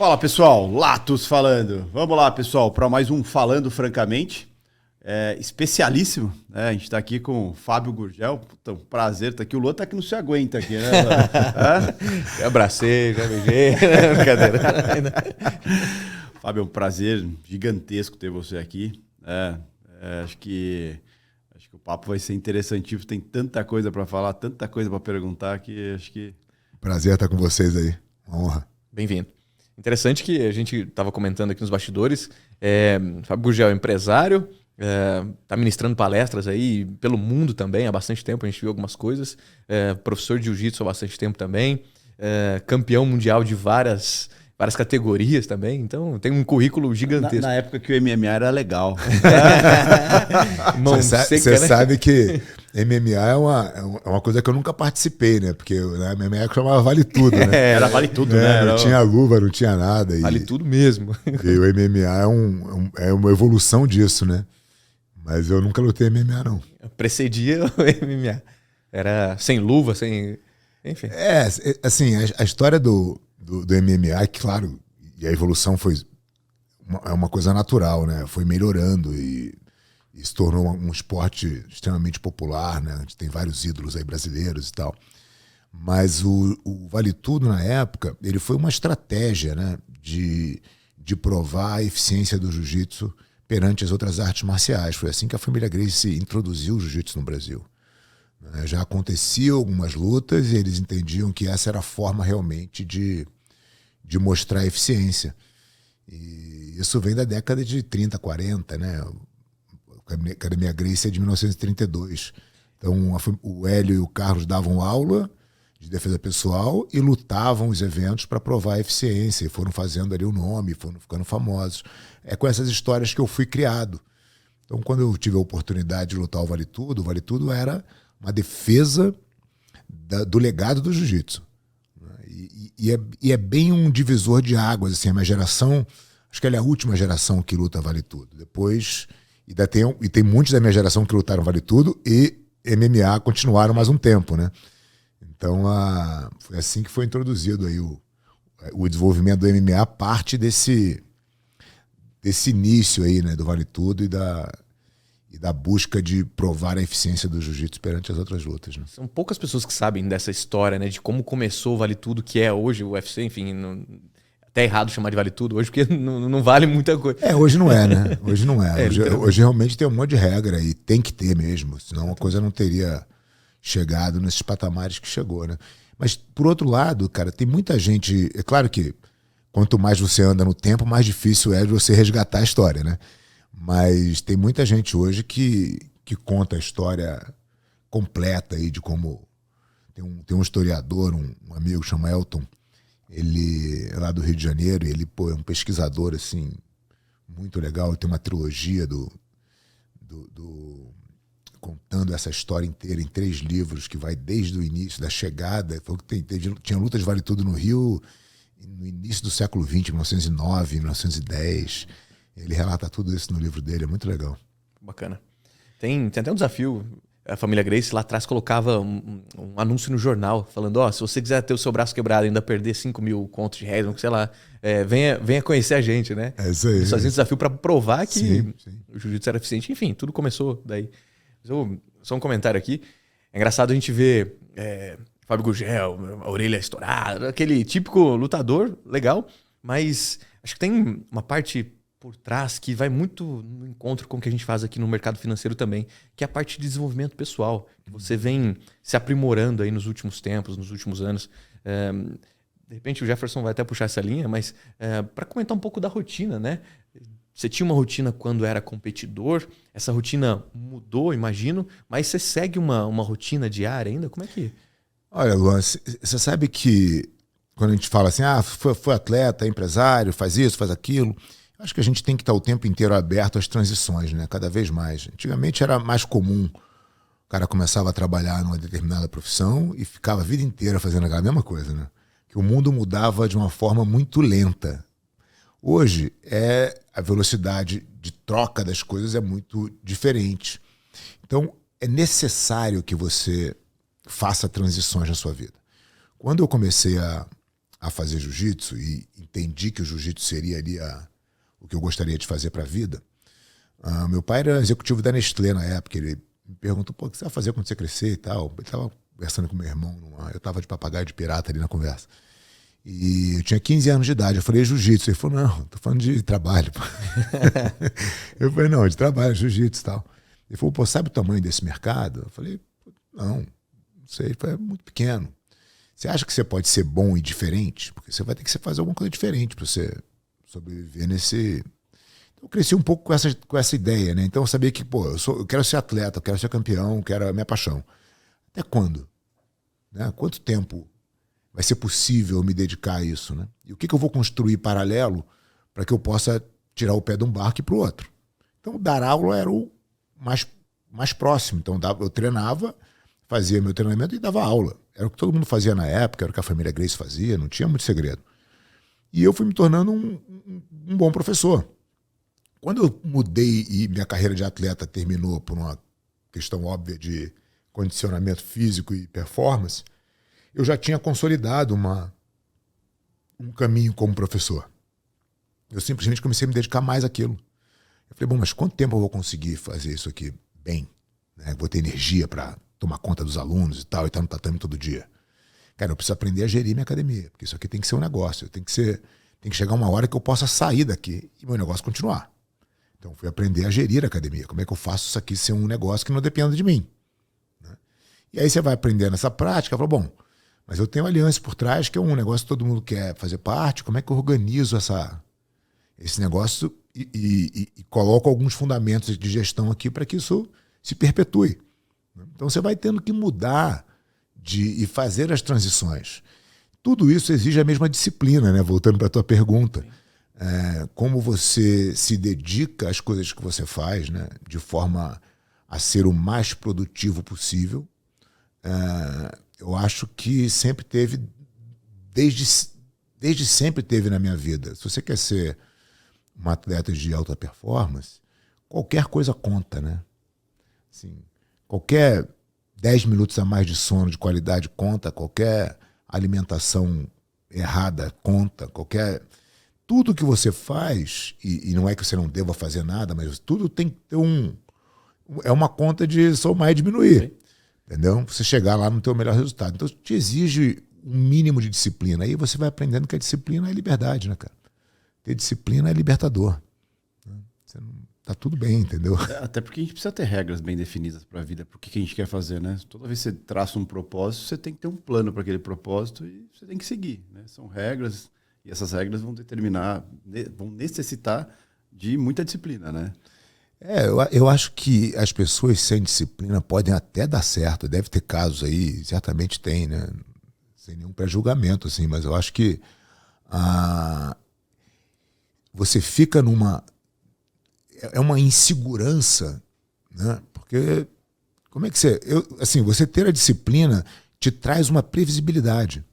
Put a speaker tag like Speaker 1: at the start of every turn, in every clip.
Speaker 1: Fala pessoal, Latos falando. Vamos lá pessoal, para mais um Falando Francamente, especialíssimo, né? A gente está aqui com o Fábio Gurgel, puta, um prazer estar aqui. O Luan tá que não se aguenta aqui, né?
Speaker 2: Já abracei, já beijei, brincadeira.
Speaker 1: Fábio, é um prazer gigantesco ter você aqui. Acho que o papo vai ser interessantíssimo, tem tanta coisa para falar, tanta coisa para perguntar que acho que...
Speaker 3: Prazer estar com vocês aí, uma honra.
Speaker 2: Bem-vindo. Interessante que a gente estava comentando aqui nos bastidores, Fábio Gurgel é empresário, está ministrando palestras aí pelo mundo também há bastante tempo, a gente viu algumas coisas, professor de jiu-jitsu há bastante tempo também, campeão mundial de várias categorias também, então tem um currículo gigantesco.
Speaker 1: Na época que o MMA era legal.
Speaker 3: Você sabe que MMA é uma coisa que eu nunca participei, né? Porque na MMA chamava Vale Tudo, né?
Speaker 1: Era Vale Tudo, né?
Speaker 3: Não tinha luva, não tinha nada.
Speaker 2: Vale tudo mesmo.
Speaker 3: E o MMA é uma evolução disso, né? Mas eu nunca lutei MMA, não.
Speaker 2: Precedia o MMA. Era sem luva, sem... Enfim.
Speaker 3: Assim, a história do MMA, que claro, e a evolução foi uma coisa natural, né? Foi melhorando e se tornou um esporte extremamente popular, né? A gente tem vários ídolos aí brasileiros e tal. Mas o Vale Tudo, na época, ele foi uma estratégia, né? De provar a eficiência do jiu-jitsu perante as outras artes marciais. Foi assim que a família Gracie introduziu o jiu-jitsu no Brasil. Já aconteciam algumas lutas e eles entendiam que essa era a forma realmente de mostrar a eficiência. E isso vem da década de 30, 40, né? A Academia Gracie é de 1932. Então o Hélio e o Carlos davam aula de defesa pessoal e lutavam os eventos para provar a eficiência. E foram fazendo ali o nome, foram ficando famosos. É com essas histórias que eu fui criado. Então quando eu tive a oportunidade de lutar o Vale Tudo era uma defesa do legado do jiu-jitsu. E é bem um divisor de águas. Assim, a minha geração, acho que ela é a última geração que luta Vale Tudo. Depois, tem muitos da minha geração que lutaram Vale Tudo e MMA continuaram mais um tempo, né? Então, foi assim que foi introduzido aí o desenvolvimento do MMA, parte desse início aí, né, do Vale Tudo e da busca de provar a eficiência do jiu-jitsu perante as outras lutas. Né?
Speaker 2: São poucas pessoas que sabem dessa história, né? De como começou o Vale Tudo, que é hoje o UFC, enfim, até errado chamar de Vale Tudo hoje, porque não vale muita coisa.
Speaker 3: Hoje não é, né? Hoje não é. Hoje realmente tem um monte de regra e tem que ter mesmo, senão a coisa não teria chegado nesses patamares que chegou, né? Mas, por outro lado, cara, tem muita gente... É claro que quanto mais você anda no tempo, mais difícil é de você resgatar a história, né? Mas tem muita gente hoje que conta a história completa aí de como... Tem um historiador, um amigo chama Elton, ele é lá do Rio de Janeiro, e ele é um pesquisador assim, muito legal, ele tem uma trilogia contando essa história inteira em 3 livros, que vai desde o início da chegada. Falou que tinha lutas de Vale Tudo no Rio no início do século XX, 1909, 1910... Ele relata tudo isso no livro dele, é muito legal.
Speaker 2: Bacana. Tem até um desafio. A família Gracie lá atrás colocava um anúncio no jornal, falando, se você quiser ter o seu braço quebrado e ainda perder 5 mil contos de réis, sei lá, venha conhecer a gente, né?
Speaker 3: É isso aí.
Speaker 2: Eles faziam um desafio para provar que
Speaker 3: sim.
Speaker 2: O jiu-jitsu era eficiente. Enfim, tudo começou daí. Só um comentário aqui. É engraçado a gente ver Fábio Gurgel, a orelha estourada, aquele típico lutador legal, mas acho que tem uma parte por trás que vai muito no encontro com o que a gente faz aqui no mercado financeiro também, que é a parte de desenvolvimento pessoal, que você vem se aprimorando aí nos últimos tempos, nos últimos anos. De repente o Jefferson vai até puxar essa linha, mas para comentar um pouco da rotina, né? Você tinha uma rotina quando era competidor, essa rotina mudou, imagino, mas você segue uma rotina diária ainda? Como é que...
Speaker 3: Olha, Luan, você sabe que quando a gente fala assim, foi atleta, empresário, faz isso, faz aquilo... Acho que a gente tem que estar o tempo inteiro aberto às transições, né? Cada vez mais. Antigamente era mais comum, o cara começava a trabalhar numa determinada profissão e ficava a vida inteira fazendo aquela mesma coisa, né? Que o mundo mudava de uma forma muito lenta. Hoje, a velocidade de troca das coisas é muito diferente. Então, é necessário que você faça transições na sua vida. Quando eu comecei a a fazer jiu-jitsu e entendi que o jiu-jitsu seria ali o que eu gostaria de fazer para a vida, meu pai era executivo da Nestlé na época. Ele me perguntou, o que você vai fazer quando você crescer e tal? Ele estava conversando com meu irmão, eu estava de papagaio de pirata ali na conversa. E eu tinha 15 anos de idade. Eu falei, jiu-jitsu. Ele falou, não, tô falando de trabalho. Eu falei, não, de trabalho, jiu-jitsu e tal. Ele falou, pô, sabe o tamanho desse mercado? Eu falei, não sei. Ele falou, é muito pequeno. Você acha que você pode ser bom e diferente? Porque você vai ter que fazer alguma coisa diferente para você sobreviver nesse... Então, eu cresci um pouco com essa ideia, né? Então eu sabia que, pô, eu quero ser atleta, eu quero ser campeão, quero a minha paixão. Até quando? Né? Quanto tempo vai ser possível me dedicar a isso, né? E o que eu vou construir paralelo para que eu possa tirar o pé de um barco e ir para o outro? Então, dar aula era o mais próximo. Então, eu treinava, fazia meu treinamento e dava aula. Era o que todo mundo fazia na época, era o que a família Grace fazia, não tinha muito segredo. E eu fui me tornando um bom professor. Quando eu mudei e minha carreira de atleta terminou por uma questão óbvia de condicionamento físico e performance, eu já tinha consolidado um caminho como professor. Eu simplesmente comecei a me dedicar mais àquilo. Eu falei, bom, mas quanto tempo eu vou conseguir fazer isso aqui bem? Né? Vou ter energia para tomar conta dos alunos e tal, e estar no tatame todo dia. Cara, eu preciso aprender a gerir minha academia, porque isso aqui tem que ser um negócio. Tem que chegar uma hora que eu possa sair daqui e meu negócio continuar. Então, fui aprender a gerir a academia. Como é que eu faço isso aqui ser um negócio que não dependa de mim? Né? E aí você vai aprendendo essa prática, fala, bom, mas eu tenho aliança por trás, que é um negócio que todo mundo quer fazer parte. Como é que eu organizo esse negócio e coloco alguns fundamentos de gestão aqui para que isso se perpetue? Então você vai tendo que mudar e fazer as transições. Tudo isso exige a mesma disciplina, né? Voltando para a tua pergunta. Como você se dedica às coisas que você faz, né? De forma a ser o mais produtivo possível. Eu acho que sempre teve, desde sempre teve na minha vida. Se você quer ser um atleta de alta performance, qualquer coisa conta, né? Assim, qualquer 10 minutos a mais de sono de qualidade conta, qualquer alimentação errada conta, tudo que você faz, e não é que você não deva fazer nada, mas tudo tem que ter é uma conta de somar e diminuir. Sim. Entendeu? Você chegar lá no teu melhor resultado. Então, te exige um mínimo de disciplina. Aí você vai aprendendo que a disciplina é liberdade, né, cara? Ter disciplina é libertador. Tá tudo bem, entendeu?
Speaker 1: Até porque a gente precisa ter regras bem definidas para a vida, para o que a gente quer fazer, né? Toda vez que você traça um propósito, você tem que ter um plano para aquele propósito e você tem que seguir, né? São regras e essas regras vão necessitar de muita disciplina, né?
Speaker 3: Eu acho que as pessoas sem disciplina podem até dar certo. Deve ter casos aí, certamente tem, né? Sem nenhum pré-julgamento, assim, mas eu acho que você fica é uma insegurança, né? Porque como é que você ter a disciplina te traz uma previsibilidade,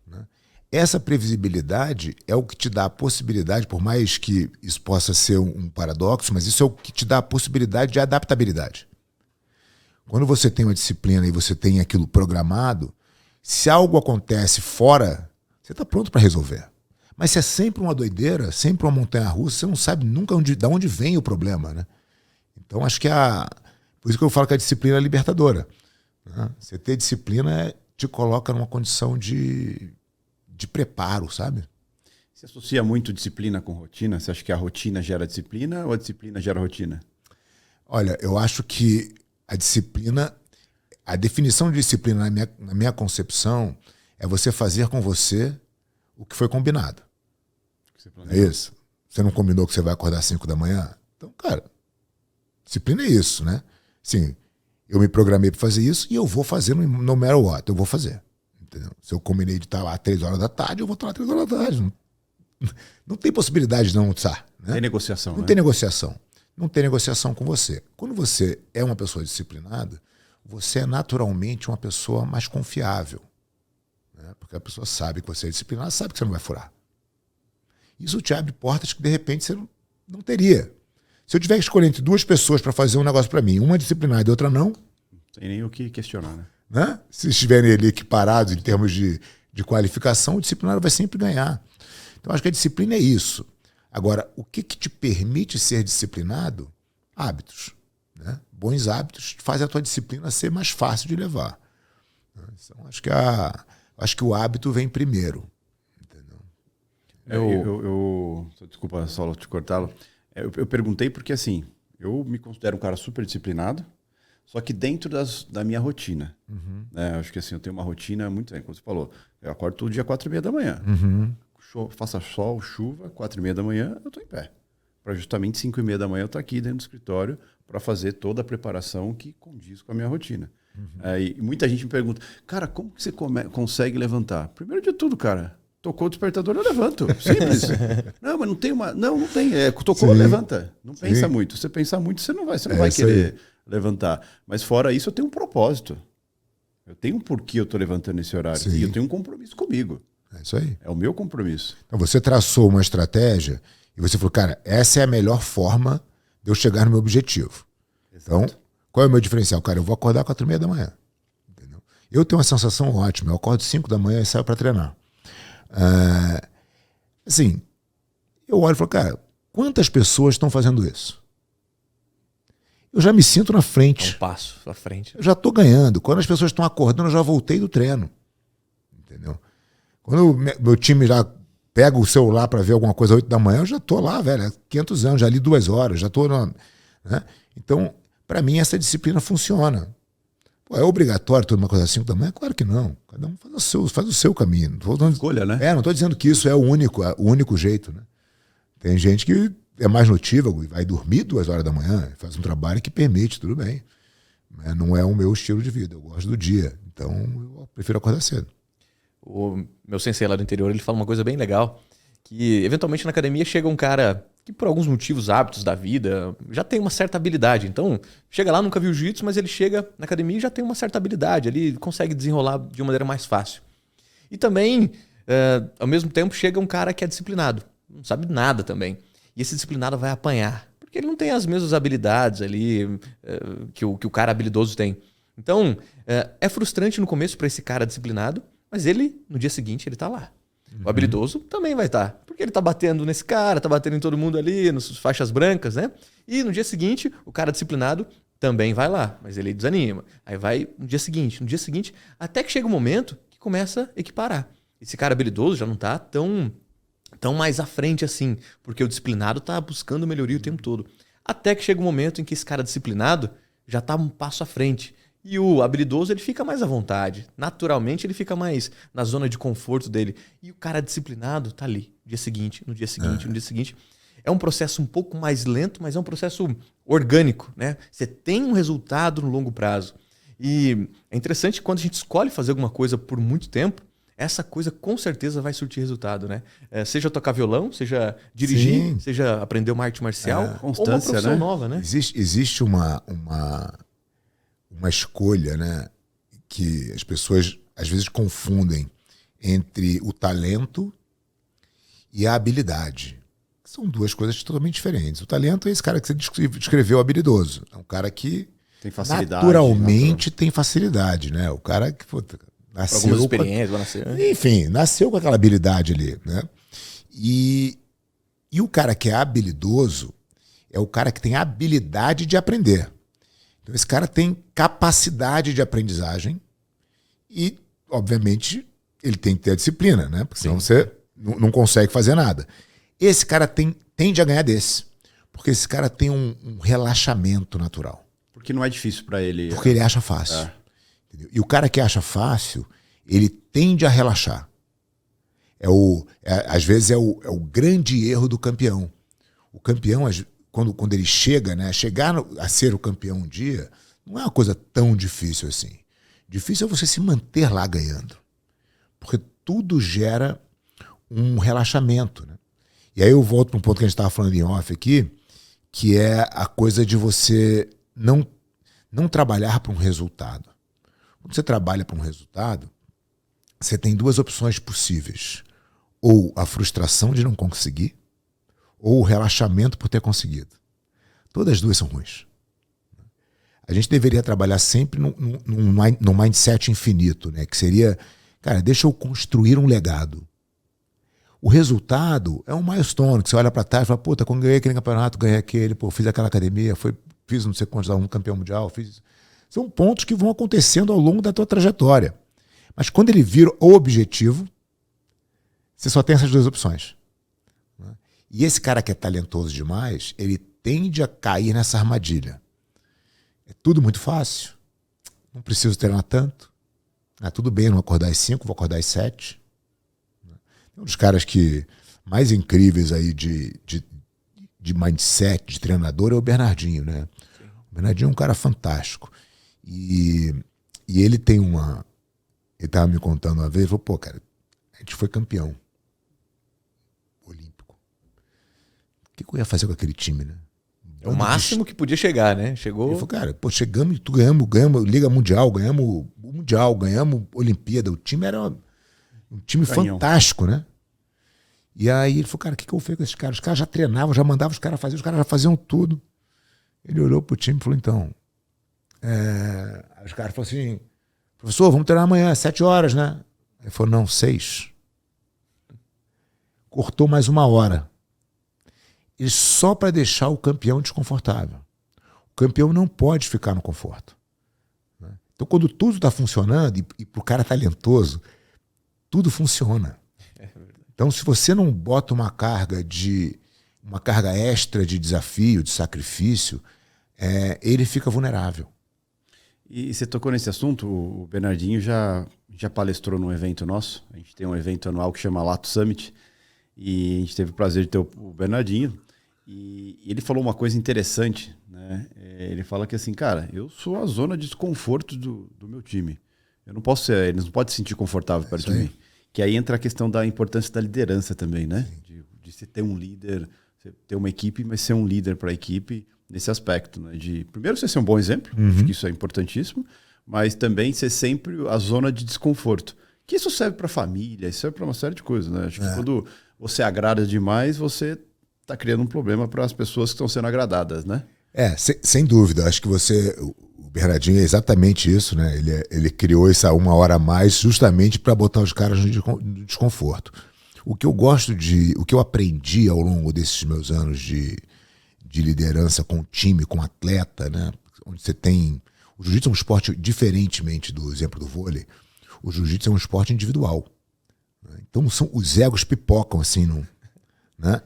Speaker 3: né? Essa previsibilidade é o que te dá a possibilidade, por mais que isso possa ser um paradoxo, mas isso é o que te dá a possibilidade de adaptabilidade. Quando você tem uma disciplina e você tem aquilo programado, se algo acontece fora, você está pronto para resolver. Mas se é sempre uma doideira, sempre uma montanha-russa, você não sabe nunca de onde vem o problema, né? Então acho que por isso que eu falo que a disciplina é libertadora, né? Você ter disciplina te coloca numa condição de preparo, sabe?
Speaker 1: Você associa muito disciplina com rotina? Você acha que a rotina gera disciplina ou a disciplina gera rotina?
Speaker 3: Olha, eu acho que a definição de disciplina na minha concepção é você fazer com você o que foi combinado. É isso? Você não combinou que você vai acordar às 5 da manhã? Então, cara, disciplina é isso, né? Sim, eu me programei para fazer isso e eu vou fazer no matter what, eu vou fazer. Entendeu? Se eu combinei de estar lá às 3 horas da tarde, eu vou estar lá às 3 horas da tarde. Não tem possibilidade de não estar. Né?
Speaker 1: Tem negociação,
Speaker 3: não
Speaker 1: né?
Speaker 3: tem negociação. Não tem negociação com você. Quando você é uma pessoa disciplinada, você é naturalmente uma pessoa mais confiável. Né? Porque a pessoa sabe que você é disciplinado, sabe que você não vai furar. Isso te abre portas que, de repente, você não teria. Se eu tiver que escolher entre duas pessoas para fazer um negócio para mim, uma disciplinada e outra não...
Speaker 1: Tem nem o que questionar, né?
Speaker 3: Se estiverem ali equiparados em termos de de qualificação, o disciplinado vai sempre ganhar. Então, acho que a disciplina é isso. Agora, o que te permite ser disciplinado? Hábitos. Né? Bons hábitos fazem a tua disciplina ser mais fácil de levar. Então, acho que o hábito vem primeiro.
Speaker 1: Entendeu? Desculpa, só te cortá-lo. Eu perguntei porque, assim, eu me considero um cara super disciplinado, só que dentro da minha rotina. Né? Acho que, assim, eu tenho uma rotina muito bem, como você falou. Eu acordo todo dia 4h30 da manhã. Faça sol, chuva, 4h30 da manhã, eu estou em pé. Para justamente 5h30 da manhã eu estou aqui dentro do escritório para fazer toda a preparação que condiz com a minha rotina. E muita gente me pergunta, cara, como que você consegue levantar? Primeiro de tudo, cara, tocou o despertador, eu levanto. Simples. Não, mas não tem uma... Não tem. Tocou, levanta. Não pensa muito. Se você pensar muito, você não vai querer levantar. Mas fora isso, eu tenho um propósito. Eu tenho um porquê eu estou levantando esse horário.
Speaker 3: Sim.
Speaker 1: E eu tenho um compromisso comigo.
Speaker 3: É isso aí.
Speaker 1: É o meu compromisso.
Speaker 3: Então você traçou uma estratégia e você falou, cara, essa é a melhor forma de eu chegar no meu objetivo. Exato. Então, qual é o meu diferencial? Cara, eu vou acordar às 4h30 da manhã. Entendeu? Eu tenho uma sensação ótima. Eu acordo 5 da manhã e saio para treinar. Assim, eu olho e falo, cara, quantas pessoas estão fazendo isso? Eu já me sinto na frente.
Speaker 2: Um passo à frente.
Speaker 3: Eu já estou ganhando. Quando as pessoas estão acordando, eu já voltei do treino. Entendeu? Quando o meu time já pega o celular para ver alguma coisa às 8 da manhã, eu já estou lá, velho, há 500 anos, já li 2 horas, já estou... Né? Então, para mim, essa disciplina funciona. Pô, é obrigatório toda uma coisa às 5 da manhã? Claro que não. Cada um faz o seu caminho.
Speaker 1: Escolha, né?
Speaker 3: Não estou dizendo que isso é o único jeito. Né? Tem gente que é mais notívago e vai dormir 2 horas da manhã, faz um trabalho que permite, tudo bem. Mas não é o meu estilo de vida, eu gosto do dia. Então, eu prefiro acordar cedo.
Speaker 2: O meu sensei lá do interior, ele fala uma coisa bem legal, que eventualmente na academia chega um cara que por alguns motivos, hábitos da vida, já tem uma certa habilidade. Então, chega lá, nunca viu jiu-jitsu, mas ele chega na academia e já tem uma certa habilidade, ele consegue desenrolar de uma maneira mais fácil. E também, ao mesmo tempo, chega um cara que é disciplinado, não sabe nada também. E esse disciplinado vai apanhar, porque ele não tem as mesmas habilidades ali que o cara habilidoso tem. Então, é frustrante no começo para esse cara disciplinado, mas ele, no dia seguinte, ele tá lá. O habilidoso também vai estar. Porque ele tá batendo nesse cara, tá batendo em todo mundo ali, nas faixas brancas, né? E no dia seguinte, o cara disciplinado também vai lá, mas ele desanima. Aí vai no dia seguinte, até que chega um momento que começa a equiparar. Esse cara habilidoso já não tá tão mais à frente assim, porque o disciplinado tá buscando melhoria o tempo todo. Até que chega um momento em que esse cara disciplinado já tá um passo à frente. E o habilidoso, ele fica mais à vontade. Naturalmente, ele fica mais na zona de conforto dele. E o cara disciplinado tá ali, no dia seguinte. É um processo um pouco mais lento, mas é um processo orgânico, né? Você tem um resultado no longo prazo. E é interessante que quando a gente escolhe fazer alguma coisa por muito tempo, essa coisa com certeza vai surtir resultado, né? Seja tocar violão, seja dirigir,
Speaker 3: Sim.
Speaker 2: seja aprender uma arte marcial,
Speaker 1: constância,
Speaker 2: ou uma profissão
Speaker 1: né?
Speaker 2: nova, né?
Speaker 3: Existe uma escolha, né, que as pessoas às vezes confundem entre o talento e a habilidade. São duas coisas totalmente diferentes. O talento é esse cara que você descreveu habilidoso. É um cara que
Speaker 1: tem facilidade,
Speaker 3: naturalmente tem facilidade, né? O cara que nasceu
Speaker 2: algumas experiências,
Speaker 3: enfim, nasceu com aquela habilidade ali, né? E o cara que é habilidoso é o cara que tem a habilidade de aprender. Então esse cara tem capacidade de aprendizagem e, obviamente, ele tem que ter a disciplina, né? Porque senão você não consegue fazer nada. Esse cara tende a ganhar desse, porque esse cara tem um relaxamento natural.
Speaker 1: Porque não é difícil para ele.
Speaker 3: Porque ele acha fácil. Entendeu? E o cara que acha fácil, ele tende a relaxar. Às vezes é o grande erro do campeão. O campeão, quando ele chega, né, chegar a ser o campeão um dia, não é uma coisa tão difícil assim. Difícil é você se manter lá ganhando. Porque tudo gera um relaxamento, né? E aí eu volto para um ponto que a gente estava falando em off aqui, que é a coisa de você não trabalhar para um resultado. Quando você trabalha para um resultado, você tem 2 opções possíveis. Ou a frustração de não conseguir, ou o relaxamento por ter conseguido. Todas as 2 são ruins. A gente deveria trabalhar sempre num mindset infinito, né? Que seria, Cara, deixa eu construir um legado. O resultado é um milestone, que você olha para trás e fala, puta, quando ganhei aquele campeonato, ganhei aquele, pô, fiz aquela academia, fiz não sei quantos alunos campeão mundial, fiz... São pontos que vão acontecendo ao longo da tua trajetória. Mas quando ele vira o objetivo, você só tem essas duas opções. E esse cara que é talentoso demais, ele tende a cair nessa armadilha. É tudo muito fácil, não preciso treinar tanto. Tudo bem, não acordar às 5, vou acordar às 7. Um dos caras mais incríveis aí de mindset, de treinador, é o Bernardinho, né? Sim. O Bernardinho é um cara fantástico. E ele tem uma... Ele estava me contando uma vez, ele falou, pô, cara, a gente foi campeão olímpico. O que eu ia fazer com aquele time, né?
Speaker 2: É o máximo que podia chegar, né? Chegou...
Speaker 3: Ele falou, cara, pô, chegamos e ganhamos Liga Mundial, ganhamos o Mundial, ganhamos Olimpíada. O time era um time fantástico, né? E aí ele falou, cara, o que eu fiz com esses caras? Os caras já treinavam, já mandavam os caras fazer, os caras já faziam tudo. Ele olhou pro time e falou, então... Os caras falaram assim, professor, vamos treinar amanhã, 7 horas, né? Ele falou, não, 6. Cortou mais 1 hora. E só para deixar o campeão desconfortável. O campeão não pode ficar no conforto. Então, quando tudo está funcionando, e para o cara talentoso, tudo funciona. Então, se você não bota uma carga extra de desafio, de sacrifício, ele fica vulnerável.
Speaker 1: E você tocou nesse assunto, o Bernardinho já palestrou num evento nosso. A gente tem um evento anual que chama Lato Summit. E a gente teve o prazer de ter o Bernardinho. E ele falou uma coisa interessante, né? Ele fala que assim, cara, eu sou a zona de desconforto do meu time. Eu não posso ser, eles não podem se sentir confortáveis perto de mim. Que aí entra a questão da importância da liderança também, né? De você ter um líder, você ter uma equipe, mas ser um líder para a equipe nesse aspecto, né? Primeiro, você ser um bom exemplo, acho que isso é importantíssimo, mas também ser sempre a zona de desconforto. Que isso serve para a família, isso serve para uma série de coisas, né? Acho que quando você agrada demais, você está criando um problema para as pessoas que estão sendo agradadas, né?
Speaker 3: Sem dúvida. Acho que o Bernardinho é exatamente isso, né? Ele criou essa 1 hora a mais justamente para botar os caras no desconforto. O que eu aprendi ao longo desses meus anos de liderança com time, com atleta, né? Onde você tem... O jiu-jitsu é um esporte, diferentemente do exemplo do vôlei, o jiu-jitsu é um esporte individual. Então os egos pipocam assim, né?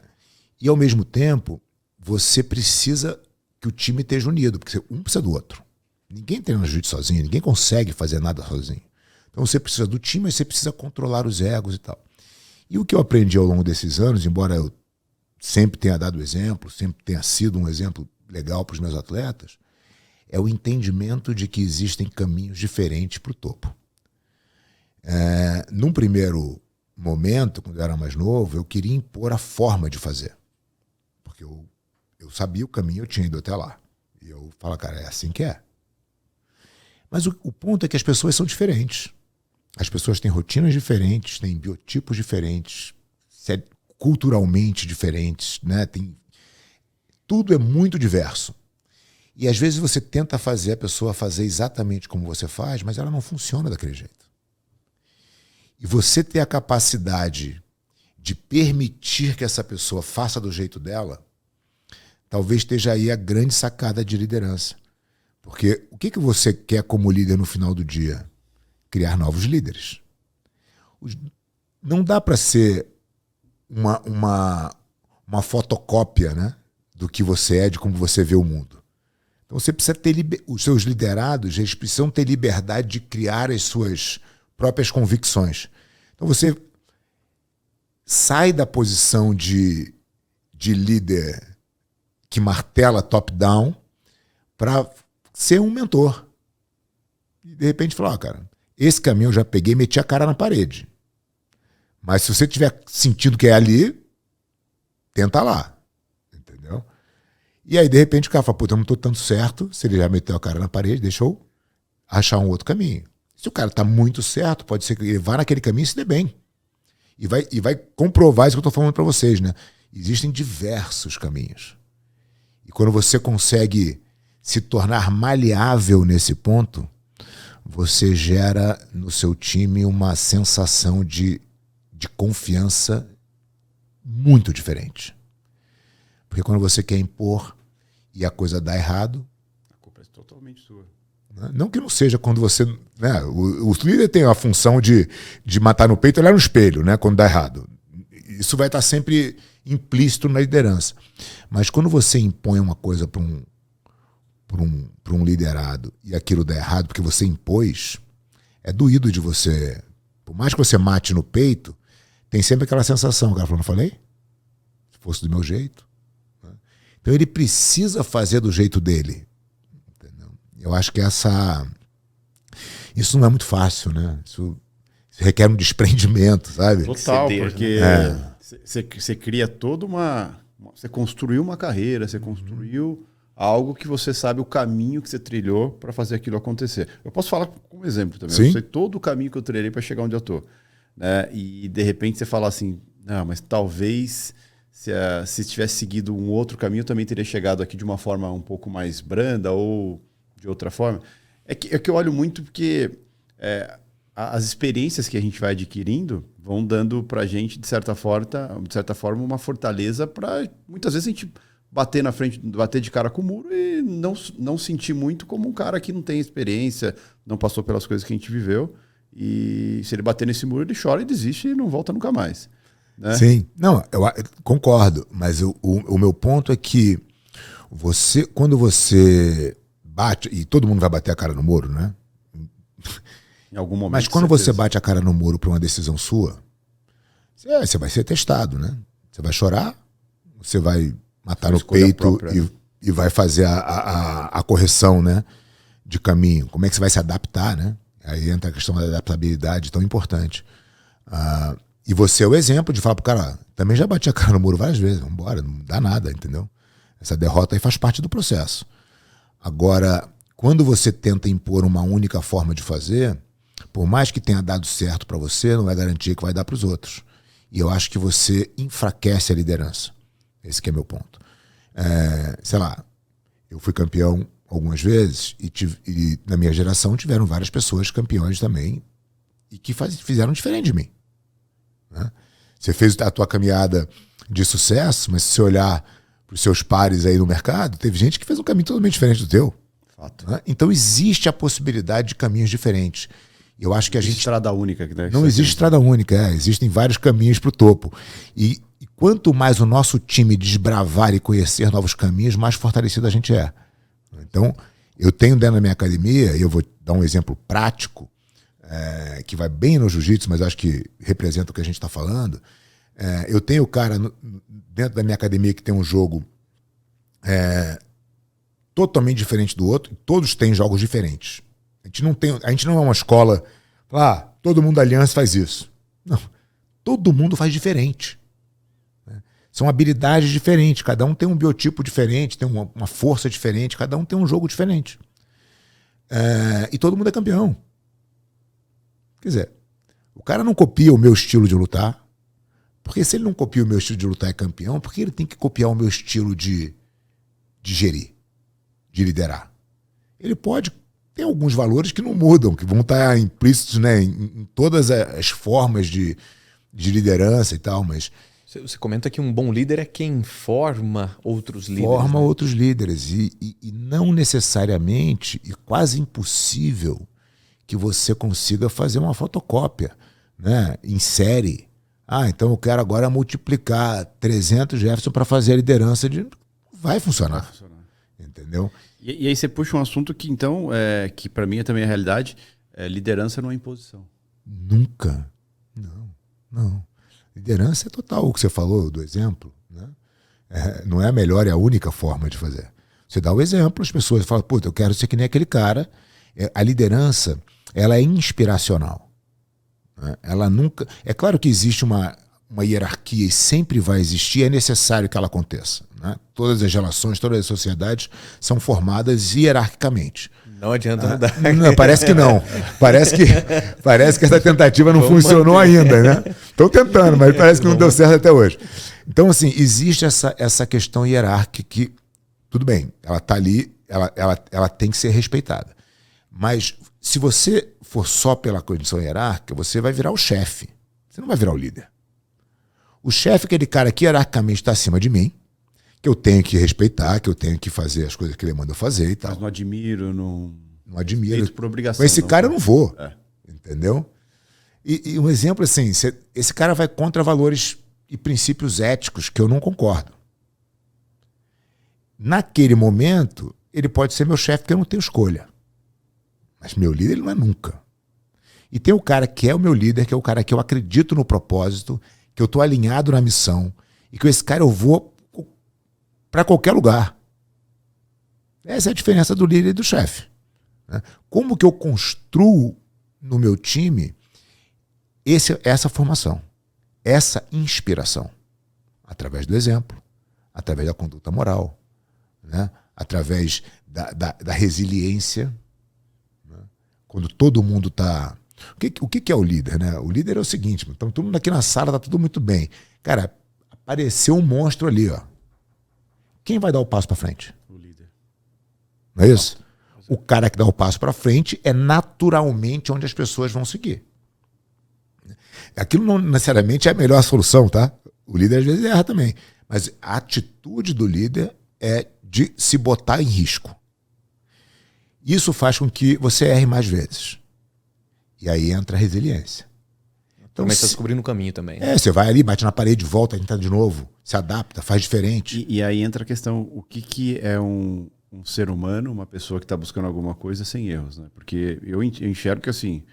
Speaker 3: E ao mesmo tempo, você precisa que o time esteja unido, porque um precisa do outro. Ninguém treina jiu-jitsu sozinho, ninguém consegue fazer nada sozinho. Então você precisa do time, mas você precisa controlar os egos e tal. E o que eu aprendi ao longo desses anos, embora eu sempre tenha dado exemplo, sempre tenha sido um exemplo legal para os meus atletas, é o entendimento de que existem caminhos diferentes para o topo. Num primeiro momento, quando eu era mais novo, eu queria impor a forma de fazer. Porque eu sabia o caminho, eu tinha ido até lá. E eu falo, cara, é assim que é. Mas o ponto é que as pessoas são diferentes. As pessoas têm rotinas diferentes, têm biotipos diferentes, culturalmente diferentes, né? Tudo é muito diverso. E às vezes você tenta fazer a pessoa fazer exatamente como você faz, mas ela não funciona daquele jeito. E você ter a capacidade de permitir que essa pessoa faça do jeito dela, talvez esteja aí a grande sacada de liderança. Porque o que você quer como líder no final do dia? Criar novos líderes. Não dá para ser uma fotocópia, né, do que você é, de como você vê o mundo. Então você precisa ter os seus liderados, eles precisam ter liberdade de criar as suas próprias convicções. Então você sai da posição de líder que martela top-down para ser um mentor. E de repente falar, cara, esse caminho eu já peguei e meti a cara na parede. Mas se você tiver sentindo que é ali, tenta lá. Entendeu? E aí, de repente, o cara fala, puta, eu não estou tanto certo. Se ele já meteu a cara na parede, deixa eu achar um outro caminho. Se o cara está muito certo, pode ser que ele vá naquele caminho e se dê bem. E vai comprovar isso que eu estou falando para vocês, né? Existem diversos caminhos. E quando você consegue se tornar maleável nesse ponto, você gera no seu time uma sensação de confiança muito diferente. Porque quando você quer impor e a coisa dá errado...
Speaker 1: A culpa é totalmente sua.
Speaker 3: Não que não seja quando você... Né, o líder tem a função de matar no peito e olhar no espelho, né, quando dá errado. Isso vai estar sempre implícito na liderança. Mas quando você impõe uma coisa para um liderado e aquilo dá errado porque você impôs, é doído de você... Por mais que você mate no peito, tem sempre aquela sensação. O cara falou, não falei? Se fosse do meu jeito. Então ele precisa fazer do jeito dele. Entendeu? Eu acho que isso não é muito fácil, né? Isso requer um desprendimento, sabe?
Speaker 1: Total, porque você cria toda você construiu uma carreira, você construiu algo que você sabe o caminho que você trilhou para fazer aquilo acontecer. Eu posso falar como exemplo também.
Speaker 3: Sim.
Speaker 1: Eu sei todo o caminho que eu trilhei para chegar onde eu estou. Né? E de repente você fala assim, não, mas talvez se tivesse seguido um outro caminho, eu também teria chegado aqui de uma forma um pouco mais branda ou de outra forma. É que eu olho muito porque as experiências que a gente vai adquirindo vão dando para a gente, de certa forma, uma fortaleza para muitas vezes a gente bater na frente, bater de cara com o muro e não sentir muito como um cara que não tem experiência, não passou pelas coisas que a gente viveu. E se ele bater nesse muro, ele chora e desiste e não volta nunca mais. Né?
Speaker 3: Sim, não, eu concordo, mas o meu ponto é que quando você bate, e todo mundo vai bater a cara no muro, né?
Speaker 1: Em algum momento.
Speaker 3: Mas quando você bate a cara no muro por uma decisão sua, você vai ser testado, né? Você vai chorar, você vai matar no peito e vai fazer a correção, né, de caminho. Como é que você vai se adaptar, né? Aí entra a questão da adaptabilidade tão importante. E você é o exemplo de falar pro cara, também já bati a cara no muro várias vezes, vamos embora, não dá nada, entendeu? Essa derrota aí faz parte do processo. Agora, quando você tenta impor uma única forma de fazer, por mais que tenha dado certo para você, não é garantia que vai dar para os outros. E eu acho que você enfraquece a liderança. Esse que é meu ponto. Sei lá, eu fui campeão algumas vezes e na minha geração tiveram várias pessoas campeões também e que fizeram diferente de mim. Né? Você fez a tua caminhada de sucesso, mas se você olhar para os seus pares aí no mercado, teve gente que fez um caminho totalmente diferente do teu.
Speaker 1: Fato.
Speaker 3: Né? Então existe a possibilidade de caminhos diferentes. Eu acho que a gente...
Speaker 1: estrada única. Né?
Speaker 3: Não existe estrada única, existem vários caminhos para o topo. E quanto mais o nosso time desbravar e conhecer novos caminhos, mais fortalecido a gente é. Então, eu tenho dentro da minha academia, e eu vou dar um exemplo prático, que vai bem no jiu-jitsu, mas acho que representa o que a gente está falando. Eu tenho cara dentro da minha academia que tem um jogo totalmente diferente do outro, e todos têm jogos diferentes. A gente não é uma escola, todo mundo da Aliança faz isso. Não, todo mundo faz diferente. São habilidades diferentes, cada um tem um biotipo diferente, tem uma força diferente, cada um tem um jogo diferente. E todo mundo é campeão. Quer dizer, o cara não copia o meu estilo de lutar, porque se ele não copia o meu estilo de lutar e é campeão, por que ele tem que copiar o meu estilo de gerir, de liderar? Ele pode ter alguns valores que não mudam, que vão estar implícitos, né, em todas as formas de liderança e tal, mas...
Speaker 2: Você comenta que um bom líder é quem forma outros líderes.
Speaker 3: Forma
Speaker 2: né?
Speaker 3: outros líderes. E não necessariamente, e quase impossível, que você consiga fazer uma fotocópia, né, em série. Então eu quero agora multiplicar 300 Jefferson para fazer a liderança de... Vai funcionar. Vai funcionar. Entendeu?
Speaker 1: E aí você puxa um assunto que, então, que para mim é também a realidade, liderança não é imposição.
Speaker 3: Nunca. Não. Liderança é total, o que você falou do exemplo. Né? Não é a melhor e a única forma de fazer. Você dá o exemplo, as pessoas falam, puta, eu quero ser que nem aquele cara. A liderança, ela é inspiracional. Né? Ela nunca... É claro que existe uma hierarquia e sempre vai existir, é necessário que ela aconteça. Né? Todas as relações, todas as sociedades são formadas hierarquicamente.
Speaker 2: Não adianta mudar.
Speaker 3: Não, parece que não. Parece que essa tentativa não funcionou ainda, né? Estão tentando, mas parece que não deu certo até hoje. Então, assim, existe essa questão hierárquica que, tudo bem, ela está ali, ela tem que ser respeitada. Mas se você for só pela condição hierárquica, você vai virar o chefe. Você não vai virar o líder. O chefe é aquele cara que hierarquicamente está acima de mim, que eu tenho que respeitar, que eu tenho que fazer as coisas que ele manda eu fazer e tal.
Speaker 1: Mas não admiro, não
Speaker 3: admiro.
Speaker 1: Feito por obrigação.
Speaker 3: Com esse cara eu não vou.
Speaker 1: É.
Speaker 3: Entendeu? E um exemplo assim, esse cara vai contra valores e princípios éticos que eu não concordo. Naquele momento, ele pode ser meu chefe porque eu não tenho escolha. Mas meu líder ele não é nunca. E tem o cara que é o meu líder, que é o cara que eu acredito no propósito, que eu estou alinhado na missão, e com esse cara eu vou para qualquer lugar. Essa é a diferença do líder e do chefe. Né? Como que eu construo no meu time essa formação, essa inspiração? Através do exemplo, através da conduta moral, né? Através da resiliência. Né? Quando todo mundo está... O que é o líder? Né? O líder é o seguinte, então todo mundo aqui na sala, está tudo muito bem. Cara, apareceu um monstro ali, ó. Quem vai dar o passo para frente?
Speaker 1: O líder.
Speaker 3: Não é isso? O cara que dá o passo para frente é naturalmente onde as pessoas vão seguir. Aquilo não necessariamente é a melhor solução, tá? O líder às vezes erra também. Mas a atitude do líder é de se botar em risco. Isso faz com que você erre mais vezes. E aí entra a resiliência.
Speaker 2: Então, mas está descobrindo o caminho também. Né?
Speaker 3: Você vai ali, bate na parede, volta, tenta de novo, se adapta, faz diferente.
Speaker 1: E aí entra a questão, o que é um ser humano, uma pessoa que está buscando alguma coisa sem erros, né? Porque eu enxergo que assim,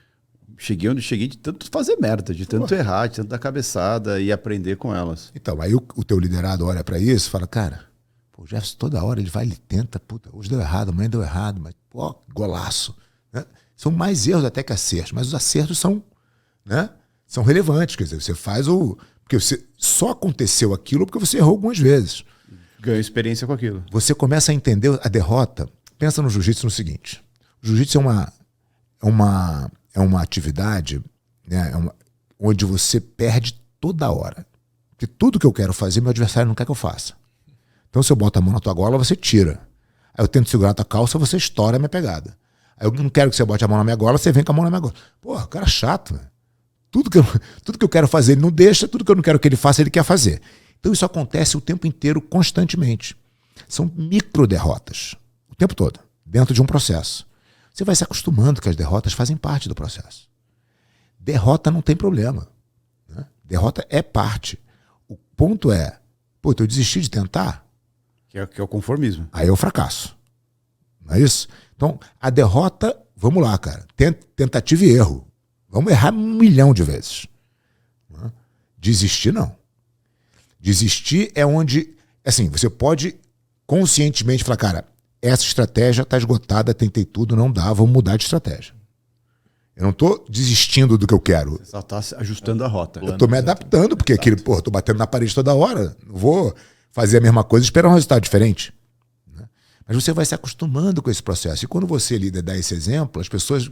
Speaker 1: cheguei onde cheguei de tanto fazer merda, de tanto errar, de tanto dar cabeçada e aprender com elas.
Speaker 3: Então, aí o teu liderado olha para isso e fala, cara, pô, o Jefferson toda hora ele vai, ele tenta, puta, hoje deu errado, amanhã deu errado, mas pô, golaço. Né? São mais erros até que acertos, mas os acertos são, né, são relevantes, quer dizer, você faz o... Porque você só aconteceu aquilo porque você errou algumas vezes.
Speaker 1: Ganhou experiência com aquilo.
Speaker 3: Você começa a entender a derrota. Pensa no jiu-jitsu no seguinte. O jiu-jitsu é uma atividade, né, onde você perde toda hora. Porque tudo que eu quero fazer, meu adversário não quer que eu faça. Então se eu boto a mão na tua gola, você tira. Aí eu tento segurar a tua calça, você estoura a minha pegada. Aí eu não quero que você bote a mão na minha gola, você vem com a mão na minha gola. Porra, cara chato, velho. Tudo que eu quero fazer ele não deixa, tudo que eu não quero que ele faça ele quer fazer. Então isso acontece o tempo inteiro, constantemente. São micro derrotas, o tempo todo, dentro de um processo. Você vai se acostumando que as derrotas fazem parte do processo. Derrota não tem problema. Né? Derrota é parte. O ponto é, pô, eu desisti de tentar?
Speaker 1: Que é o conformismo.
Speaker 3: Aí é o fracasso. Não é isso? Então, a derrota, vamos lá, cara. Tentativa e erro. Vamos errar 1 milhão de vezes. Desistir, não. Desistir é onde, assim, você pode conscientemente falar, cara, essa estratégia está esgotada, tentei tudo, não dá, vamos mudar de estratégia. Eu não estou desistindo do que eu quero.
Speaker 1: Você só está ajustando a rota.
Speaker 3: Eu estou me adaptando, porque aquele, porra, estou batendo na parede toda hora. Não vou fazer a mesma coisa e esperar um resultado diferente. Mas você vai se acostumando com esse processo. E quando você, líder, dá esse exemplo, as pessoas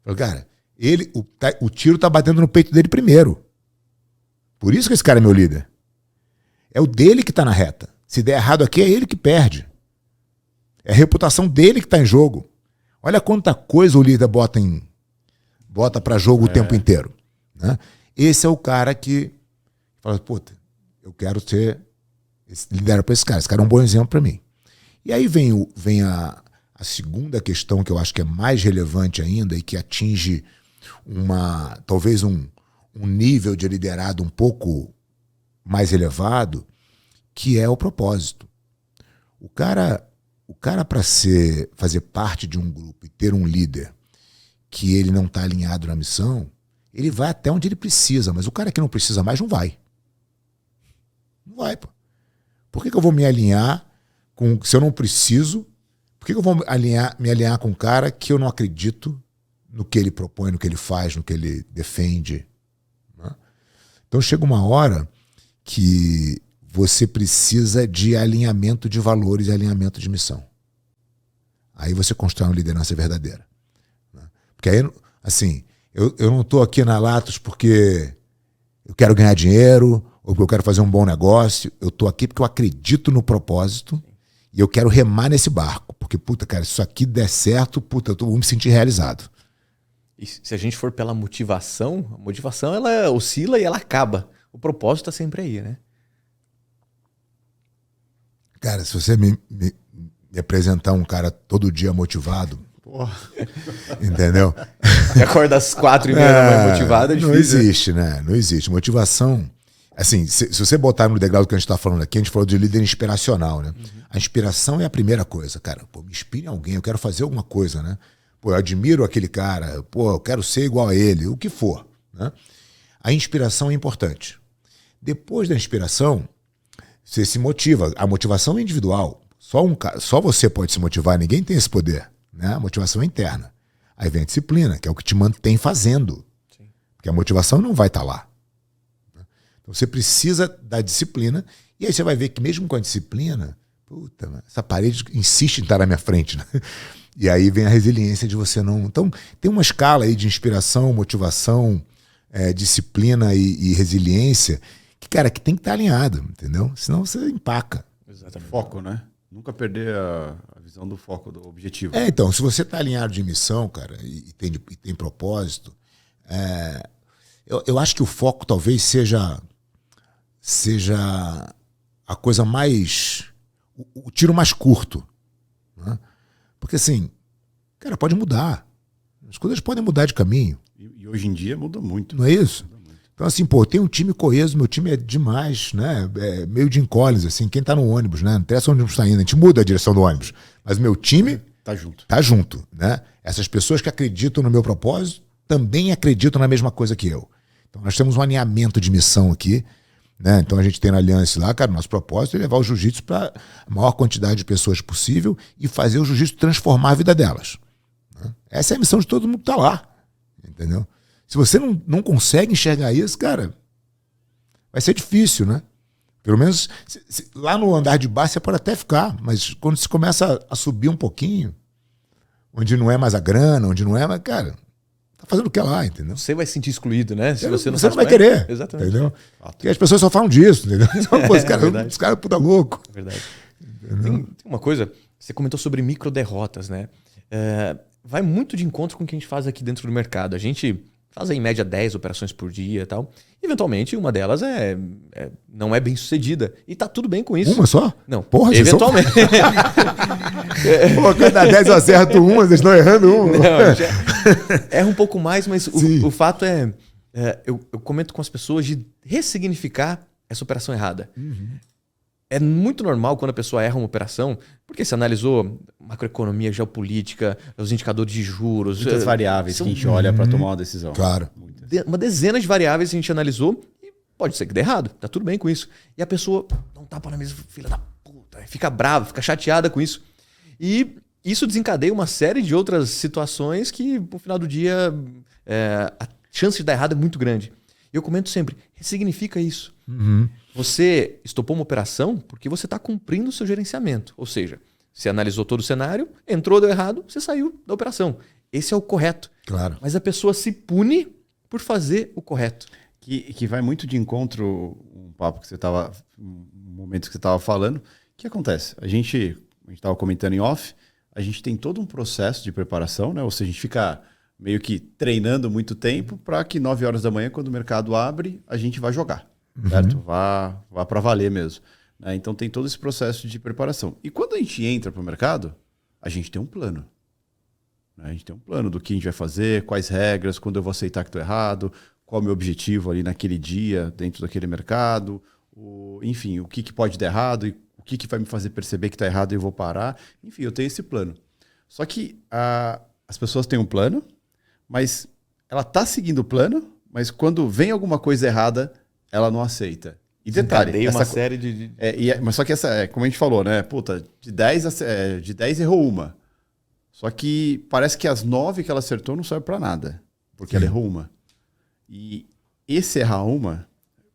Speaker 3: falam, cara, o tiro está batendo no peito dele primeiro. Por isso que esse cara é meu líder. É o dele que está na reta. Se der errado aqui, é ele que perde. É a reputação dele que está em jogo. Olha quanta coisa o líder bota para jogo o tempo inteiro. Né? Esse é o cara que fala, puta, eu quero liderar para esse cara. Esse cara é um bom exemplo para mim. E aí vem a segunda questão que eu acho que é mais relevante ainda e que atinge talvez um nível de liderado um pouco mais elevado, que é o propósito. O cara para fazer parte de um grupo e ter um líder que ele não está alinhado na missão, ele vai até onde ele precisa, mas o cara que não precisa mais não vai. Não vai, pô. Por que eu vou me alinhar se eu não preciso? Por que eu vou me alinhar com um cara que eu não acredito no que ele propõe, no que ele faz, no que ele defende? Né? Então chega uma hora que você precisa de alinhamento de valores e alinhamento de missão. Aí você constrói uma liderança verdadeira. Né? Porque aí, assim, eu não estou aqui na Latos porque eu quero ganhar dinheiro ou porque eu quero fazer um bom negócio. Eu estou aqui porque eu acredito no propósito e eu quero remar nesse barco. Porque, puta, cara, se isso aqui der certo, puta, eu vou me sentir realizado.
Speaker 2: E se a gente for pela motivação, a motivação ela oscila e ela acaba. O propósito tá sempre aí, né?
Speaker 3: Cara, se você me apresentar um cara todo dia motivado,
Speaker 1: Porra.
Speaker 3: entendeu?
Speaker 2: Você acorda às 4h30 da manhã motivado, é difícil.
Speaker 3: Não existe, né? Não existe. Motivação... Assim, se você botar no degrau do que a gente tá falando aqui, a gente falou de líder inspiracional, né? A inspiração é a primeira coisa, cara. Pô, me inspire em alguém, eu quero fazer alguma coisa, né? Pô, eu admiro aquele cara, pô, eu quero ser igual a ele, o que for, né? A inspiração é importante. Depois da inspiração, você se motiva. A motivação é individual. Só você pode se motivar, ninguém tem esse poder, né? A motivação é interna. Aí vem a disciplina, que é o que te mantém fazendo. Sim. Porque a motivação não vai estar lá. Você precisa da disciplina, e aí você vai ver que mesmo com a disciplina, puta, essa parede insiste em estar na minha frente, né? E aí vem a resiliência de você não... Então, tem uma escala aí de inspiração, motivação, disciplina e resiliência, que, cara, que tem que estar alinhado, entendeu? Senão você empaca.
Speaker 1: Exatamente. Foco, né? Nunca perder a visão do foco, do objetivo.
Speaker 3: Então, se você está alinhado de missão, cara, e tem propósito, eu acho que o foco talvez seja a coisa mais... o tiro mais curto. Né? Porque assim, cara, pode mudar. As coisas podem mudar de caminho.
Speaker 1: E hoje em dia muda muito.
Speaker 3: Não é isso? Então assim, pô, tem um time coeso, meu time é demais, né? É meio de Collins, assim, quem tá no ônibus, né? Não interessa onde o ônibus tá indo, a gente muda a direção do ônibus. Mas meu time tá junto, né? Essas pessoas que acreditam no meu propósito também acreditam na mesma coisa que eu. Então nós temos um alinhamento de missão aqui, né? Então a gente tem na Aliança lá, cara, nosso propósito é levar o jiu-jitsu para a maior quantidade de pessoas possível e fazer o jiu-jitsu transformar a vida delas. Né? Essa é a missão de todo mundo que tá lá. Entendeu? Se você não consegue enxergar isso, cara, vai ser difícil, né? Pelo menos lá no andar de baixo você pode até ficar, mas quando você começa a subir um pouquinho, onde não é mais a grana, onde não é, mas, cara, tá fazendo o que é lá, entendeu?
Speaker 2: Você vai se sentir excluído, né? Se você não
Speaker 3: vai querer.
Speaker 2: Exatamente.
Speaker 3: Entendeu? Porque as pessoas só falam disso, entendeu? Pô, os caras puta louco.
Speaker 2: É verdade. Tem uma coisa, você comentou sobre micro derrotas, né? Vai muito de encontro com o que a gente faz aqui dentro do mercado. A gente faz em média 10 operações por dia e tal. Eventualmente, uma delas não é bem sucedida. E tá tudo bem com isso.
Speaker 3: Uma só?
Speaker 2: Não.
Speaker 3: Porra,
Speaker 2: eventualmente.
Speaker 3: Pô, cada 10 eu acerto uma, vocês estão errando uma.
Speaker 2: Erra um pouco mais, mas o fato eu comento com as pessoas de ressignificar essa operação errada. Uhum. É muito normal quando a pessoa erra uma operação, porque você analisou macroeconomia, geopolítica, os indicadores de juros.
Speaker 1: Muitas variáveis que a gente olha para tomar uma decisão.
Speaker 3: Claro.
Speaker 2: Uma dezena de variáveis a gente analisou e pode ser que dê errado. Tá tudo bem com isso. E a pessoa dá um tapa na mesa, filha da puta, fica brava, fica chateada com isso. E isso desencadeia uma série de outras situações que, no final do dia, a chance de dar errado é muito grande. Eu comento sempre, ressignifica isso.
Speaker 3: Uhum.
Speaker 2: Você estopou uma operação porque você está cumprindo o seu gerenciamento. Ou seja, você analisou todo o cenário, entrou, deu errado, você saiu da operação. Esse é o correto.
Speaker 3: Claro.
Speaker 2: Mas a pessoa se pune por fazer o correto.
Speaker 1: Que vai muito de encontro um papo que você estava, um momento que você estava falando. O que acontece? A gente estava comentando em off, a gente tem todo um processo de preparação, né? Ou seja, a gente fica meio que treinando muito tempo para que 9 horas da manhã, quando o mercado abre, a gente vai jogar. Certo? Vá para valer mesmo. Né? Então tem todo esse processo de preparação. E quando a gente entra para o mercado, a gente tem um plano. Né? A gente tem um plano do que a gente vai fazer, quais regras, quando eu vou aceitar que estou errado, qual é o meu objetivo ali naquele dia, dentro daquele mercado, enfim, o que pode dar errado e o que vai me fazer perceber que está errado e eu vou parar. Enfim, eu tenho esse plano. Só que as pessoas têm um plano, mas ela está seguindo o plano, mas quando vem alguma coisa errada, ela não aceita. E detalhe,
Speaker 2: uma série de...
Speaker 1: mas só que essa, como a gente falou, né? Puta, de 10 errou uma. Só que parece que as 9 que ela acertou não serve para nada. Porque ela errou uma. E esse errar uma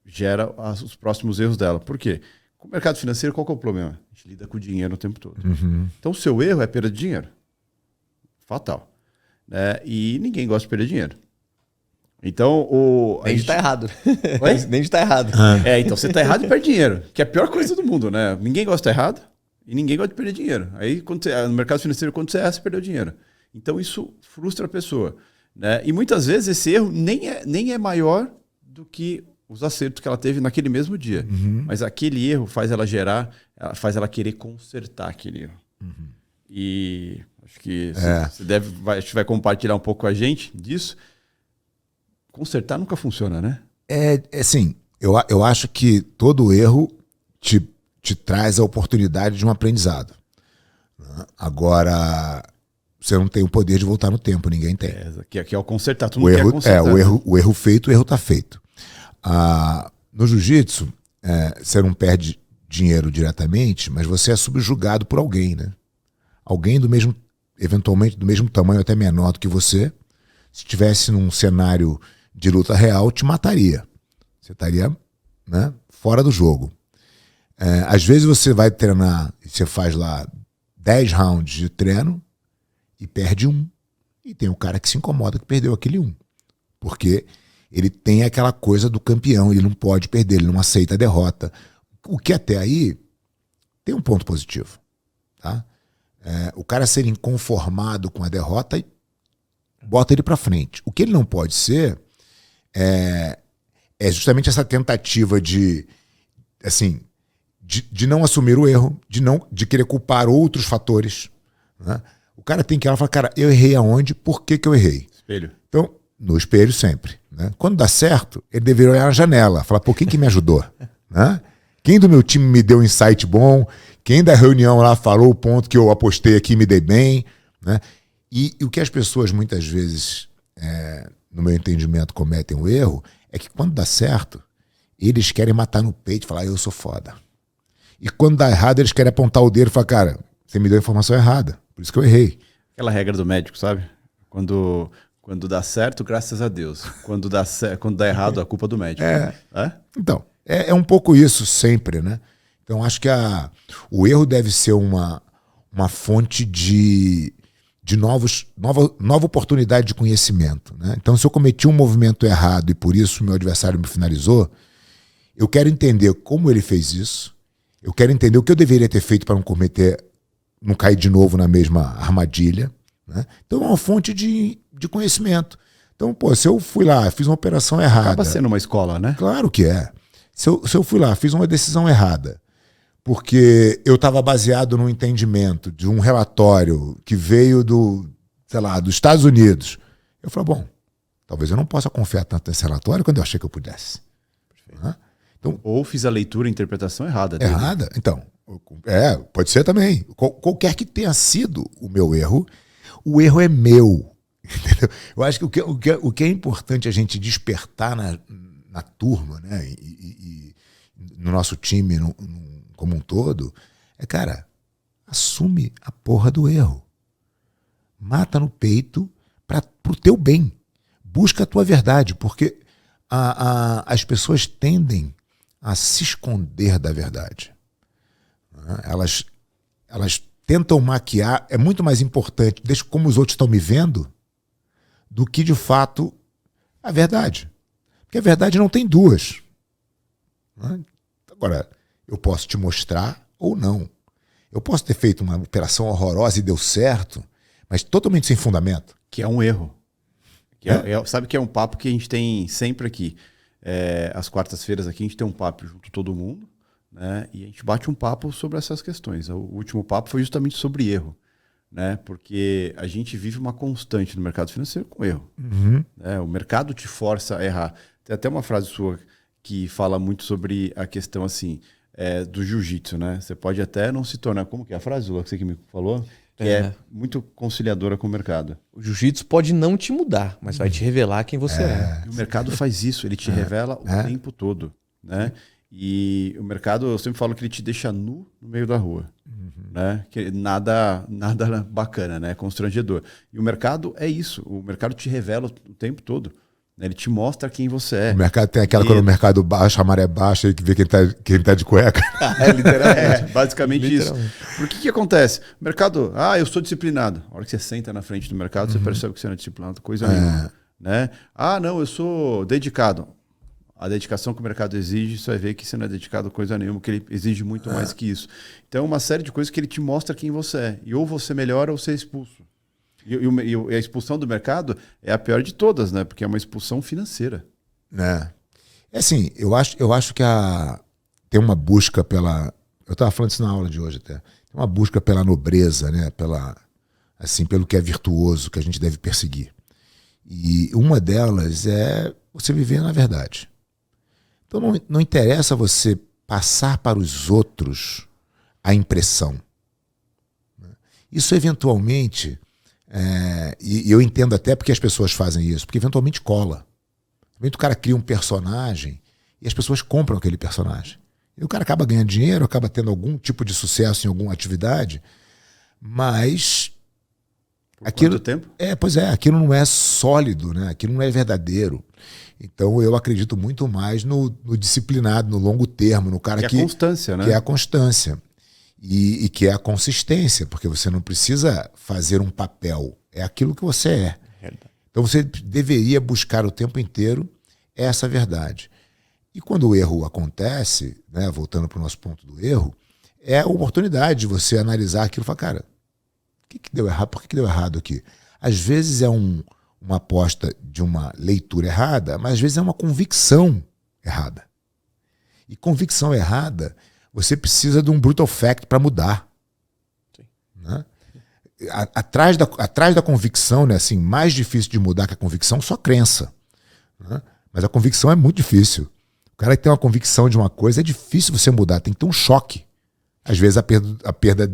Speaker 1: gera os próximos erros dela. Por quê? Com o mercado financeiro, qual que é o problema? A gente lida com o dinheiro o tempo todo.
Speaker 3: Uhum.
Speaker 1: Então, o seu erro é perda de dinheiro. Fatal. Né? E ninguém gosta de perder dinheiro. Então,
Speaker 2: Nem de estar errado.
Speaker 1: Oi?
Speaker 2: Nem de estar errado.
Speaker 1: Então você está errado e perde dinheiro. Que é a pior coisa do mundo, né? Ninguém gosta de estar errado e ninguém gosta de perder dinheiro. Aí, no mercado financeiro, quando você erra, você perdeu dinheiro. Então, isso frustra a pessoa. né? E muitas vezes esse erro nem é maior do que os acertos que ela teve naquele mesmo dia. Mas aquele erro faz ela querer consertar aquele erro. E acho que você vai compartilhar um pouco com a gente disso. Consertar nunca funciona, né?
Speaker 3: Assim, eu acho que todo erro te traz a oportunidade de um aprendizado. Agora, você não tem o poder de voltar no tempo, ninguém tem.
Speaker 1: Que é o consertar, tu não quer consertar.
Speaker 3: O erro feito, o erro está feito. No jiu-jitsu, você não perde dinheiro diretamente, mas você é subjugado por alguém, né? Alguém eventualmente do mesmo tamanho, até menor do que você, se estivesse num cenário de luta real, te mataria. Você estaria, né, fora do jogo. Às vezes você vai treinar e você faz lá 10 rounds de treino e perde um. E tem o cara que se incomoda que perdeu aquele um. Porque ele tem aquela coisa do campeão, ele não pode perder, ele não aceita a derrota. O que até aí tem um ponto positivo. Tá? O cara ser inconformado com a derrota e bota ele pra frente. O que ele não pode ser é justamente essa tentativa de não assumir o erro, de querer culpar outros fatores. Né? O cara tem que ir lá e falar, cara, eu errei aonde? Por que eu errei?
Speaker 1: Espelho.
Speaker 3: Então, no espelho sempre. Né? Quando dá certo, ele deveria olhar na janela, falar, pô, quem que me ajudou? Né? Quem do meu time me deu um insight bom? Quem da reunião lá falou o ponto que eu apostei aqui e me dei bem? Né? E o que as pessoas muitas vezes, no meu entendimento, cometem um erro, é que quando dá certo, eles querem matar no peito e falar, eu sou foda. E quando dá errado, eles querem apontar o dedo e falar, cara, você me deu a informação errada, por isso que eu errei.
Speaker 1: Aquela regra do médico, sabe? Quando dá certo, graças a Deus. Quando dá errado, a culpa é do médico.
Speaker 3: Então, é um pouco isso sempre, né? Então, acho que o erro deve ser uma fonte de nova oportunidade de conhecimento. Né? Então, se eu cometi um movimento errado e por isso meu adversário me finalizou, eu quero entender como ele fez isso, eu quero entender o que eu deveria ter feito para não cair de novo na mesma armadilha. Né? Então, é uma fonte de conhecimento. Então, pô, se eu fui lá, fiz uma operação errada...
Speaker 1: Acaba sendo uma escola, né?
Speaker 3: Claro que é. Se eu fui lá, fiz uma decisão errada, porque eu estava baseado no entendimento de um relatório que veio dos Estados Unidos. Eu falei, bom, talvez eu não possa confiar tanto nesse relatório quando eu achei que eu pudesse.
Speaker 1: Então, ou fiz a leitura e interpretação errada dele.
Speaker 3: Errada? Então, pode ser também. Qualquer que tenha sido o meu erro, o erro é meu. Entendeu? Eu acho que o que é importante a gente despertar na turma, né, e no nosso time como um todo, cara, assume a porra do erro. Mata no peito pro teu bem. Busca a tua verdade, porque as pessoas tendem a se esconder da verdade. Elas tentam maquiar, é muito mais importante, deixa como os outros estão me vendo, do que de fato a verdade. Porque a verdade não tem duas. Agora, eu posso te mostrar ou não. Eu posso ter feito uma operação horrorosa e deu certo, mas totalmente sem fundamento.
Speaker 1: Que é um erro. Sabe que é um papo que a gente tem sempre aqui. Às quartas-feiras aqui a gente tem um papo junto todo mundo, né? E a gente bate um papo sobre essas questões. O último papo foi justamente sobre erro. Né? Porque a gente vive uma constante no mercado financeiro com erro. Né? O mercado te força a errar. Tem até uma frase sua que fala muito sobre a questão assim, do jiu-jitsu. Né? Você pode até não se tornar... Como que é a frase, Lula, que você que me falou? Que é muito conciliadora com o mercado.
Speaker 2: O jiu-jitsu pode não te mudar, mas vai te revelar quem você é.
Speaker 1: E o mercado faz isso, ele te revela o tempo todo. Né? E o mercado, eu sempre falo que ele te deixa nu no meio da rua. Né? Que nada bacana, né? Constrangedor. E o mercado é isso. O mercado te revela o tempo todo. Né? Ele te mostra quem você é.
Speaker 3: O mercado tem aquela quando o mercado baixa, a maré baixa, e que vê quem tá de cueca.
Speaker 1: Literalmente. Basicamente isso. Por que acontece? O mercado, eu sou disciplinado. A hora que você senta na frente do mercado, você percebe que você não é disciplinado, coisa nenhuma. Né? Não, eu sou dedicado. A dedicação que o mercado exige, você vai ver que você não é dedicado a coisa nenhuma, que ele exige muito mais que isso. Então é uma série de coisas que ele te mostra quem você é. E ou você melhora ou você é expulso. E a expulsão do mercado é a pior de todas, né? Porque é uma expulsão financeira.
Speaker 3: É assim, eu acho que tem uma busca pela... Eu estava falando isso na aula de hoje até. Tem uma busca pela nobreza, né? Pelo que é virtuoso, que a gente deve perseguir. E uma delas é você viver na verdade. Então não interessa você passar para os outros a impressão. Isso eventualmente, e eu entendo até porque as pessoas fazem isso, porque eventualmente cola. O cara cria um personagem e as pessoas compram aquele personagem. E o cara acaba ganhando dinheiro, acaba tendo algum tipo de sucesso em alguma atividade, mas...
Speaker 1: Por quanto tempo?
Speaker 3: Pois é, aquilo não é sólido, né? Aquilo não é verdadeiro. Então eu acredito muito mais no disciplinado, no longo termo, no cara
Speaker 1: que é a constância, né?
Speaker 3: Que é a constância. E que é a consistência, porque você não precisa fazer um papel, é aquilo que você é. Então você deveria buscar o tempo inteiro essa verdade. E quando o erro acontece, né, voltando para o nosso ponto do erro, é a oportunidade de você analisar aquilo e falar, cara, o que deu errado? Por que deu errado aqui? Às vezes é uma aposta de uma leitura errada, mas às vezes é uma convicção errada. E convicção errada, você precisa de um brutal fact para mudar. Sim. Né? Atrás da convicção, né, assim, mais difícil de mudar que a convicção, só crença. Né? Mas a convicção é muito difícil. O cara que tem uma convicção de uma coisa, é difícil você mudar, tem que ter um choque. Às vezes a perda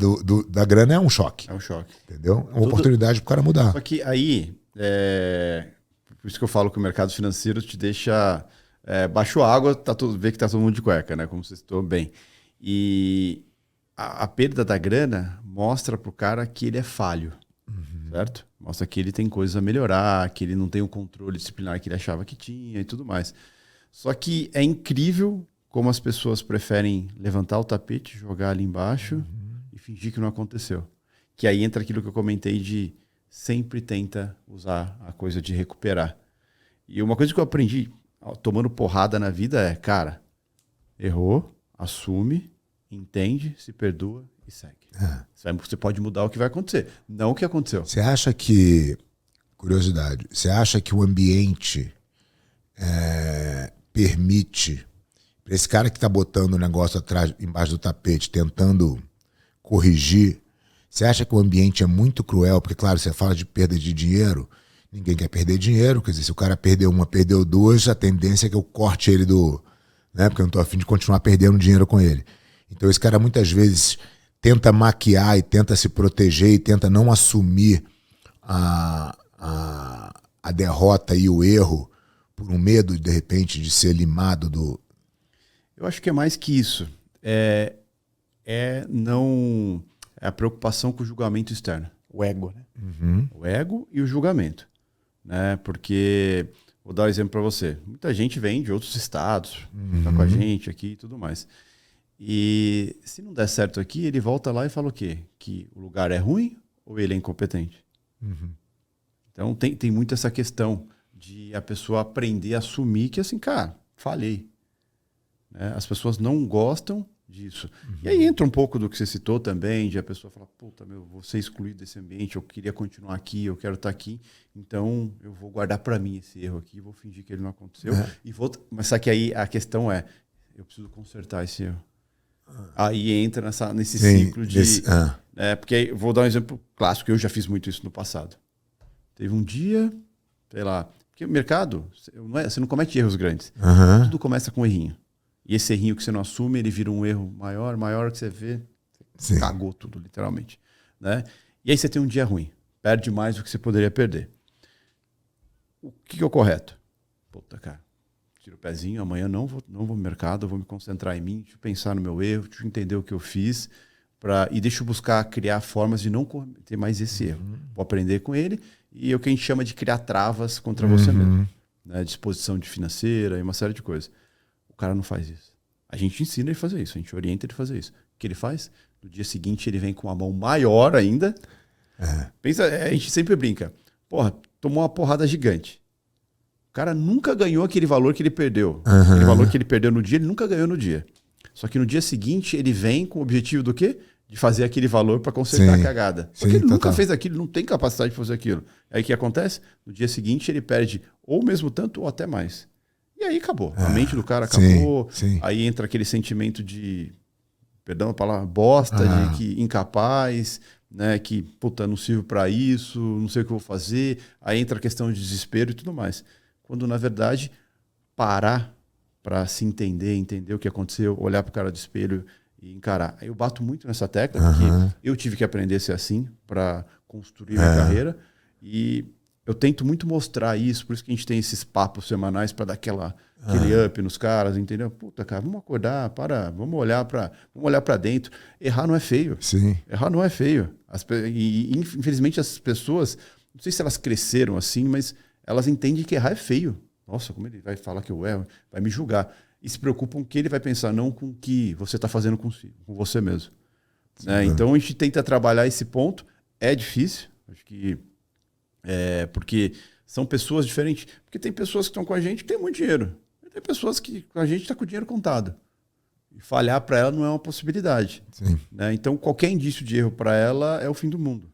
Speaker 3: da grana é um choque.
Speaker 1: É um choque.
Speaker 3: Entendeu? É uma oportunidade para o cara mudar.
Speaker 1: Só que aí, por isso que eu falo que o mercado financeiro te deixa baixo água, vê que tá todo mundo de cueca, né? Como vocês estão bem. E a perda da grana mostra pro cara que ele é falho, certo? Mostra que ele tem coisas a melhorar, que ele não tem o controle disciplinar que ele achava que tinha e tudo mais. Só que é incrível como as pessoas preferem levantar o tapete, jogar ali embaixo e fingir que não aconteceu. Que aí entra aquilo que eu comentei de sempre tenta usar a coisa de recuperar. E uma coisa que eu aprendi tomando porrada na vida é, cara, errou, assume, entende, se perdoa e segue. Você pode mudar o que vai acontecer, não o que aconteceu.
Speaker 3: Você acha que, curiosidade, você acha que o ambiente permite, para esse cara que está botando o negócio embaixo do tapete, tentando corrigir, você acha que o ambiente é muito cruel? Porque, claro, você fala de perda de dinheiro, ninguém quer perder dinheiro, quer dizer, se o cara perdeu uma, perdeu duas, a tendência é que eu corte ele né, porque eu não estou a fim de continuar perdendo dinheiro com ele. Então esse cara muitas vezes tenta maquiar e tenta se proteger e tenta não assumir a derrota e o erro por um medo, de repente, de ser limado do...
Speaker 1: Eu acho que é mais que isso. É a preocupação com o julgamento externo.
Speaker 2: O ego, né?
Speaker 1: O ego e o julgamento. Né? Porque, vou dar um exemplo para você. Muita gente vem de outros estados, tá com a gente aqui e tudo mais. E se não der certo aqui, ele volta lá e fala o quê? Que o lugar é ruim ou ele é incompetente? Então tem muito essa questão de a pessoa aprender a assumir que assim, cara, falhei. Né? As pessoas não gostam disso. E aí entra um pouco do que você citou também, de a pessoa falar, puta, vou ser excluído desse ambiente, eu queria continuar aqui, eu quero estar aqui, então eu vou guardar para mim esse erro aqui, vou fingir que ele não aconteceu. Mas só que aí a questão é, eu preciso consertar esse erro. Aí entra nesse ciclo de... porque aí, vou dar um exemplo clássico, eu já fiz muito isso no passado. Teve um dia, sei lá, porque o mercado, você não comete erros grandes. Tudo começa com um errinho. E esse errinho que você não assume, ele vira um erro maior que você vê, você cagou tudo, literalmente. Né? E aí você tem um dia ruim, perde mais do que você poderia perder. O que é o correto? Puta, cara, tiro o pezinho, amanhã não vou no mercado, eu vou me concentrar em mim, deixa eu pensar no meu erro, deixa eu entender o que eu fiz, e deixa eu buscar criar formas de não cometer mais esse erro. Vou aprender com ele, e é o que a gente chama de criar travas contra você mesmo. Né? Disposição de financeira e uma série de coisas. O cara não faz isso. A gente ensina ele a fazer isso, a gente orienta ele a fazer isso. O que ele faz? No dia seguinte ele vem com a mão maior ainda. Pensa, a gente sempre brinca. Porra, tomou uma porrada gigante. O cara nunca ganhou aquele valor que ele perdeu. Aquele valor que ele perdeu no dia, ele nunca ganhou no dia. Só que no dia seguinte ele vem com o objetivo do quê? de fazer aquele valor para consertar
Speaker 3: Sim.
Speaker 1: a cagada. Porque
Speaker 3: Sim,
Speaker 1: ele nunca
Speaker 3: total.
Speaker 1: fez aquilo, não tem capacidade de fazer aquilo. Aí o que acontece? No dia seguinte ele perde ou mesmo tanto ou até mais. E aí acabou. A mente do cara acabou.
Speaker 3: Sim.
Speaker 1: Aí entra aquele sentimento de, perdão a palavra, bosta, de que incapaz, né? Que, puta, não sirvo para isso, não sei o que eu vou fazer. Aí entra a questão de desespero e tudo mais. Quando, na verdade, parar para se entender o que aconteceu, olhar pro cara do espelho e encarar. Eu bato muito nessa tecla, porque eu tive que aprender a ser assim para construir minha carreira. E eu tento muito mostrar isso, por isso que a gente tem esses papos semanais para dar aquele up nos caras, entendeu? Puta, cara, vamos acordar, vamos olhar para dentro. Errar não é feio.
Speaker 3: Sim.
Speaker 1: Errar não é feio. E infelizmente as pessoas, não sei se elas cresceram assim, mas elas entendem que errar é feio. Nossa, como ele vai falar que eu erro, vai me julgar. E se preocupam com o que ele vai pensar, não com o que você está fazendo com você mesmo. Né? Então a gente tenta trabalhar esse ponto. É difícil, acho que porque são pessoas diferentes. Porque tem pessoas que estão com a gente que tem muito dinheiro. E tem pessoas que com a gente está com o dinheiro contado. E falhar para ela não é uma possibilidade.
Speaker 3: Sim.
Speaker 1: Né? Então qualquer indício de erro para ela é o fim do mundo.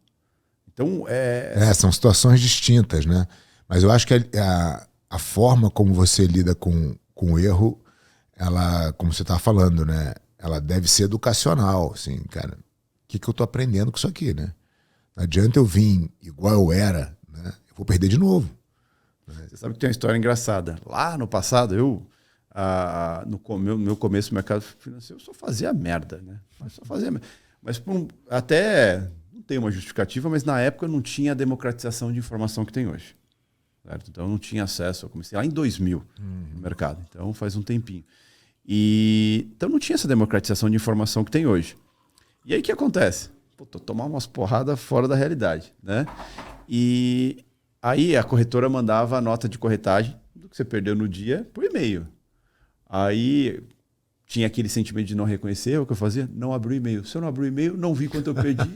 Speaker 1: Então
Speaker 3: são situações distintas, né? Mas eu acho que a forma como você lida com o erro, ela, como você estava falando, né? Ela deve ser educacional, assim, cara. O que eu tô aprendendo com isso aqui, né? Não adianta eu vir igual eu era, né? Eu vou perder de novo.
Speaker 1: Você sabe que tem uma história engraçada. Lá no passado, no meu começo do mercado financeiro, eu só fazia merda, né? Mas até não tem uma justificativa, mas na época não tinha a democratização de informação que tem hoje. Certo? Então eu não tinha acesso. Eu comecei lá em 2000 no mercado, então faz um tempinho. Então não tinha essa democratização de informação que tem hoje. E aí o que acontece? Tomar umas porradas fora da realidade, né? E aí a corretora mandava a nota de corretagem do que você perdeu no dia por e-mail. Aí tinha aquele sentimento de não reconhecer. O que eu fazia? Não abri o e-mail. Se eu não abri o e-mail, não vi quanto eu perdi.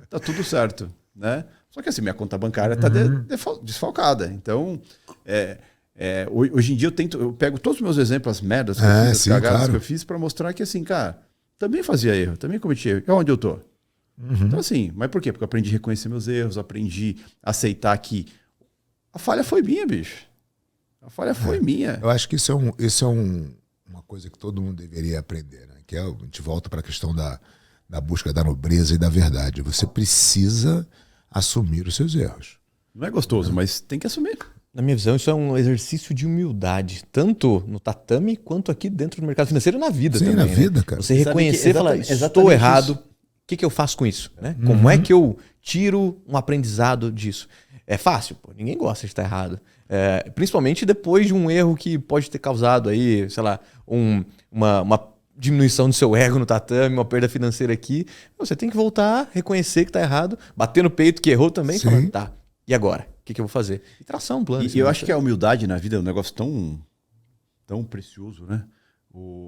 Speaker 1: Tá tudo certo, né? Só que assim, minha conta bancária está desfalcada. Então, hoje em dia eu pego todos os meus exemplos, as merdas que eu fiz, as cagadas que eu fiz, para mostrar que assim, cara, também fazia erro, também cometi erro. E onde eu tô? Então assim, mas por quê? Porque eu aprendi a reconhecer meus erros, aprendi a aceitar que a falha foi minha, bicho. A falha foi minha.
Speaker 3: Eu acho que isso é uma coisa que todo mundo deveria aprender, né? Que a gente volta para a questão da busca da nobreza e da verdade. Você precisa assumir os seus erros.
Speaker 1: Não é gostoso, mas tem que assumir.
Speaker 2: Na minha visão, isso é um exercício de humildade, tanto no tatame quanto aqui dentro do mercado financeiro e na vida também.
Speaker 3: Na vida, cara.
Speaker 2: Você reconhecer e falar, estou errado, o que eu faço com isso? Né? Como é que eu tiro um aprendizado disso? É fácil, pô, ninguém gosta de estar errado. Principalmente depois de um erro que pode ter causado aí, sei lá, uma diminuição do seu ego no tatame, uma perda financeira aqui. Você tem que voltar, reconhecer que está errado, bater no peito que errou também, e falar, tá, e agora? O que eu vou fazer? E traçar um plano.
Speaker 1: E eu acho que a humildade na vida é um negócio tão precioso, né?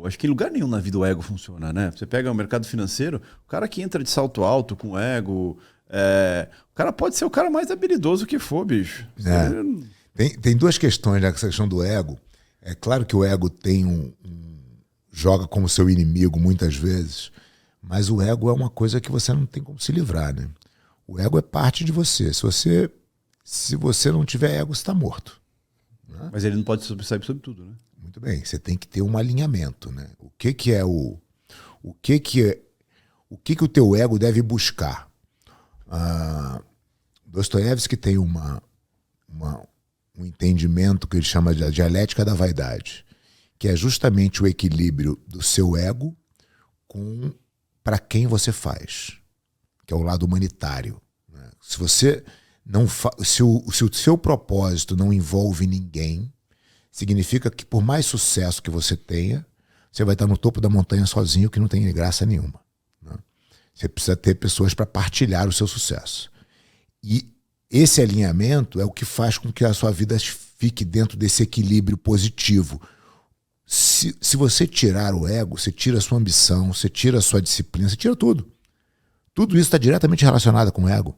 Speaker 1: Acho que em lugar nenhum na vida o ego funciona, né? Você pega o mercado financeiro, o cara que entra de salto alto com ego, o cara pode ser o cara mais habilidoso que for, bicho.
Speaker 3: Tem duas questões nessa questão do ego. É claro que o ego tem joga como seu inimigo muitas vezes, mas o ego é uma coisa que você não tem como se livrar, né? O ego é parte de você. Se você não tiver ego, você está morto. Né?
Speaker 1: Mas ele não pode sobressair sobre tudo, né?
Speaker 3: Muito bem, você tem que ter um alinhamento, né? O que o teu ego deve buscar? Dostoiévski tem um entendimento que ele chama de a dialética da vaidade, que é justamente o equilíbrio do seu ego com para quem você faz, que é o lado humanitário. Né? Se você não se o seu propósito não envolve ninguém, significa que por mais sucesso que você tenha, você vai estar no topo da montanha sozinho, que não tem graça nenhuma. Né? Você precisa ter pessoas para partilhar o seu sucesso. E esse alinhamento é o que faz com que a sua vida fique dentro desse equilíbrio positivo. Se você tirar o ego, você tira a sua ambição, você tira a sua disciplina, você tira tudo. Tudo isso está diretamente relacionado com o ego.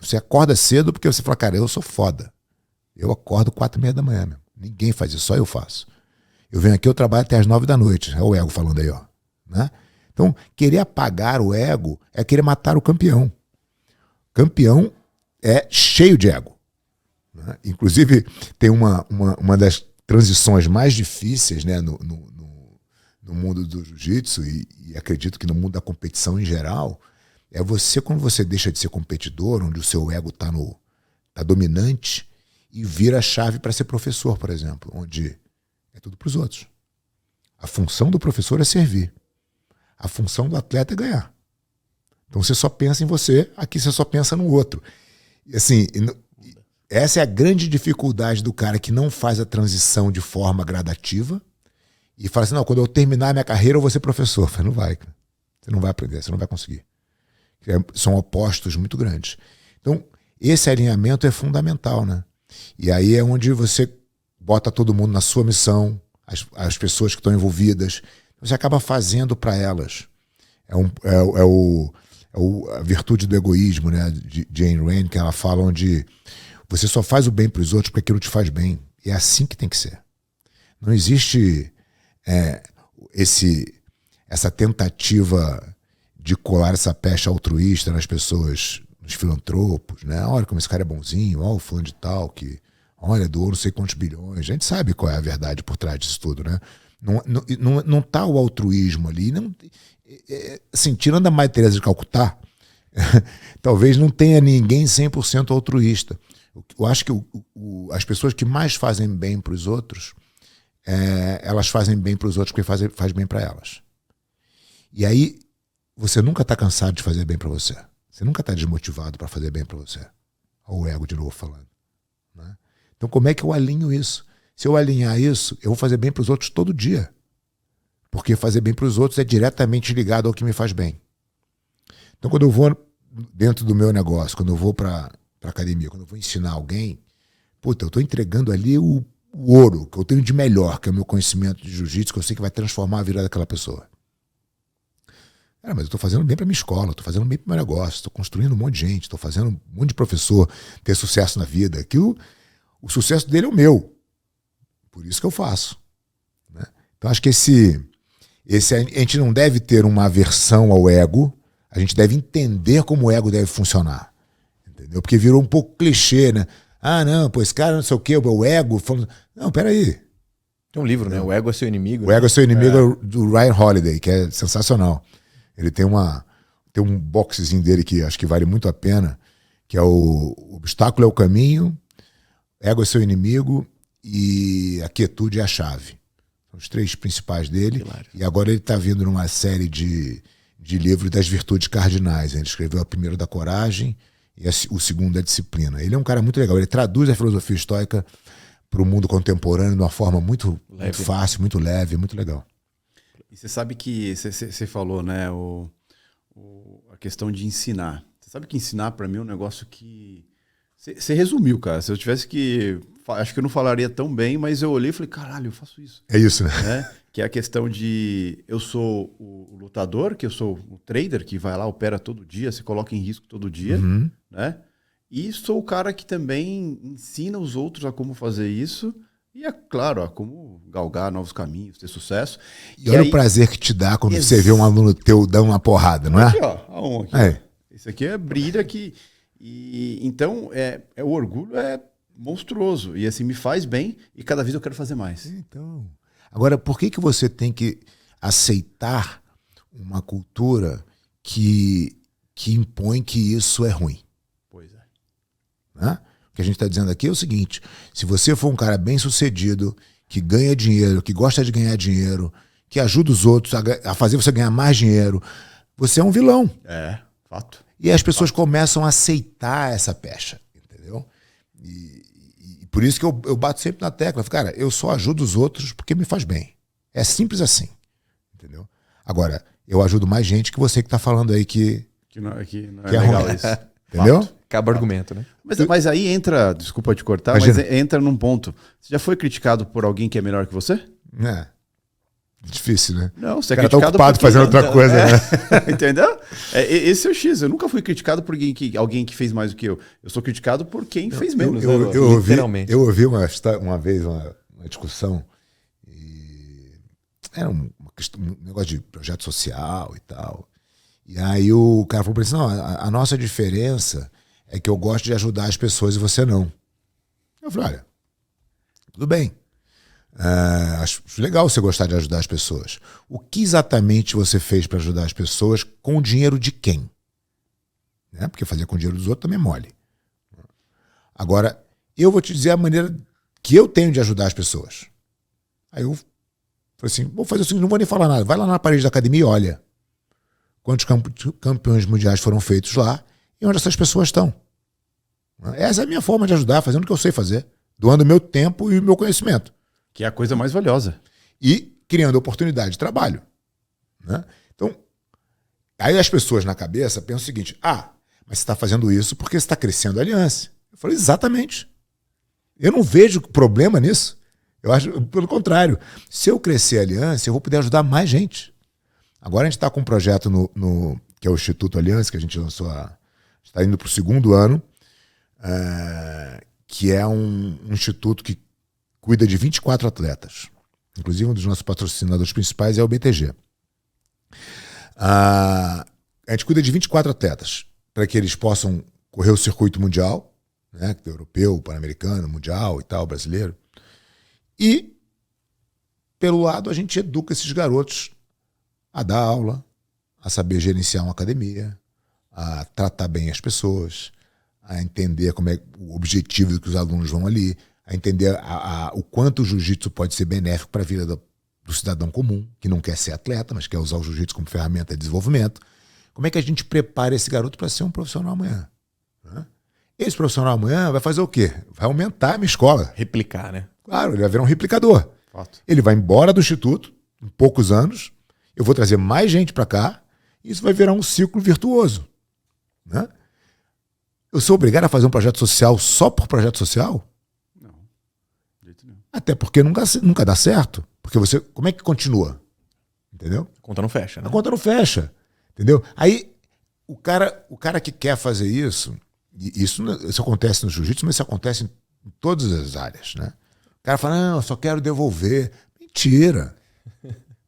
Speaker 3: Você acorda cedo porque você fala, cara, eu sou foda. Eu acordo 4h30 da manhã, meu. Ninguém faz isso, só eu faço. Eu venho aqui, eu trabalho até as 9 da noite. É o ego falando aí, ó. Né? Então, querer apagar o ego é querer matar o campeão. Campeão é cheio de ego. Né? Inclusive, tem uma das transições mais difíceis, né, no mundo do jiu-jitsu, e acredito que no mundo da competição em geral, é você, quando você deixa de ser competidor, onde o seu ego tá dominante, e vira a chave para ser professor, por exemplo, onde é tudo para os outros. A função do professor é servir. A função do atleta é ganhar. Então você só pensa em você, aqui você só pensa no outro. E assim, essa é a grande dificuldade do cara que não faz a transição de forma gradativa e fala assim, não, quando eu terminar a minha carreira eu vou ser professor. Eu falei, não vai, cara. Você não vai aprender, você não vai conseguir. São opostos muito grandes. Então, esse alinhamento é fundamental, né? E aí é onde você bota todo mundo na sua missão, as pessoas que estão envolvidas, você acaba fazendo para elas. A virtude do egoísmo, né, de Ayn Rand, que ela fala onde você só faz o bem para os outros porque aquilo te faz bem. E é assim que tem que ser. Não existe essa tentativa de colar essa pecha altruísta nas pessoas, nos filantropos, né? Olha como esse cara é bonzinho, olha o fulano de tal, que olha, doou não sei quantos bilhões. A gente sabe qual é a verdade por trás disso tudo, né? Não tá o altruísmo ali. Não, assim, tirando a Madre Teresa de Calcutá, talvez não tenha ninguém 100% altruísta. Eu acho que as pessoas que mais fazem bem para os outros, elas fazem bem para os outros porque faz bem para elas. E aí, você nunca está cansado de fazer bem para você. Você nunca está desmotivado para fazer bem para você. Olha o ego de novo falando. Né? Então, como é que eu alinho isso? Se eu alinhar isso, eu vou fazer bem para os outros todo dia. Porque fazer bem para os outros é diretamente ligado ao que me faz bem. Então, quando eu vou dentro do meu negócio, quando eu vou para academia, quando eu vou ensinar alguém, puta, eu estou entregando ali o ouro que eu tenho de melhor, que é o meu conhecimento de jiu-jitsu, que eu sei que vai transformar a vida daquela pessoa. Mas eu estou fazendo bem para minha escola, estou fazendo bem para o meu negócio, estou construindo um monte de gente, estou fazendo um monte de professor ter sucesso na vida. O sucesso dele é o meu. Por isso que eu faço. Né? Então acho que a gente não deve ter uma aversão ao ego, a gente deve entender como o ego deve funcionar. Entendeu? Porque virou um pouco clichê, né? Ah, não, pô, esse cara não sei o quê, o ego. Falando... Não, peraí.
Speaker 2: Tem um livro, né? O Ego é Seu Inimigo.
Speaker 3: O Ego é Seu Inimigo, do Ryan Holiday, que é sensacional. Ele tem um boxezinho dele que acho que vale muito a pena, que é o obstáculo é o caminho, ego é seu inimigo e a quietude é a chave. São os 3 principais dele. Pilares. E agora ele está vindo numa série de livros das virtudes cardinais. Ele escreveu o primeiro da coragem e o segundo da disciplina. Ele é um cara muito legal. Ele traduz a filosofia estoica para o mundo contemporâneo de uma forma muito fácil, muito leve, muito legal.
Speaker 1: E você sabe que você falou, né, a questão de ensinar. Você sabe que ensinar para mim é um negócio que você resumiu, cara. Se eu tivesse que, acho que eu não falaria tão bem, mas eu olhei e falei, caralho, eu faço isso.
Speaker 3: É isso, né?
Speaker 1: Que é a questão de eu sou o lutador, que eu sou o trader que vai lá, opera todo dia, se coloca em risco todo dia, né? E sou o cara que também ensina os outros a como fazer isso. E é claro, como galgar novos caminhos, ter sucesso.
Speaker 3: E olha aí, o prazer que te dá quando você vê um aluno teu dando uma porrada, não é?
Speaker 1: Aqui, ó. Aqui. Esse aqui é brilha que... então, o orgulho é monstruoso. E assim, me faz bem e cada vez eu quero fazer mais.
Speaker 3: Então, agora, por que você tem que aceitar uma cultura que impõe que isso é ruim?
Speaker 1: Pois é.
Speaker 3: Né? O que a gente está dizendo aqui é o seguinte: se você for um cara bem sucedido, que ganha dinheiro, que gosta de ganhar dinheiro, que ajuda os outros a fazer você ganhar mais dinheiro, você é um vilão.
Speaker 1: É, fato.
Speaker 3: E as pessoas começam a aceitar essa pecha, entendeu? E por isso que eu bato sempre na tecla. Cara, eu só ajudo os outros porque me faz bem. É simples assim, entendeu? Agora, eu ajudo mais gente que você que está falando aí que
Speaker 1: não é
Speaker 3: legal
Speaker 1: ruim.
Speaker 3: Isso. Entendeu?
Speaker 1: Fato.
Speaker 2: Acaba o argumento, né?
Speaker 1: Mas aí entra, desculpa te cortar,
Speaker 3: Imagina.
Speaker 1: mas entra num ponto. Você já foi criticado por alguém que é melhor que você?
Speaker 3: Difícil, né?
Speaker 1: Não, você é
Speaker 3: cara
Speaker 1: criticado
Speaker 3: tá ocupado fazendo outra coisa, né?
Speaker 1: Entendeu? Esse é o X. Eu nunca fui criticado por alguém que fez mais do que eu. Eu sou criticado por quem fez menos.
Speaker 3: Eu ouvi uma vez uma discussão e Era um negócio de projeto social e tal. E aí o cara falou pra ele assim, não, a nossa diferença é que eu gosto de ajudar as pessoas e você não. Eu falei, olha, tudo bem. Acho legal você gostar de ajudar as pessoas. O que exatamente você fez para ajudar as pessoas com o dinheiro de quem? Né? Porque fazer com o dinheiro dos outros também é mole. Agora, eu vou te dizer a maneira que eu tenho de ajudar as pessoas. Aí eu falei assim, vou fazer o seguinte, não vou nem falar nada. Vai lá na parede da academia e olha quantos campeões mundiais foram feitos lá e onde essas pessoas estão. Essa é a minha forma de ajudar, fazendo o que eu sei fazer. Doando o meu tempo e o meu conhecimento.
Speaker 1: Que é a coisa mais valiosa.
Speaker 3: E criando oportunidade de trabalho. Né? Então, aí as pessoas na cabeça pensam o seguinte, mas você está fazendo isso porque você está crescendo a aliança. Eu falei, exatamente. Eu não vejo problema nisso. Eu acho, pelo contrário, se eu crescer a aliança, eu vou poder ajudar mais gente. Agora a gente está com um projeto que é o Instituto Aliança, que a gente lançou, está indo para o 2º ano, que é um instituto que cuida de 24 atletas. Inclusive, um dos nossos patrocinadores principais é o BTG. A gente cuida de 24 atletas para que eles possam correr o circuito mundial, né, europeu, pan-americano, mundial e tal, brasileiro. E, pelo lado, a gente educa esses garotos a dar aula, a saber gerenciar uma academia, a tratar bem as pessoas, a entender como é o objetivo que os alunos vão ali, a entender o quanto o jiu-jitsu pode ser benéfico para a vida do cidadão comum, que não quer ser atleta, mas quer usar o jiu-jitsu como ferramenta de desenvolvimento. Como é que a gente prepara esse garoto para ser um profissional amanhã? Esse profissional amanhã vai fazer o quê? Vai aumentar a minha escola.
Speaker 2: Replicar, né?
Speaker 3: Claro, ele vai virar um replicador.
Speaker 1: Fato.
Speaker 3: Ele vai embora do instituto, em poucos anos, eu vou trazer mais gente para cá, e isso vai virar um ciclo virtuoso. Né? Eu sou obrigado a fazer um projeto social só por projeto social?
Speaker 1: Não, de jeito nenhum.
Speaker 3: Até porque nunca dá certo. Porque você, como é que continua? Entendeu?
Speaker 2: A conta não fecha, né?
Speaker 3: A conta não fecha. Entendeu? Aí, o cara que quer fazer isso, e isso acontece no jiu-jitsu, mas isso acontece em todas as áreas, né? O cara fala, não, eu só quero devolver. Mentira.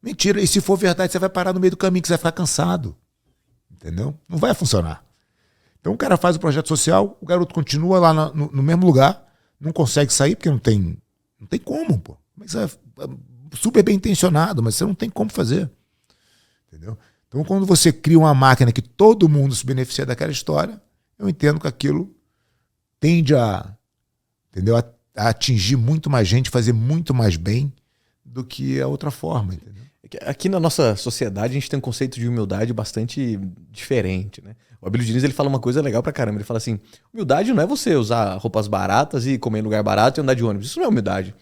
Speaker 3: Mentira. E se for verdade, você vai parar no meio do caminho, que você vai ficar cansado. Entendeu? Não vai funcionar. Então o cara faz o projeto social, o garoto continua lá no mesmo lugar, não consegue sair porque não tem como, pô. Mas é super bem intencionado, mas você não tem como fazer. Entendeu? Então quando você cria uma máquina que todo mundo se beneficia daquela história, eu entendo que aquilo tende entendeu? A atingir muito mais gente, fazer muito mais bem do que a outra forma, entendeu?
Speaker 2: Aqui na nossa sociedade a gente tem um conceito de humildade bastante diferente, né? O Abílio Diniz, ele fala uma coisa legal pra caramba. Ele fala assim, humildade não é você usar roupas baratas e comer em lugar barato e andar de ônibus. Isso não é humildade.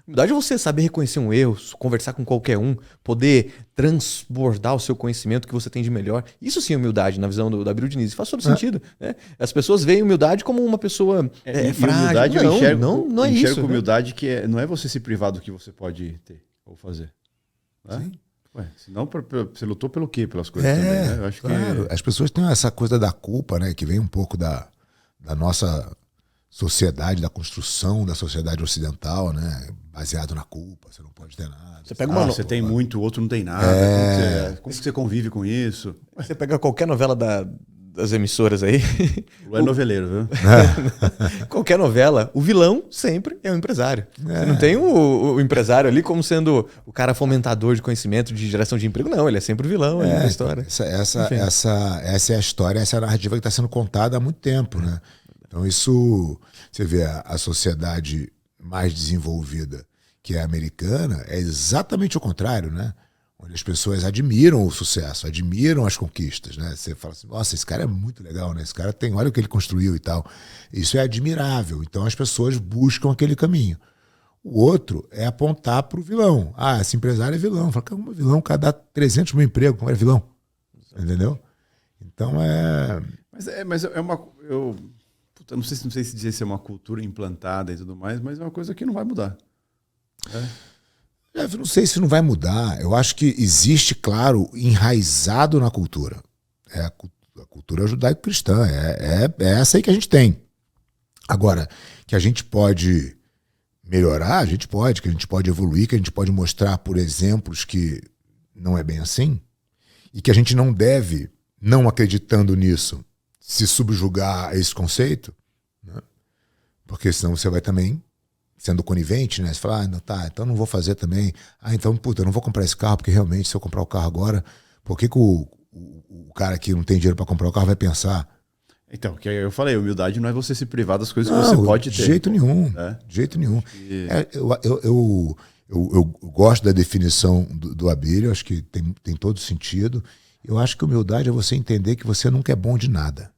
Speaker 2: Humildade é você saber reconhecer um erro, conversar com qualquer um, poder transbordar o seu conhecimento que você tem de melhor. Isso sim é humildade na visão do Abílio Diniz. Faz todo sentido. Né? As pessoas veem humildade como uma pessoa frágil.
Speaker 1: Humildade
Speaker 2: não,
Speaker 1: eu enxergo,
Speaker 2: não é isso.
Speaker 1: Humildade que não é você se privar do que você pode ter ou fazer. Né?
Speaker 3: Sim.
Speaker 1: Ué, senão você lutou pelo quê? Pelas coisas também, né? Eu acho
Speaker 3: claro. As pessoas têm essa coisa da culpa, né? Que vem um pouco da nossa sociedade, da construção da sociedade ocidental, né? Baseado na culpa, você não pode ter nada.
Speaker 2: Você pega
Speaker 1: você tem muito, o outro não tem nada. Como que você convive com isso?
Speaker 2: Você pega qualquer novela das emissoras aí.
Speaker 1: O é noveleiro, viu?
Speaker 2: Qualquer novela, o vilão sempre é o empresário. Você não tem o empresário ali como sendo o cara fomentador de conhecimento, de geração de emprego. Não, ele é sempre o vilão ali na história.
Speaker 3: Essa é a história, essa é a narrativa que está sendo contada há muito tempo, né? Então isso, você vê a sociedade mais desenvolvida, que é a americana, é exatamente o contrário, né? Onde as pessoas admiram o sucesso, admiram as conquistas, né? Você fala assim, nossa, esse cara é muito legal, né? Esse cara olha o que ele construiu e tal. Isso é admirável. Então as pessoas buscam aquele caminho. O outro é apontar para o vilão. Esse empresário é vilão. Fala, como vilão? O cara dá 300 mil empregos, como é vilão? Entendeu? Então é...
Speaker 1: Mas é uma... Eu não sei se dizer se é uma cultura implantada e tudo mais, mas é uma coisa que não vai mudar.
Speaker 3: Eu não sei se não vai mudar. Eu acho que existe, claro, enraizado na cultura. É a cultura judaico-cristã. É essa aí que a gente tem. Agora, que a gente pode melhorar, a gente pode, que a gente pode evoluir, que a gente pode mostrar por exemplos que não é bem assim, e que a gente não deve, não acreditando nisso, se subjugar a esse conceito, né? Porque senão você vai também sendo conivente, né? Você fala, não, tá, então não vou fazer também. Então, puta, eu não vou comprar esse carro, porque realmente, se eu comprar o carro agora, por que o cara que não tem dinheiro para comprar o carro vai pensar?
Speaker 1: Então, que eu falei, humildade não é você se privar das coisas que você pode ter.
Speaker 3: De jeito nenhum, de jeito nenhum. Eu gosto da definição do Abílio, acho que tem todo sentido. Eu acho que humildade é você entender que você nunca é bom de nada.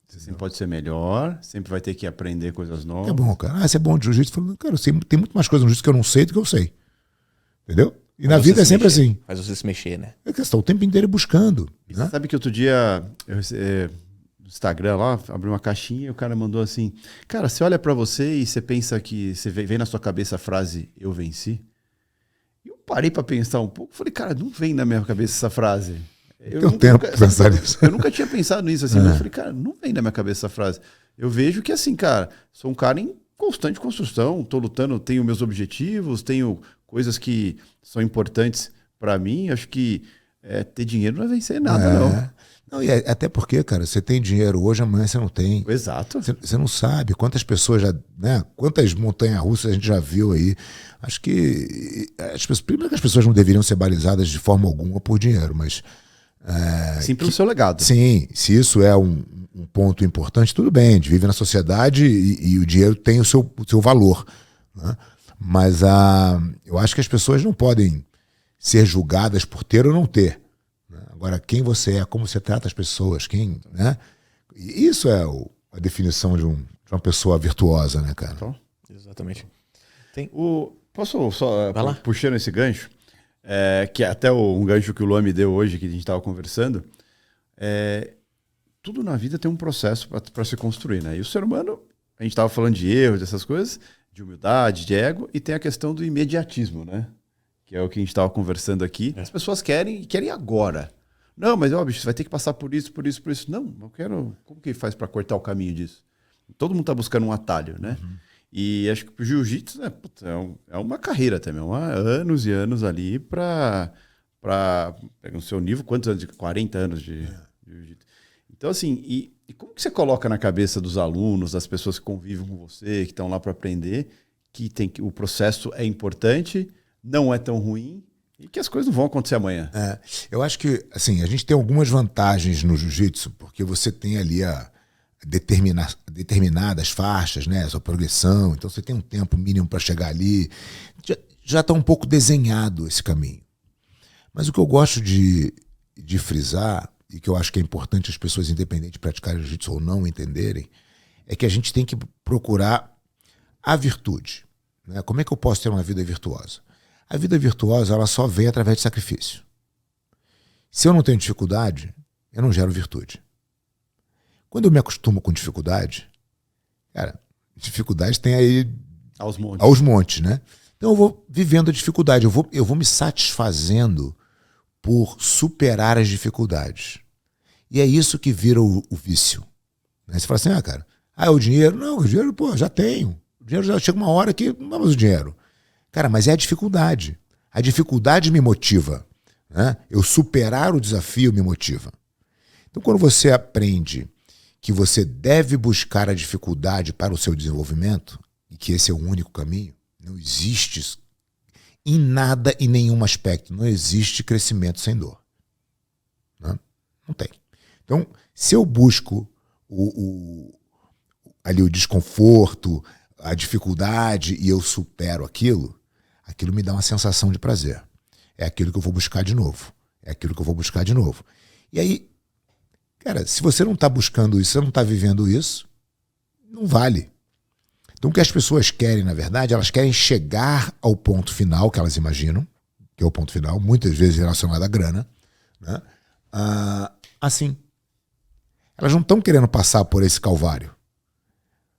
Speaker 1: Você sempre pode ser melhor, sempre vai ter que aprender coisas novas.
Speaker 3: É bom, cara. Você é bom de jiu-jitsu. Cara, tem muito mais coisa no jiu-jitsu que eu não sei do que eu sei. Entendeu? E na vida é sempre assim.
Speaker 2: Faz você se mexer, né?
Speaker 3: É questão o tempo inteiro buscando.
Speaker 1: E
Speaker 3: né?
Speaker 1: Você sabe que outro dia, no Instagram lá, abri uma caixinha e o cara mandou assim, cara, você olha pra você e você pensa que, você vem na sua cabeça a frase, eu venci? E eu parei pra pensar um pouco, falei, cara, não vem na minha cabeça essa frase.
Speaker 3: Tem um tempo pra pensar nisso.
Speaker 1: Eu nunca tinha pensado nisso, assim, mas eu falei, cara, não vem na minha cabeça essa frase. Eu vejo que, assim, cara, sou um cara em constante construção, tô lutando, tenho meus objetivos, tenho coisas que são importantes pra mim, acho que ter dinheiro não é vencer nada, não.
Speaker 3: Não, e até porque, cara, você tem dinheiro hoje, amanhã você não tem.
Speaker 1: Exato.
Speaker 3: Você não sabe quantas pessoas já, né? Quantas montanhas-russas a gente já viu aí. Acho que primeiro que as pessoas não deveriam ser balizadas de forma alguma por dinheiro, mas
Speaker 1: sim, pelo seu legado.
Speaker 3: Sim, se isso é um ponto importante, tudo bem, a gente vive na sociedade e o dinheiro tem o seu valor, né? Mas eu acho que as pessoas não podem ser julgadas por ter ou não ter. Agora, quem você é, como você trata as pessoas, né? Isso é a definição de uma pessoa virtuosa, né, cara?
Speaker 1: Então,
Speaker 2: exatamente.
Speaker 1: Posso só, puxando esse gancho, que é até um gancho que o Luan me deu hoje, que a gente estava conversando, tudo na vida tem um processo para se construir, né? E o ser humano, a gente estava falando de erros, dessas coisas, de humildade, de ego, e tem a questão do imediatismo, né? Que é o que a gente estava conversando aqui. As pessoas querem agora. Não, mas bicho, você vai ter que passar por isso, por isso, por isso. Não, eu quero... Como que faz para cortar o caminho disso? Todo mundo está buscando um atalho, né? Uhum. E acho que o jiu-jitsu é uma carreira também. Anos e anos ali para pegar o seu nível. Quantos anos? 40 anos de jiu-jitsu. Então, assim, e como que você coloca na cabeça dos alunos, das pessoas que convivem com você, que estão lá para aprender, que o processo é importante, não é tão ruim, e que as coisas não vão acontecer amanhã?
Speaker 3: Eu acho que, assim, a gente tem algumas vantagens no jiu-jitsu, porque você tem ali determinadas faixas, né? A sua progressão, então você tem um tempo mínimo para chegar ali. Já está um pouco desenhado esse caminho. Mas o que eu gosto de frisar, e que eu acho que é importante as pessoas, independente de praticarem jiu-jitsu ou não, entenderem, é que a gente tem que procurar a virtude, né? Como é que eu posso ter uma vida virtuosa? A vida virtuosa, ela só vem através de sacrifício. Se eu não tenho dificuldade, eu não gero virtude. Quando eu me acostumo com dificuldade, cara, dificuldade tem aí aos montes, né? Então eu vou vivendo a dificuldade, eu vou me satisfazendo por superar as dificuldades. E é isso que vira o vício. Né? Você fala assim, cara, o dinheiro? Não, o dinheiro, já tenho. O dinheiro já chega uma hora que não é mais o dinheiro. Cara, mas é a dificuldade. A dificuldade me motiva. Né? Eu superar o desafio me motiva. Então, quando você aprende que você deve buscar a dificuldade para o seu desenvolvimento, e que esse é o único caminho, não existe em nada, em nenhum aspecto, não existe crescimento sem dor. Não tem. Então, se eu busco ali o desconforto, a dificuldade, e eu supero aquilo me dá uma sensação de prazer. É aquilo que eu vou buscar de novo. E aí, cara, se você não está buscando isso, você não está vivendo isso, não vale. Então o que as pessoas querem, na verdade, elas querem chegar ao ponto final que elas imaginam, que é o ponto final, muitas vezes relacionado à grana, né? Assim. Elas não estão querendo passar por esse calvário.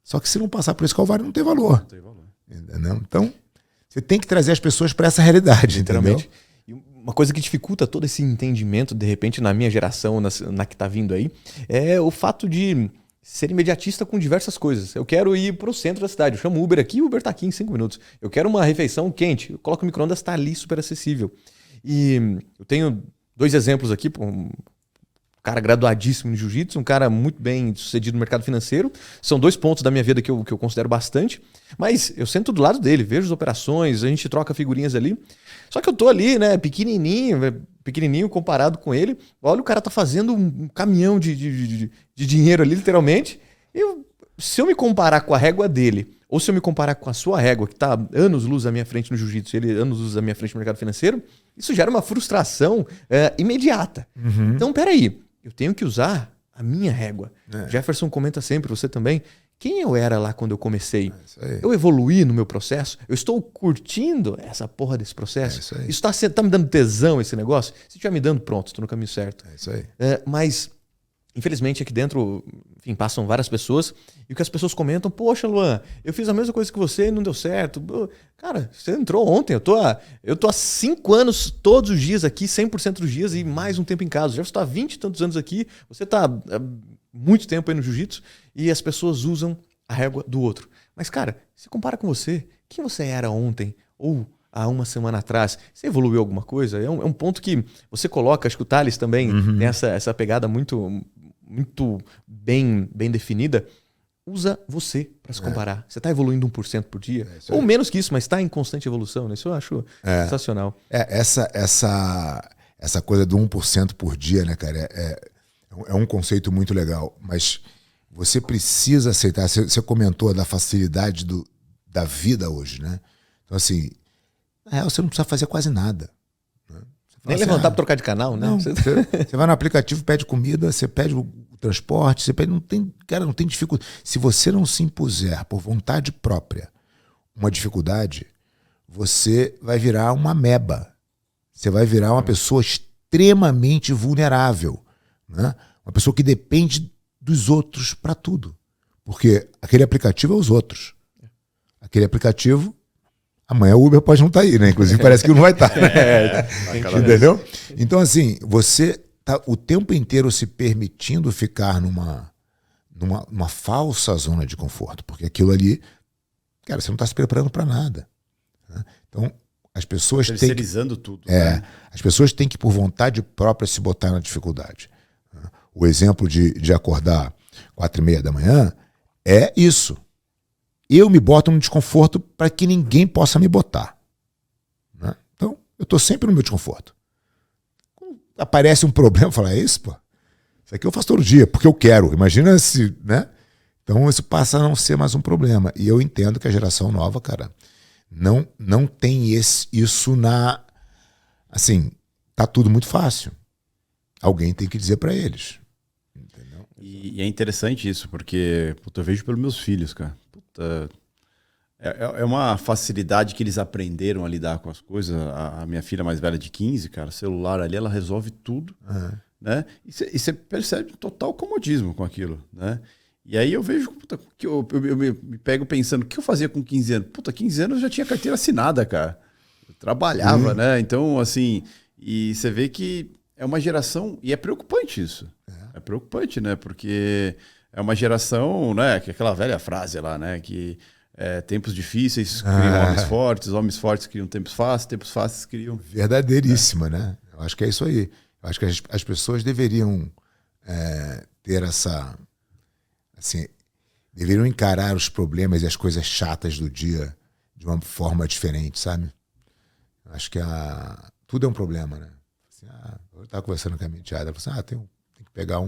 Speaker 3: Só que se não passar por esse calvário, não tem valor. Entendeu? Então, você tem que trazer as pessoas para essa realidade, literalmente.
Speaker 2: Entendeu? E uma coisa que dificulta todo esse entendimento, de repente, na minha geração, na que está vindo aí, é o fato de ser imediatista com diversas coisas. Eu quero ir pro centro da cidade, eu chamo o Uber aqui, o Uber tá aqui em 5 minutos. Eu quero uma refeição quente, eu coloco o micro-ondas, tá ali, super acessível. E eu tenho 2 exemplos aqui, um cara graduadíssimo em jiu-jitsu, um cara muito bem sucedido no mercado financeiro. São 2 pontos da minha vida que eu considero bastante. Mas eu sento do lado dele, vejo as operações, a gente troca figurinhas ali. Só que eu tô ali, né, pequenininho comparado com ele. Olha, o cara tá fazendo um caminhão de dinheiro ali, literalmente. Se eu me comparar com a régua dele, ou se eu me comparar com a sua régua, que tá anos-luz à minha frente no jiu-jitsu, ele anos-luz à minha frente no mercado financeiro, isso gera uma frustração imediata.
Speaker 3: Uhum.
Speaker 2: Então, peraí, eu tenho que usar a minha régua. Jefferson comenta sempre, você também, quem eu era lá quando eu comecei? Eu evoluí no meu processo? Eu estou curtindo essa porra desse processo? Isso tá me dando tesão, esse negócio? Se estiver me dando, pronto, estou no caminho certo.
Speaker 3: É isso aí.
Speaker 2: Mas, infelizmente, aqui dentro, enfim, passam várias pessoas e o que as pessoas comentam, poxa, Luan, eu fiz a mesma coisa que você e não deu certo. Cara, você entrou ontem, eu tô há 5 anos todos os dias aqui, 100% dos dias e mais um tempo em casa. Já está há 20 e tantos anos aqui, você está há muito tempo aí no jiu-jitsu e as pessoas usam a régua do outro. Mas, cara, se compara com você, quem você era ontem ou há uma semana atrás, você evoluiu alguma coisa? É um ponto que você coloca, acho que o Thales também tem essa pegada muito bem definida. Usa você para se comparar. Você está evoluindo 1% por dia? Ou menos que isso, mas está em constante evolução. Né? Isso eu acho sensacional.
Speaker 3: Essa coisa do 1% por dia, né, cara, é um conceito muito legal. Mas você precisa aceitar. Você comentou da facilidade da vida hoje, né? Então, assim, na real, você não precisa fazer quase nada. Né?
Speaker 2: Nem assim, levantar para trocar de canal, né?
Speaker 3: Não, você vai no aplicativo, pede comida, você pede o transporte, você pede, não tem dificuldade. Se você não se impuser por vontade própria uma dificuldade, você vai virar uma ameba. Você vai virar uma pessoa extremamente vulnerável, né? Uma pessoa que depende dos outros para tudo. Porque aquele aplicativo é os outros. Aquele aplicativo, amanhã o Uber pode não estar aí, né? Inclusive parece que não vai estar. Entendeu? Então, assim, você tá o tempo inteiro se permitindo ficar numa falsa zona de conforto. Porque aquilo ali, cara, você não está se preparando para nada. Né? Então, as pessoas têm
Speaker 1: terceirizando tudo. Né?
Speaker 3: As pessoas têm que, por vontade própria, se botar na dificuldade. O exemplo de acordar 4h30 da manhã é isso. Eu me boto no desconforto para que ninguém possa me botar. Né? Então, eu estou sempre no meu desconforto. Quando aparece um problema, eu falo, é isso, pô? Isso aqui eu faço todo dia, porque eu quero. Imagina se, né? Então, isso passa a não ser mais um problema. E eu entendo que a geração nova, cara, não tem isso na... Assim, tá tudo muito fácil. Alguém tem que dizer para eles. Entendeu?
Speaker 1: E é interessante isso, porque eu vejo pelos meus filhos, cara. É uma facilidade que eles aprenderam a lidar com as coisas. A minha filha mais velha de 15, cara, celular ali, ela resolve tudo. Né? E você percebe total comodismo com aquilo. Né? E aí eu vejo, que eu me pego pensando, o que eu fazia com 15 anos? 15 anos eu já tinha carteira assinada, cara. Eu trabalhava, né? Então, assim, e você vê que é uma geração, e é preocupante isso. É preocupante, né? Porque é uma geração, né? Que é aquela velha frase lá, né? Que tempos difíceis criam homens fortes criam tempos fáceis criam...
Speaker 3: Verdadeiríssima, né? Eu acho que é isso aí. Eu acho que as pessoas deveriam ter essa... Assim, deveriam encarar os problemas e as coisas chatas do dia de uma forma diferente, sabe? Eu acho que tudo é um problema, né? Assim, eu estava conversando com a minha enteada, ela falou assim, tem que pegar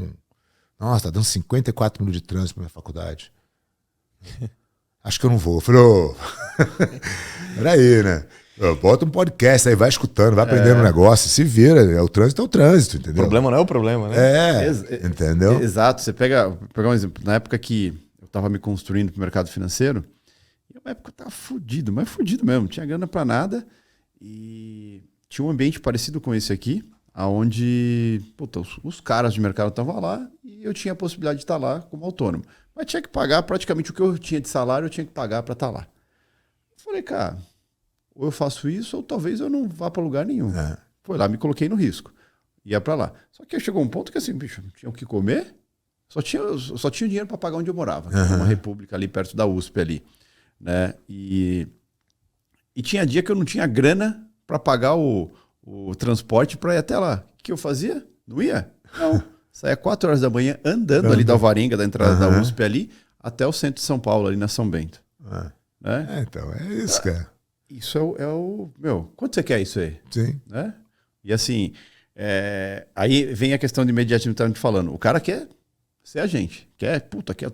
Speaker 3: Nossa, tá dando 54 minutos de trânsito pra minha faculdade. Acho que eu não vou. Eu falei, peraí, né? Bota um podcast aí, vai escutando, vai aprendendo um negócio, se vira. O trânsito é o trânsito, entendeu?
Speaker 2: O problema não é o problema, né?
Speaker 3: Entendeu?
Speaker 1: Exato. Você pega um exemplo. Na época que eu estava me construindo pro mercado financeiro, na época eu tava fudido, mas fudido mesmo. Não tinha grana para nada. E tinha um ambiente parecido com esse aqui, onde os caras de mercado estavam lá e eu tinha a possibilidade de estar lá como autônomo. Mas tinha que pagar praticamente o que eu tinha de salário, eu tinha que pagar para estar lá. Eu falei, cara, ou eu faço isso ou talvez eu não vá para lugar nenhum. Foi lá, me coloquei no risco. Ia para lá. Só que chegou um ponto que assim, bicho, não tinha o que comer, só tinha o dinheiro para pagar onde eu morava. Né? Uma república ali perto da USP ali. Né? E tinha dia que eu não tinha grana para pagar o transporte para ir até lá. O que eu fazia? Não ia? Não. Saía 4 horas da manhã andando ali da Alvarenga, da entrada da USP ali, até o centro de São Paulo, ali na São Bento. Né?
Speaker 3: Então, é isso, cara.
Speaker 1: Isso é o... Meu, quanto você quer isso aí?
Speaker 3: Sim.
Speaker 1: Né? E assim, aí vem a questão de imediatismo que a gente falando. O cara quer ser a gente. Quer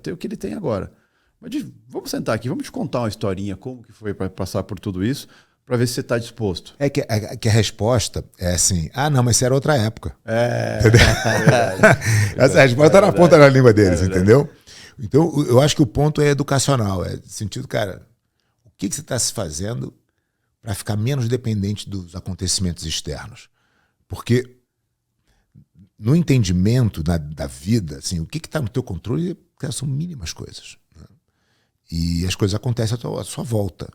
Speaker 1: ter o que ele tem agora. Mas vamos sentar aqui, vamos te contar uma historinha, como que foi para passar por tudo isso, para ver se você está disposto.
Speaker 3: É que a resposta é assim, não, mas isso era outra época.
Speaker 1: Entendeu?
Speaker 3: Essa resposta está na ponta da língua deles, entendeu? Então, eu acho que o ponto é educacional, é sentido, cara, o que você está se fazendo para ficar menos dependente dos acontecimentos externos? Porque no entendimento da vida, assim, o que está no teu controle, cara, são mínimas coisas. Né? E as coisas acontecem à sua volta.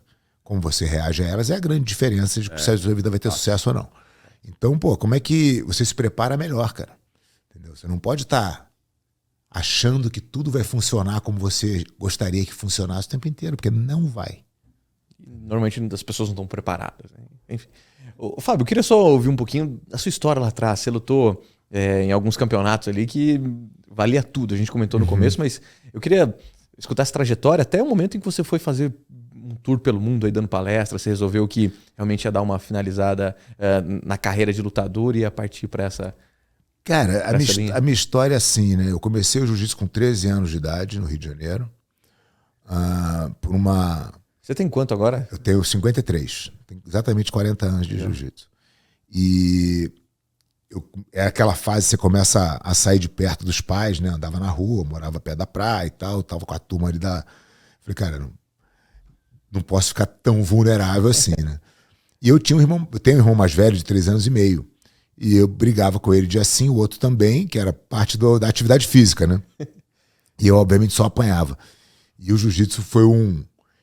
Speaker 3: Como você reage a elas é a grande diferença de se a sua vida vai ter sucesso ou não. Então, como é que você se prepara melhor, cara? Entendeu? Você não pode estar achando que tudo vai funcionar como você gostaria que funcionasse o tempo inteiro, porque não vai.
Speaker 2: Normalmente as pessoas não estão preparadas. Né? Enfim. Fábio, eu queria só ouvir um pouquinho da sua história lá atrás. Você lutou em alguns campeonatos ali que valia tudo. A gente comentou no começo, mas eu queria escutar essa trajetória até o momento em que você foi fazer um tour pelo mundo, aí dando palestra, você resolveu que realmente ia dar uma finalizada na carreira de lutador e ia partir para essa...
Speaker 3: Cara, a minha história é assim, né? Eu comecei o jiu-jitsu com 13 anos de idade, no Rio de Janeiro, por uma...
Speaker 2: Você tem quanto agora?
Speaker 3: Eu tenho 53, tenho exatamente 40 anos de jiu-jitsu. E é aquela fase que você começa a sair de perto dos pais, né? Andava na rua, morava perto da praia e tal, tava com a turma ali da... Falei, cara, não posso ficar tão vulnerável assim, né? E eu tenho um irmão mais velho de 3 anos e meio. E eu brigava com ele dia sim, o outro também, que era parte da atividade física, né? E eu, obviamente, só apanhava. E o jiu-jitsu foi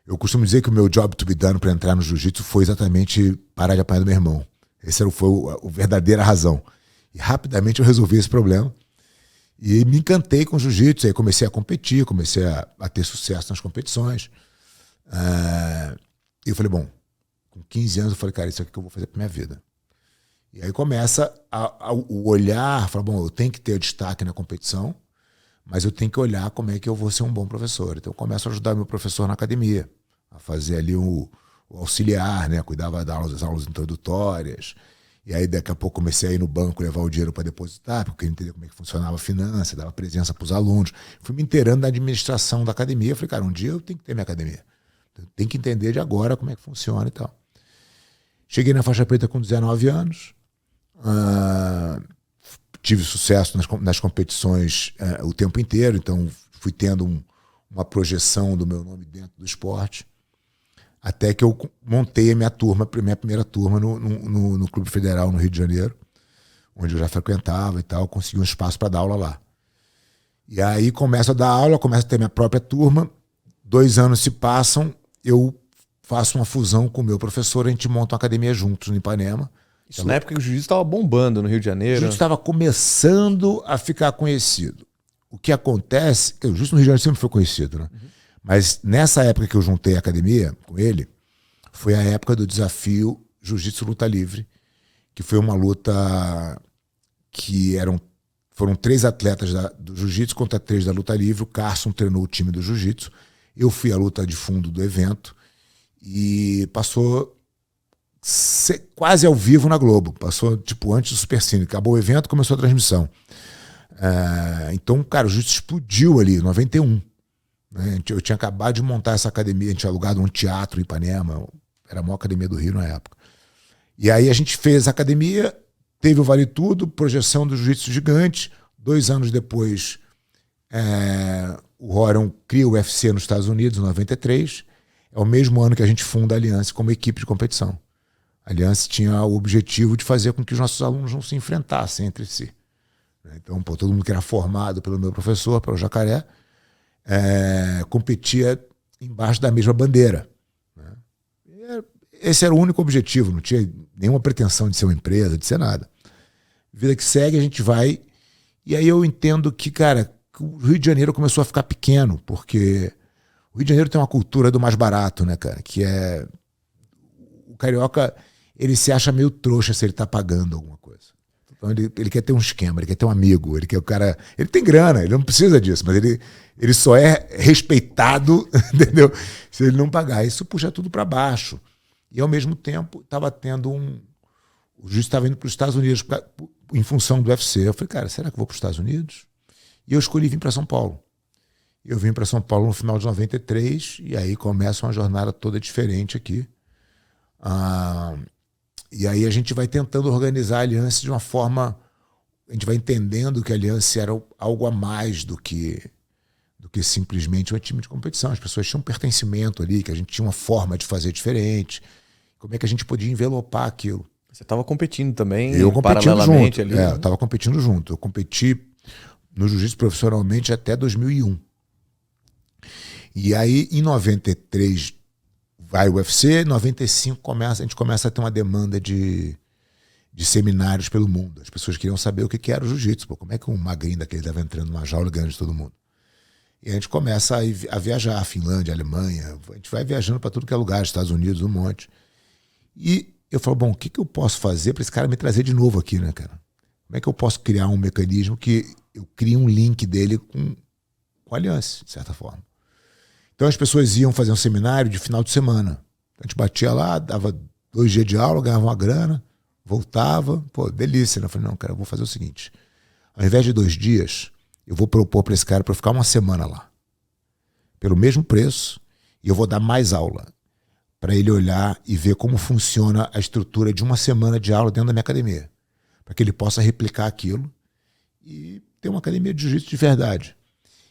Speaker 3: eu costumo dizer que o meu job to be done para entrar no jiu-jitsu foi exatamente parar de apanhar do meu irmão. Essa foi a verdadeira razão. E rapidamente eu resolvi esse problema. E me encantei com o jiu-jitsu. Aí comecei a competir, comecei a ter sucesso nas competições. E eu falei, bom, com 15 anos eu falei, cara, isso aqui que eu vou fazer pra minha vida. E aí começa o olhar, fala, bom, eu tenho que ter destaque na competição, mas eu tenho que olhar como é que eu vou ser um bom professor. Então eu começo a ajudar meu professor na academia, a fazer ali o auxiliar, né? Cuidava das aulas introdutórias. E aí daqui a pouco comecei a ir no banco, levar o dinheiro para depositar, porque eu queria entender como é que funcionava a finança, dava presença para os alunos. Fui me inteirando da administração da academia. Eu falei, cara, um dia eu tenho que ter minha academia. Eu tenho que entender de agora como é que funciona e tal. Cheguei na faixa preta com 19 anos. Tive sucesso nas competições o tempo inteiro, então fui tendo uma projeção do meu nome dentro do esporte, até que eu montei a minha primeira turma no Clube Federal no Rio de Janeiro, onde eu já frequentava e tal, consegui um espaço para dar aula lá. E aí começo a dar aula, começo a ter minha própria turma, 2 anos se passam, eu faço uma fusão com o meu professor, a gente monta uma academia juntos no Ipanema.
Speaker 2: Isso na época que o jiu-jitsu estava bombando no Rio de Janeiro.
Speaker 3: O jiu-jitsu estava começando a ficar conhecido. O que acontece, o jiu-jitsu no Rio de Janeiro sempre foi conhecido, né? Uhum. Mas nessa época que eu juntei a academia com ele, foi a época do desafio Jiu-Jitsu Luta Livre, que foi uma luta que foram 3 atletas do Jiu-Jitsu contra 3 da Luta Livre. O Carson treinou o time do Jiu-Jitsu. Eu fui a luta de fundo do evento e passou quase ao vivo na Globo. Passou tipo antes do Supercine. Acabou o evento, começou a transmissão. Então, cara, o jiu-jitsu explodiu ali, em 91. Né? Eu tinha acabado de montar essa academia, a gente tinha alugado um teatro em Ipanema, era a maior academia do Rio na época. E aí a gente fez a academia, teve o Vale Tudo, projeção do jiu-jitsu gigante. 2 anos depois, o Rorion cria o UFC nos Estados Unidos, em 93. É o mesmo ano que a gente funda a Aliança como equipe de competição. A Aliança tinha o objetivo de fazer com que os nossos alunos não se enfrentassem entre si. Então, todo mundo que era formado pelo meu professor, pelo Jacaré, competia embaixo da mesma bandeira. Esse era o único objetivo, não tinha nenhuma pretensão de ser uma empresa, de ser nada. Vida que segue, a gente vai... E aí eu entendo que, cara, que o Rio de Janeiro começou a ficar pequeno, porque o Rio de Janeiro tem uma cultura do mais barato, né, cara? Que é... O carioca, ele se acha meio trouxa se ele tá pagando alguma coisa. Então ele quer ter um esquema, ele quer ter um amigo, ele quer o cara... Ele tem grana, ele não precisa disso, mas ele só é respeitado, entendeu? Se ele não pagar. Isso puxa tudo para baixo. E, ao mesmo tempo, estava tendo o juiz estava indo para os Estados Unidos em função do UFC. Eu falei, cara, será que eu vou para os Estados Unidos? E eu escolhi vir para São Paulo. Eu vim para São Paulo no final de 93 e aí começa uma jornada toda diferente aqui. E aí a gente vai tentando organizar a Aliança de uma forma... A gente vai entendendo que a Aliança era algo a mais do que simplesmente um time de competição. As pessoas tinham um pertencimento ali, que a gente tinha uma forma de fazer diferente. Como é que a gente podia envelopar aquilo?
Speaker 2: Você estava competindo também,
Speaker 3: eu competindo
Speaker 2: paralelamente
Speaker 3: junto.
Speaker 2: ali?
Speaker 3: Eu estava competindo junto. Eu competi no jiu-jitsu profissionalmente até 2001. E aí, em 93, vai o UFC, em 95 a gente começa a ter uma demanda de seminários pelo mundo. As pessoas queriam saber o que era o jiu-jitsu. Como é que um magrinho daquele estava entrando numa jaula ganhando de todo mundo? E a gente começa a viajar, Finlândia, Alemanha, a gente vai viajando para tudo que é lugar, Estados Unidos, um monte. E eu falo, bom, o que eu posso fazer para esse cara me trazer de novo aqui, né, cara? Como é que eu posso criar um mecanismo que eu crie um link dele com a Aliança, de certa forma? Então as pessoas iam fazer um seminário de final de semana. A gente batia lá, dava 2 dias de aula, ganhava uma grana, voltava, pô, delícia, né? Eu falei, não, cara, eu vou fazer o seguinte, ao invés de 2 dias... eu vou propor para esse cara para eu ficar uma semana lá, pelo mesmo preço, e eu vou dar mais aula, para ele olhar e ver como funciona a estrutura de uma semana de aula dentro da minha academia, para que ele possa replicar aquilo e ter uma academia de jiu-jitsu de verdade.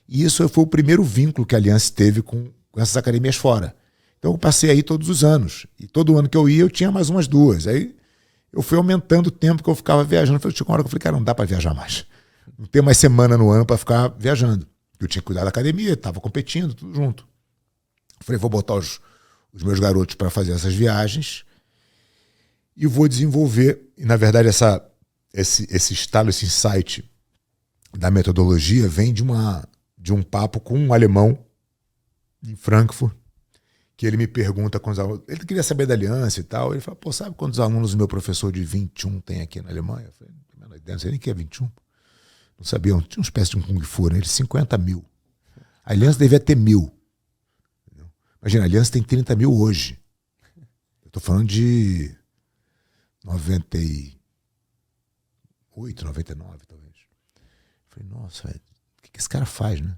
Speaker 3: E isso foi o primeiro vínculo que a Aliança teve com essas academias fora. Então eu passei aí todos os anos, e todo ano que eu ia eu tinha mais umas 2. Aí eu fui aumentando o tempo que eu ficava viajando. Tinha uma hora que eu falei, cara, não dá para viajar mais. Não ter mais semana no ano para ficar viajando. Eu tinha que cuidar da academia, estava competindo, tudo junto. Falei, vou botar os meus garotos para fazer essas viagens e vou desenvolver. E, na verdade, esse estalo, esse insight da metodologia vem de um papo com um alemão em Frankfurt, que ele me pergunta quantos alunos... Ele queria saber da Aliança e tal. Ele fala, pô, sabe quantos alunos o meu professor de 21 tem aqui na Alemanha? Eu falei, não sei nem que é 21. Não sabia, tinha uma espécie de um Kung Fu, né? 50 mil. A Aliança devia ter 1.000. Imagina, a Aliança tem 30 mil hoje. Eu estou falando de 98, 99, talvez. Falei, nossa, velho, o que esse cara faz, né?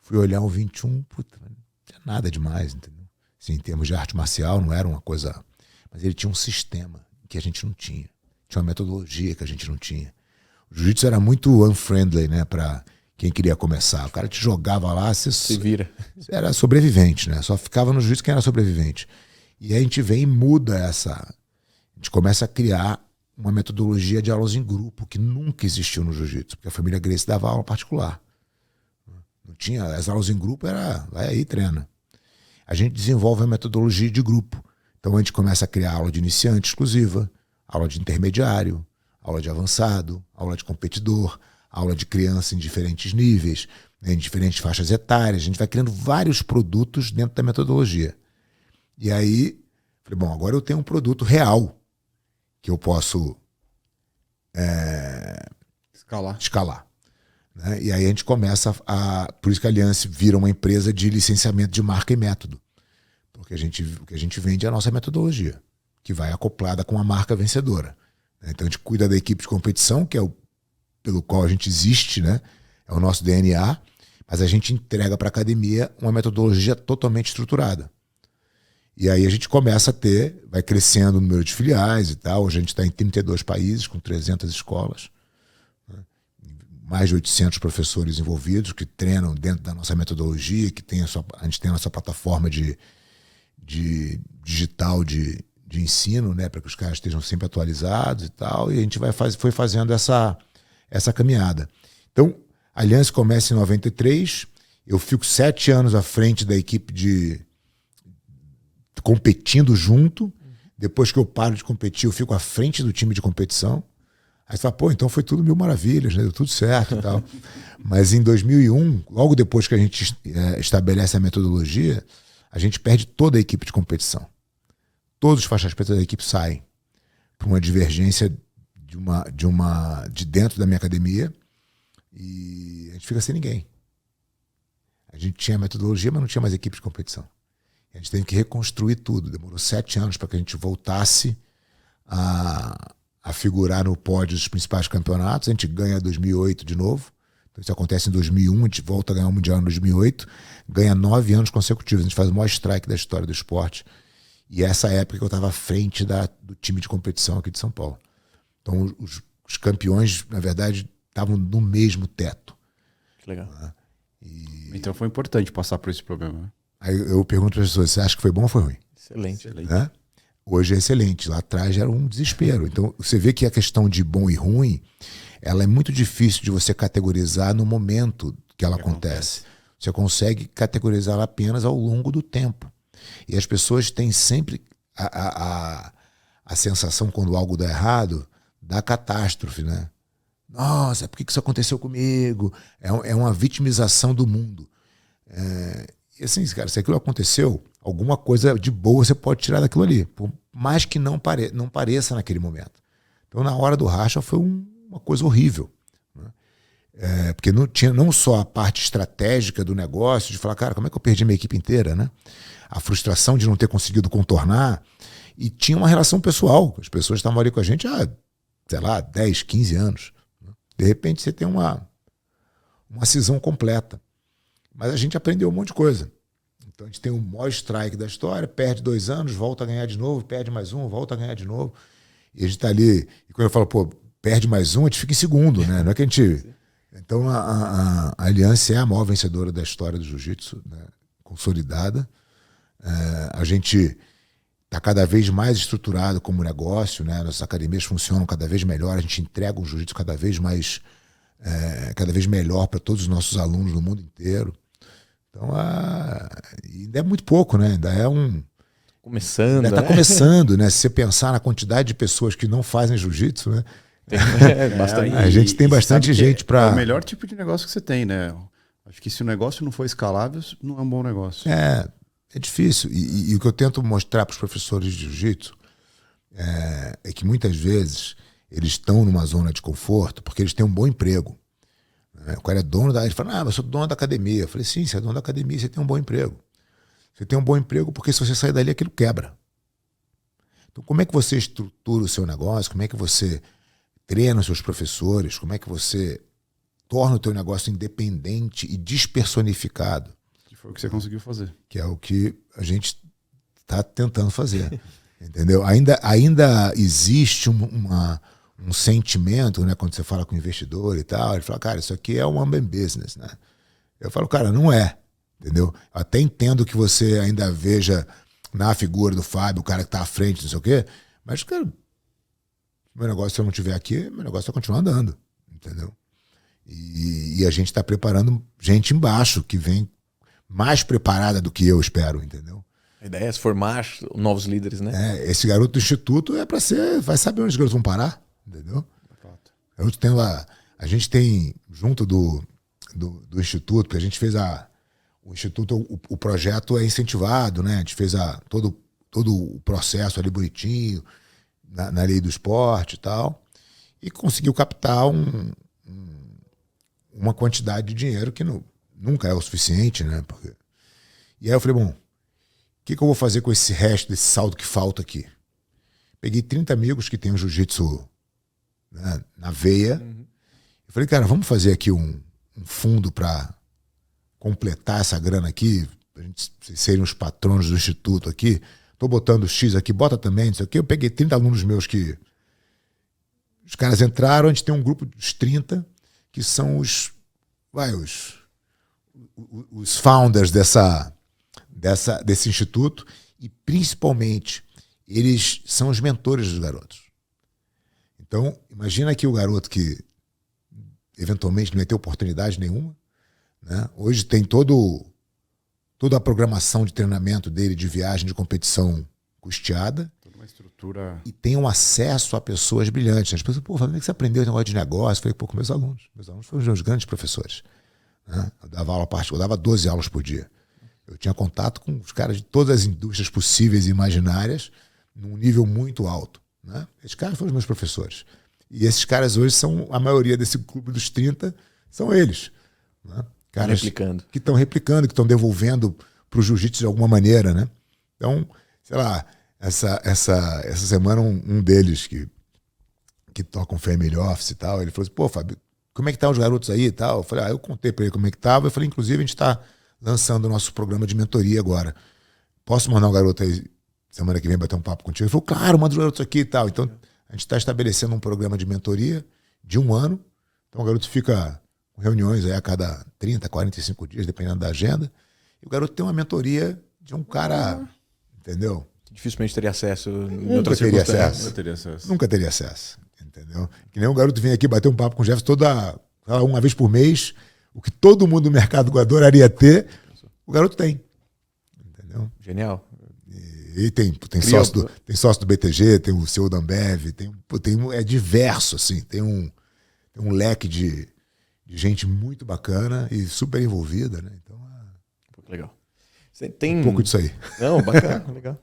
Speaker 3: Fui olhar o 21, puta, não tinha nada demais, entendeu? Assim, em termos de arte marcial, não era uma coisa... Mas ele tinha um sistema que a gente não tinha. Tinha uma metodologia que a gente não tinha. O jiu-jitsu era muito unfriendly, né, para quem queria começar. O cara te jogava lá, você
Speaker 2: se vira.
Speaker 3: Era sobrevivente, né? Só ficava no jiu-jitsu quem era sobrevivente. E aí a gente vem e muda essa... A gente começa a criar uma metodologia de aulas em grupo que nunca existiu no jiu-jitsu, porque a família Gracie dava aula particular. Não tinha... As aulas em grupo era... Vai aí, treina. A gente desenvolve a metodologia de grupo. Então a gente começa a criar aula de iniciante exclusiva, aula de intermediário, aula de avançado, aula de competidor, aula de criança em diferentes níveis, né, em diferentes faixas etárias. A gente vai criando vários produtos dentro da metodologia. E aí, falei, bom, agora eu tenho um produto real que eu posso escalar. Né? E aí a gente começa por isso que a Aliança vira uma empresa de licenciamento de marca e método. Porque o que a gente vende é a nossa metodologia, que vai acoplada com a marca vencedora. Então a gente cuida da equipe de competição, que é pelo qual a gente existe, né? É o nosso DNA, mas a gente entrega para a academia uma metodologia totalmente estruturada. E aí a gente começa a vai crescendo o número de filiais e tal. Hoje a gente está em 32 países, com 300 escolas, né? Mais de 800 professores envolvidos que treinam dentro da nossa metodologia, que a gente tem a nossa plataforma de digital de ensino, né, para que os caras estejam sempre atualizados e tal, e a gente foi fazendo essa caminhada. Então, a Aliança começa em 93, eu fico 7 anos à frente da equipe competindo junto. Depois que eu paro de competir, eu fico à frente do time de competição. Aí você fala, pô, então foi tudo mil maravilhas, né? Deu tudo certo e tal. Mas em 2001, logo depois que a gente estabelece a metodologia, a gente perde toda a equipe de competição. Todos os faixas pretas da equipe saem por uma divergência de dentro da minha academia e a gente fica sem ninguém. A gente tinha metodologia, mas não tinha mais equipe de competição. A gente teve que reconstruir tudo. Demorou 7 anos para que a gente voltasse a figurar no pódio dos principais campeonatos. A gente ganha 2008 de novo. Então isso acontece em 2001, a gente volta a ganhar o Mundial em 2008, ganha 9 anos consecutivos. A gente faz o maior strike da história do esporte. E essa época que eu estava à frente do time de competição aqui de São Paulo. Então os campeões, na verdade, estavam no mesmo teto.
Speaker 2: Que legal.
Speaker 1: Então foi importante passar por esse problema, né?
Speaker 3: Aí eu pergunto para as pessoas, você acha que foi bom ou foi ruim?
Speaker 2: Excelente.
Speaker 3: Né? Hoje é excelente, lá atrás era um desespero. Então você vê que a questão de bom e ruim, ela é muito difícil de você categorizar no momento que ela acontece. Você consegue categorizá-la apenas ao longo do tempo. E as pessoas têm sempre a sensação, quando algo dá errado, da catástrofe, né? Nossa, por que isso aconteceu comigo? É uma vitimização do mundo. E assim, cara, se aquilo aconteceu, alguma coisa de boa você pode tirar daquilo ali, por mais que não pareça naquele momento. Então, na hora do racha, foi uma coisa horrível. Né? Porque não tinha não só a parte estratégica do negócio, de falar, cara, como é que eu perdi minha equipe inteira, né? A frustração de não ter conseguido contornar, e tinha uma relação pessoal. As pessoas estavam ali com a gente há, sei lá, 10, 15 anos. De repente você tem uma cisão completa. Mas a gente aprendeu um monte de coisa. Então a gente tem o maior strike da história, perde 2 anos, volta a ganhar de novo, perde mais um, volta a ganhar de novo. E a gente está ali, e quando eu falo, pô, perde mais um, a gente fica em segundo, né? Não é que a gente... Então a Aliança é a maior vencedora da história do jiu-jitsu, né? Consolidada. A gente está cada vez mais estruturado como negócio, né? Nossas academias funcionam cada vez melhor, a gente entrega um jiu-jitsu cada vez melhor para todos os nossos alunos no mundo inteiro. Então, ainda é muito pouco, né? Ainda
Speaker 2: Começando,
Speaker 3: está começando, né? Se você pensar na quantidade de pessoas que não fazem jiu-jitsu, né?
Speaker 2: Bastante.
Speaker 3: A gente tem bastante gente para...
Speaker 1: É o melhor tipo de negócio que você tem, né? Acho que se o negócio não for escalável, não é um bom negócio.
Speaker 3: É difícil. E o que eu tento mostrar para os professores de jiu-jitsu é que muitas vezes eles estão numa zona de conforto porque eles têm um bom emprego. O cara é dono ele fala, mas eu sou dono da academia. Eu falei, sim, você é dono da academia, você tem um bom emprego. Você tem um bom emprego porque se você sair dali, aquilo quebra. Então, como é que você estrutura o seu negócio? Como é que você treina os seus professores? Como é que você torna o teu negócio independente e despersonificado?
Speaker 1: Que foi o que você conseguiu fazer.
Speaker 3: Que é o que a gente está tentando fazer. Entendeu? Ainda existe um sentimento, né, quando você fala com o investidor e tal, ele fala, cara, isso aqui é um one man business, né? Eu falo, cara, não é, entendeu? Eu até entendo que você ainda veja na figura do Fábio, o cara que tá à frente, não sei o quê, mas, cara, meu negócio, se eu não estiver aqui, meu negócio vai continuar andando, entendeu? E a gente está preparando gente embaixo, que vem mais preparada do que eu espero, entendeu?
Speaker 2: A ideia é formar novos líderes, né?
Speaker 3: Esse garoto do instituto é para ser, vai saber onde os garotos vão parar, entendeu? A gente tem, junto do instituto, que a gente fez o instituto, o projeto é incentivado, né? A gente fez todo o processo ali bonitinho, na lei do esporte e tal, e conseguiu captar uma quantidade de dinheiro que nunca é o suficiente, né? E aí eu falei, bom, o que eu vou fazer com esse resto desse saldo que falta aqui? Peguei 30 amigos que têm o jiu-jitsu, né, na veia. Eu falei, cara, vamos fazer aqui um fundo para completar essa grana aqui, pra gente serem os patronos do instituto aqui. Tô botando X aqui, bota também, não sei o quê. Eu peguei 30 alunos meus que... Os caras entraram, a gente tem um grupo dos 30 que são os founders desse instituto, e principalmente eles são os mentores dos garotos. Então, imagina que o garoto que eventualmente não ia ter oportunidade nenhuma, né? Hoje tem toda a programação de treinamento dele, de viagem, de competição custeada.
Speaker 1: Uma estrutura...
Speaker 3: E tem um acesso a pessoas brilhantes. As pessoas, pô, como é que você aprendeu esse negócio de negócio? Eu falei, pô, com meus alunos. Meus alunos foram os meus grandes professores. Né? Eu dava aula particular, eu dava 12 aulas por dia. Eu tinha contato com os caras de todas as indústrias possíveis e imaginárias, num nível muito alto. Né? Esses caras foram os meus professores. E esses caras hoje são, a maioria desse clube dos 30, são eles. Né? Caras
Speaker 2: replicando.
Speaker 3: Que estão replicando, que estão devolvendo para o jiu-jitsu de alguma maneira. Né? Então, sei lá, essa semana um deles que toca um family office e tal, ele falou assim, pô, Fábio, como é que tá os garotos aí e tal? Eu falei, eu contei para ele como é que tava. Eu falei, inclusive, a gente está lançando o nosso programa de mentoria agora. Posso mandar um garoto aí semana que vem bater um papo contigo? Ele falou, claro, manda os garotos aqui e tal. Então, a gente está estabelecendo um programa de mentoria de 1 ano. Então, o garoto fica com reuniões aí a cada 30, 45 dias, dependendo da agenda. E o garoto tem uma mentoria de um cara, entendeu?
Speaker 2: Dificilmente teria acesso em
Speaker 3: Nunca
Speaker 2: outras
Speaker 3: teria
Speaker 2: circunstâncias.
Speaker 3: acesso. Nunca teria acesso, entendeu? Que nem um garoto vem aqui bater um papo com o Jefferson uma vez por mês, o que todo mundo do mercado adoraria ter, o garoto tem. Entendeu?
Speaker 2: Genial.
Speaker 3: E tem sócio do BTG, tem o CEO da Ambev, é diverso, assim, tem um leque de gente muito bacana e super envolvida, né? Então,
Speaker 2: legal. Você tem
Speaker 3: um pouco disso aí.
Speaker 2: Não, bacana, legal.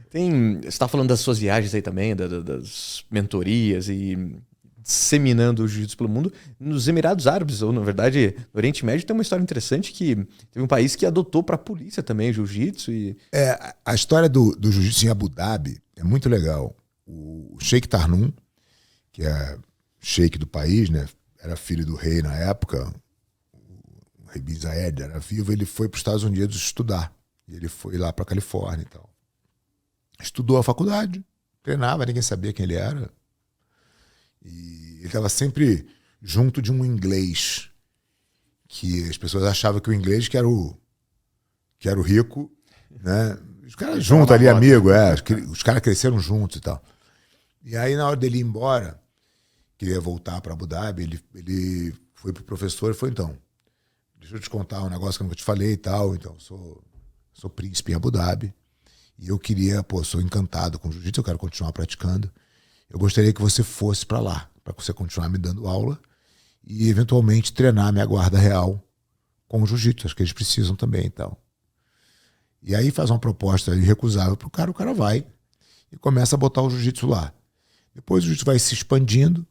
Speaker 2: Você está falando das suas viagens aí também, das mentorias e disseminando o jiu-jitsu pelo mundo. Nos Emirados Árabes, ou na verdade no Oriente Médio, tem uma história interessante que teve um país que adotou para a polícia também jiu-jitsu.
Speaker 3: A história do jiu-jitsu em Abu Dhabi é muito legal. O Sheikh Tarnum, que é sheikh do país, né, era filho do rei na época, o rei Bin Zayed era vivo, ele foi para os Estados Unidos estudar. E ele foi lá para a Califórnia e tal. Estudou a faculdade, treinava, ninguém sabia quem ele era. E ele estava sempre junto de um inglês, que as pessoas achavam que o inglês que era o rico, né? Os caras juntos ali, amigo, os caras cresceram juntos e tal. E aí, na hora dele ir embora, queria voltar para Abu Dhabi, ele foi pro professor e falou, então, deixa eu te contar um negócio que eu nunca te falei e tal, então, sou príncipe em Abu Dhabi, e eu queria, sou encantado com jiu-jitsu, eu quero continuar praticando. Eu gostaria que você fosse para lá, para você continuar me dando aula e, eventualmente, treinar minha guarda real com o jiu-jitsu. Acho que eles precisam também e tal. E aí faz uma proposta irrecusável pro cara, o cara vai e começa a botar o jiu-jitsu lá. Depois o jiu-jitsu vai se expandindo,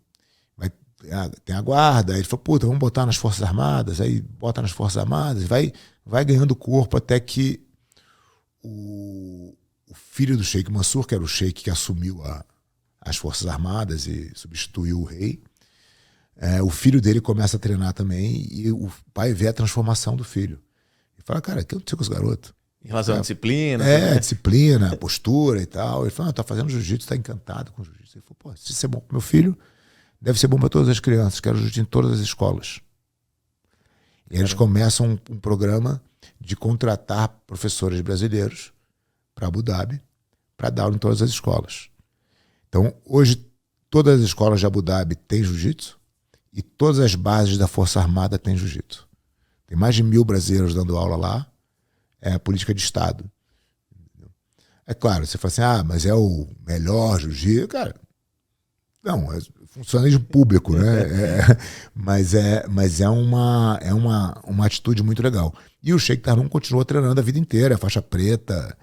Speaker 3: tem a guarda, aí ele fala, puta, vamos botar nas Forças Armadas, aí bota nas Forças Armadas, vai ganhando corpo até que o filho do Sheikh Mansur, que era o sheikh que assumiu as Forças Armadas e substituiu o rei, o filho dele começa a treinar também e o pai vê a transformação do filho. E fala, cara, o que aconteceu com os garotos?
Speaker 2: Em relação à disciplina?
Speaker 3: Disciplina, postura e tal. Ele fala, tá fazendo jiu-jitsu, tá encantado com jiu-jitsu. Ele falou, se isso é bom pro meu filho, deve ser bom para todas as crianças, quero jiu-jitsu em todas as escolas. E eles começam um programa de contratar professores brasileiros para Abu Dhabi para dar aula em todas as escolas. Então, hoje, todas as escolas de Abu Dhabi têm jiu-jitsu e todas as bases da Força Armada têm jiu-jitsu. Tem mais de 1.000 brasileiros dando aula lá. É a política de Estado. É claro, você fala assim, mas é o melhor jiu-jitsu. Cara, não, é funcionalismo público, né? Mas é uma atitude muito legal. E o Sheikh Tarnum continuou treinando a vida inteira, faixa preta.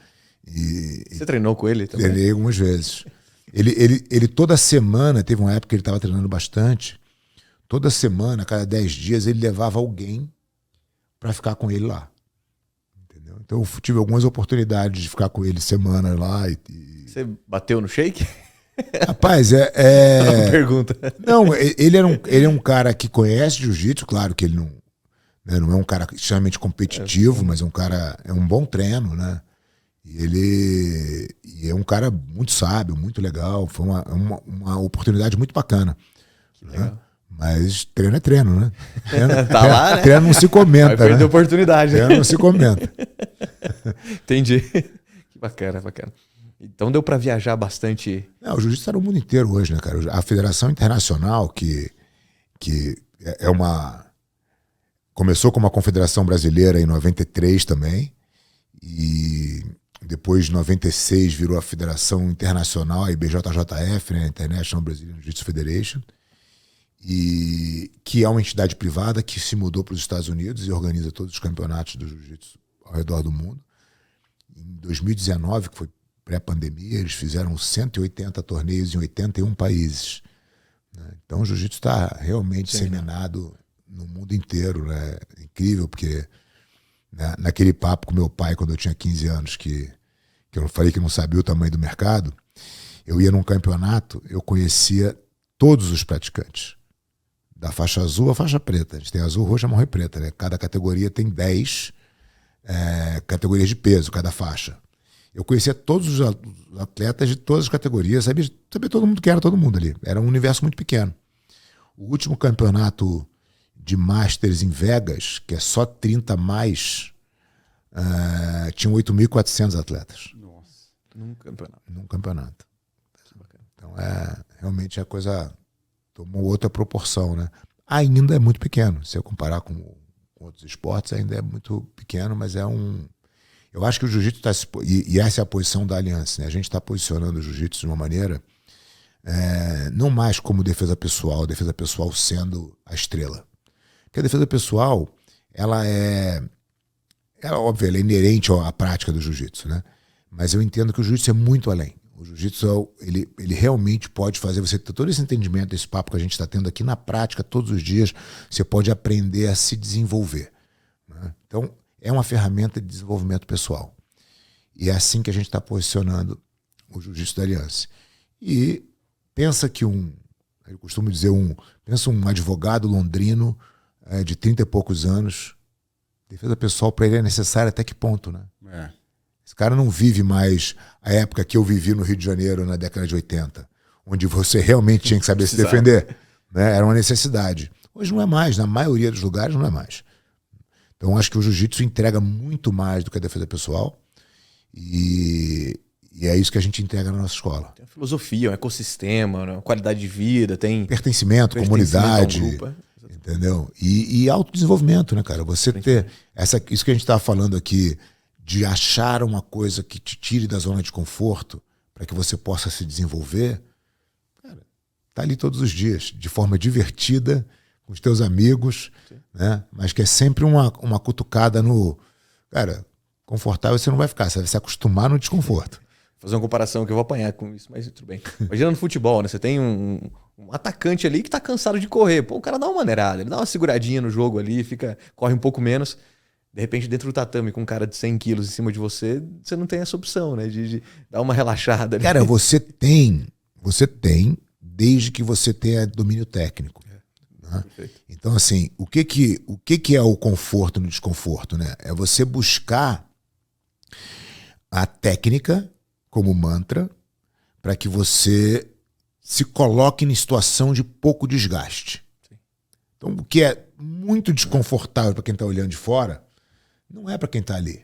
Speaker 2: Você treinou com ele também?
Speaker 3: Treinei algumas vezes. Ele toda semana, teve uma época que ele estava treinando bastante, toda semana, a cada 10 dias, ele levava alguém para ficar com ele lá. Entendeu? Então eu tive algumas oportunidades de ficar com ele semana lá.
Speaker 2: Você bateu no Sheikh?
Speaker 3: Rapaz,
Speaker 2: Uma pergunta.
Speaker 3: Não, ele é um cara que conhece jiu-jitsu, claro que ele não é um cara extremamente competitivo, mas é um bom treino, né? E ele é um cara muito sábio, muito legal. Foi uma oportunidade muito bacana.
Speaker 2: Que legal.
Speaker 3: Né? Mas treino é treino, né?
Speaker 2: Lá, né?
Speaker 3: Treino não se comenta.
Speaker 2: Vai perder
Speaker 3: né?
Speaker 2: oportunidade.
Speaker 3: Treino não se comenta.
Speaker 2: Entendi. Que bacana, bacana. Então deu para viajar bastante.
Speaker 3: O jiu-jitsu está no mundo inteiro hoje, né, cara? A Federação Internacional, que é começou como uma confederação brasileira em 93 também, e Depois, em 96, virou a Federação Internacional, a IBJJF, né, International Brazilian Jiu-Jitsu Federation, e que é uma entidade privada que se mudou para os Estados Unidos e organiza todos os campeonatos do jiu-jitsu ao redor do mundo. Em 2019, que foi pré-pandemia, eles fizeram 180 torneios em 81 países. Né? Então o jiu-jitsu está realmente disseminado no mundo inteiro. Né? É incrível, porque naquele papo com meu pai, quando eu tinha 15 anos, que eu falei que não sabia o tamanho do mercado, eu ia num campeonato, eu conhecia todos os praticantes. Da faixa azul à faixa preta. A gente tem azul, roxa, marrom e preta. Né? Cada categoria tem 10 categorias de peso, cada faixa. Eu conhecia todos os atletas de todas as categorias, sabia todo mundo que era todo mundo ali. Era um universo muito pequeno. O último campeonato de Masters em Vegas, que é só 30 mais, tinham 8.400 atletas.
Speaker 2: Nossa. Num campeonato.
Speaker 3: Num campeonato. Então, realmente a coisa tomou outra proporção, né? Ainda é muito pequeno. Se eu comparar com outros esportes, ainda é muito pequeno, mas eu acho que o jiu-jitsu está... E essa é a posição da Aliança, né? A gente está posicionando o jiu-jitsu de uma maneira não mais como defesa pessoal, a defesa pessoal sendo a estrela. Porque a defesa pessoal, ela é óbvio, ela é inerente à prática do jiu-jitsu, né? Mas eu entendo que o jiu-jitsu é muito além. O jiu-jitsu, ele realmente pode fazer você ter todo esse entendimento, esse papo que a gente está tendo aqui na prática, todos os dias, você pode aprender a se desenvolver. Né? Então, é uma ferramenta de desenvolvimento pessoal. E é assim que a gente está posicionando o jiu-jitsu da Aliança. E pensa que eu costumo dizer, pensa um advogado londrino de 30 e poucos anos, defesa pessoal para ele é necessária até que ponto, né? Esse cara não vive mais a época que eu vivi no Rio de Janeiro na década de 80, onde você realmente tinha que saber se defender. Né? Era uma necessidade. Hoje não é mais, na maioria dos lugares não é mais. Então acho que o jiu-jitsu entrega muito mais do que a defesa pessoal e é isso que a gente entrega na nossa escola. Tem
Speaker 2: uma filosofia, um ecossistema, uma qualidade de vida, tem...
Speaker 3: Pertencimento, comunidade, entendeu? E autodesenvolvimento, né, cara? Você ter... Isso que a gente estava falando aqui, de achar uma coisa que te tire da zona de conforto para que você possa se desenvolver, cara, tá ali todos os dias, de forma divertida, com os teus amigos, né? Mas que é sempre uma cutucada no... Cara, confortável você não vai ficar, você vai se acostumar no desconforto.
Speaker 2: Vou fazer uma comparação que eu vou apanhar com isso, mas tudo bem. Imagina no futebol, né? Você tem um atacante ali que tá cansado de correr. Pô, o cara dá uma maneirada, ele dá uma seguradinha no jogo ali, corre um pouco menos. De repente, dentro do tatame, com um cara de 100 quilos em cima de você, você não tem essa opção, né? De dar uma relaxada. Né?
Speaker 3: Cara, você tem, desde que você tenha domínio técnico. Né? Então, assim, o que é o conforto no desconforto, né? É você buscar a técnica como mantra para que você se coloque em situação de pouco desgaste. Sim. Então, o que é muito desconfortável para quem está olhando de fora, não é para quem está ali.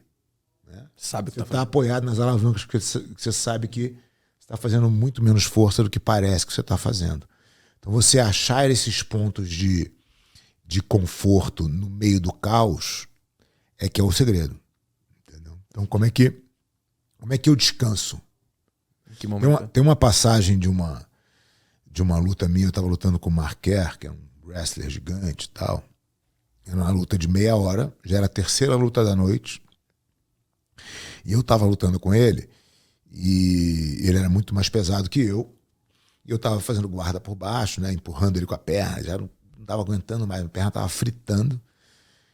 Speaker 3: Né?
Speaker 2: Sabe
Speaker 3: você está apoiado nas alavancas porque você sabe que está fazendo muito menos força do que parece que você está fazendo. Então você achar esses pontos de conforto no meio do caos é que é o segredo. Entendeu? Então como é que eu descanso?
Speaker 2: Que momento?
Speaker 3: Tem uma passagem de uma luta minha, eu estava lutando com o Marquer, que é um wrestler gigante e tal. Era uma luta de meia hora, já era a terceira luta da noite. E eu estava lutando com ele, e ele era muito mais pesado que eu. E eu estava fazendo guarda por baixo, né, empurrando ele com a perna, já não estava aguentando mais, a perna estava fritando.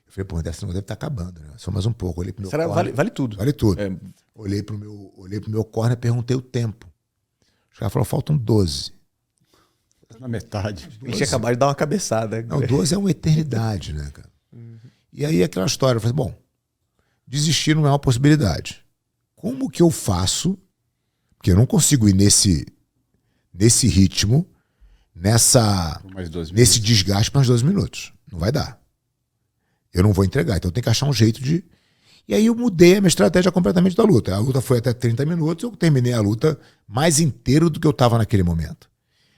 Speaker 3: Eu falei, pô, deve estar acabando, né? Só mais um pouco. Olhei pro meu corner,
Speaker 2: vale tudo.
Speaker 3: Vale tudo. Olhei pro meu corner e perguntei o tempo. Os caras falaram, faltam 12.
Speaker 1: Na metade.
Speaker 2: A gente acabaram de dar uma cabeçada.
Speaker 3: Não, 12 é uma eternidade, né, cara? E aí aquela história, eu falei, bom, desistir não é uma possibilidade. Como que eu faço? Porque eu não consigo ir nesse ritmo, nesse desgaste para uns 12 minutos. Não vai dar. Eu não vou entregar, então eu tenho que achar um jeito de... E aí eu mudei a minha estratégia completamente da luta. A luta foi até 30 minutos, eu terminei a luta mais inteiro do que eu estava naquele momento.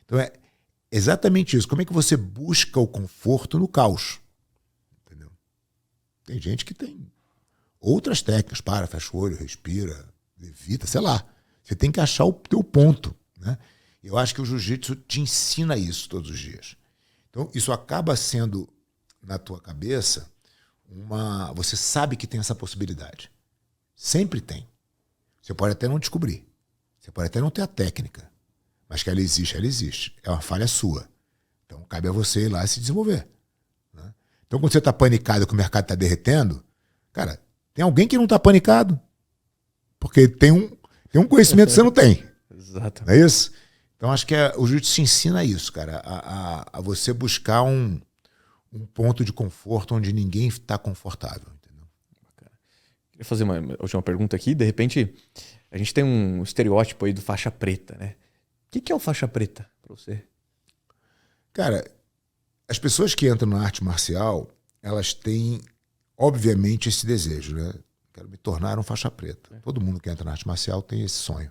Speaker 3: Então é exatamente isso. Como é que você busca o conforto no caos? Entendeu? Tem gente que tem outras técnicas. Fecha o olho, respira, levita, sei lá. Você tem que achar o teu ponto, né? Eu acho que o jiu-jitsu te ensina isso todos os dias. Então, isso acaba sendo, na tua cabeça, você sabe que tem essa possibilidade. Sempre tem. Você pode até não descobrir. Você pode até não ter a técnica. Mas que ela existe. É uma falha sua. Então, cabe a você ir lá e se desenvolver, né? Então, quando você está panicado que o mercado está derretendo, cara, tem alguém que não está panicado. Porque tem um conhecimento que você não tem.
Speaker 2: Exato.
Speaker 3: Não é isso? Então, acho que o jiu-jitsu te ensina isso, cara. A você buscar um ponto de conforto onde ninguém está confortável. Entendeu?
Speaker 2: Queria fazer uma última pergunta aqui. De repente, a gente tem um estereótipo aí do faixa preta, né? O que é o faixa preta para você?
Speaker 3: Cara, as pessoas que entram na arte marcial, elas têm, obviamente, esse desejo, né? Quero me tornar um faixa preta. Todo mundo que entra na arte marcial tem esse sonho.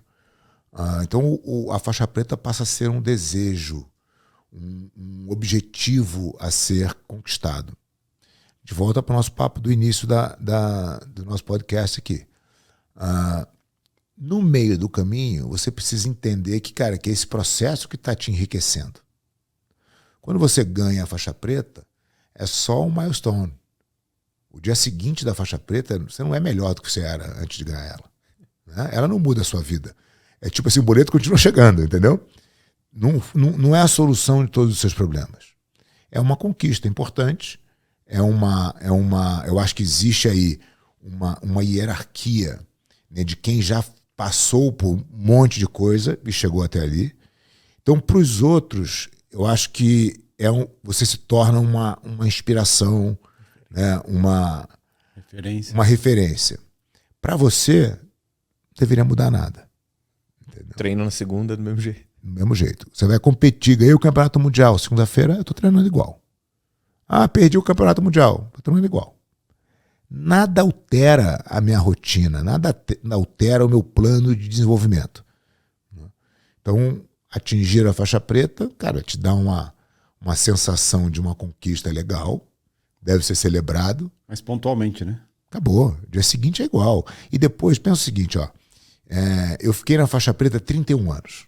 Speaker 3: Então, a faixa preta passa a ser um desejo, um objetivo a ser conquistado. De volta para o nosso papo do início do nosso podcast aqui. No meio do caminho, você precisa entender que, cara, que é esse processo que está te enriquecendo. Quando você ganha a faixa preta, é só um milestone. O dia seguinte da faixa preta, você não é melhor do que você era antes de ganhar ela, né? Ela não muda a sua vida. É tipo assim, o boleto continua chegando, entendeu? Não é a solução de todos os seus problemas. É uma conquista importante, eu acho que existe aí uma hierarquia, né, de quem já passou por um monte de coisa e chegou até ali. Então, para os outros, eu acho que você se torna uma inspiração, né, uma referência. Para você, não deveria mudar nada. Entendeu?
Speaker 2: Treino na segunda do mesmo jeito.
Speaker 3: Do mesmo jeito. Você vai competir, ganhei o Campeonato Mundial. Segunda-feira, eu estou treinando igual. Perdi o Campeonato Mundial. Estou treinando igual. Nada altera a minha rotina, nada altera o meu plano de desenvolvimento. Então, atingir a faixa preta, cara, te dá uma sensação de uma conquista legal, deve ser celebrado.
Speaker 1: Mas pontualmente, né?
Speaker 3: Acabou. O dia seguinte é igual. E depois, pensa o seguinte, ó. Eu fiquei na faixa preta 31 anos.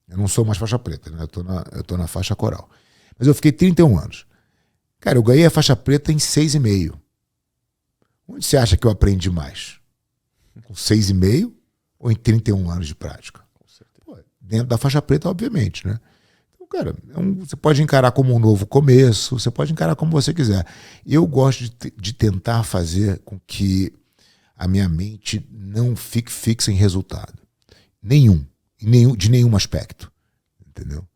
Speaker 3: Eu não sou mais faixa preta, né? Eu tô na faixa coral. Mas eu fiquei 31 anos. Cara, eu ganhei a faixa preta em 6,5. Onde você acha que eu aprendi mais? Com 6,5 ou em 31 anos de prática?
Speaker 2: Com certeza.
Speaker 3: Pô, dentro da faixa preta, obviamente, né? Então, cara, você pode encarar como um novo começo, você pode encarar como você quiser. Eu gosto de tentar fazer com que a minha mente não fique fixa em resultado. De nenhum aspecto. Entendeu?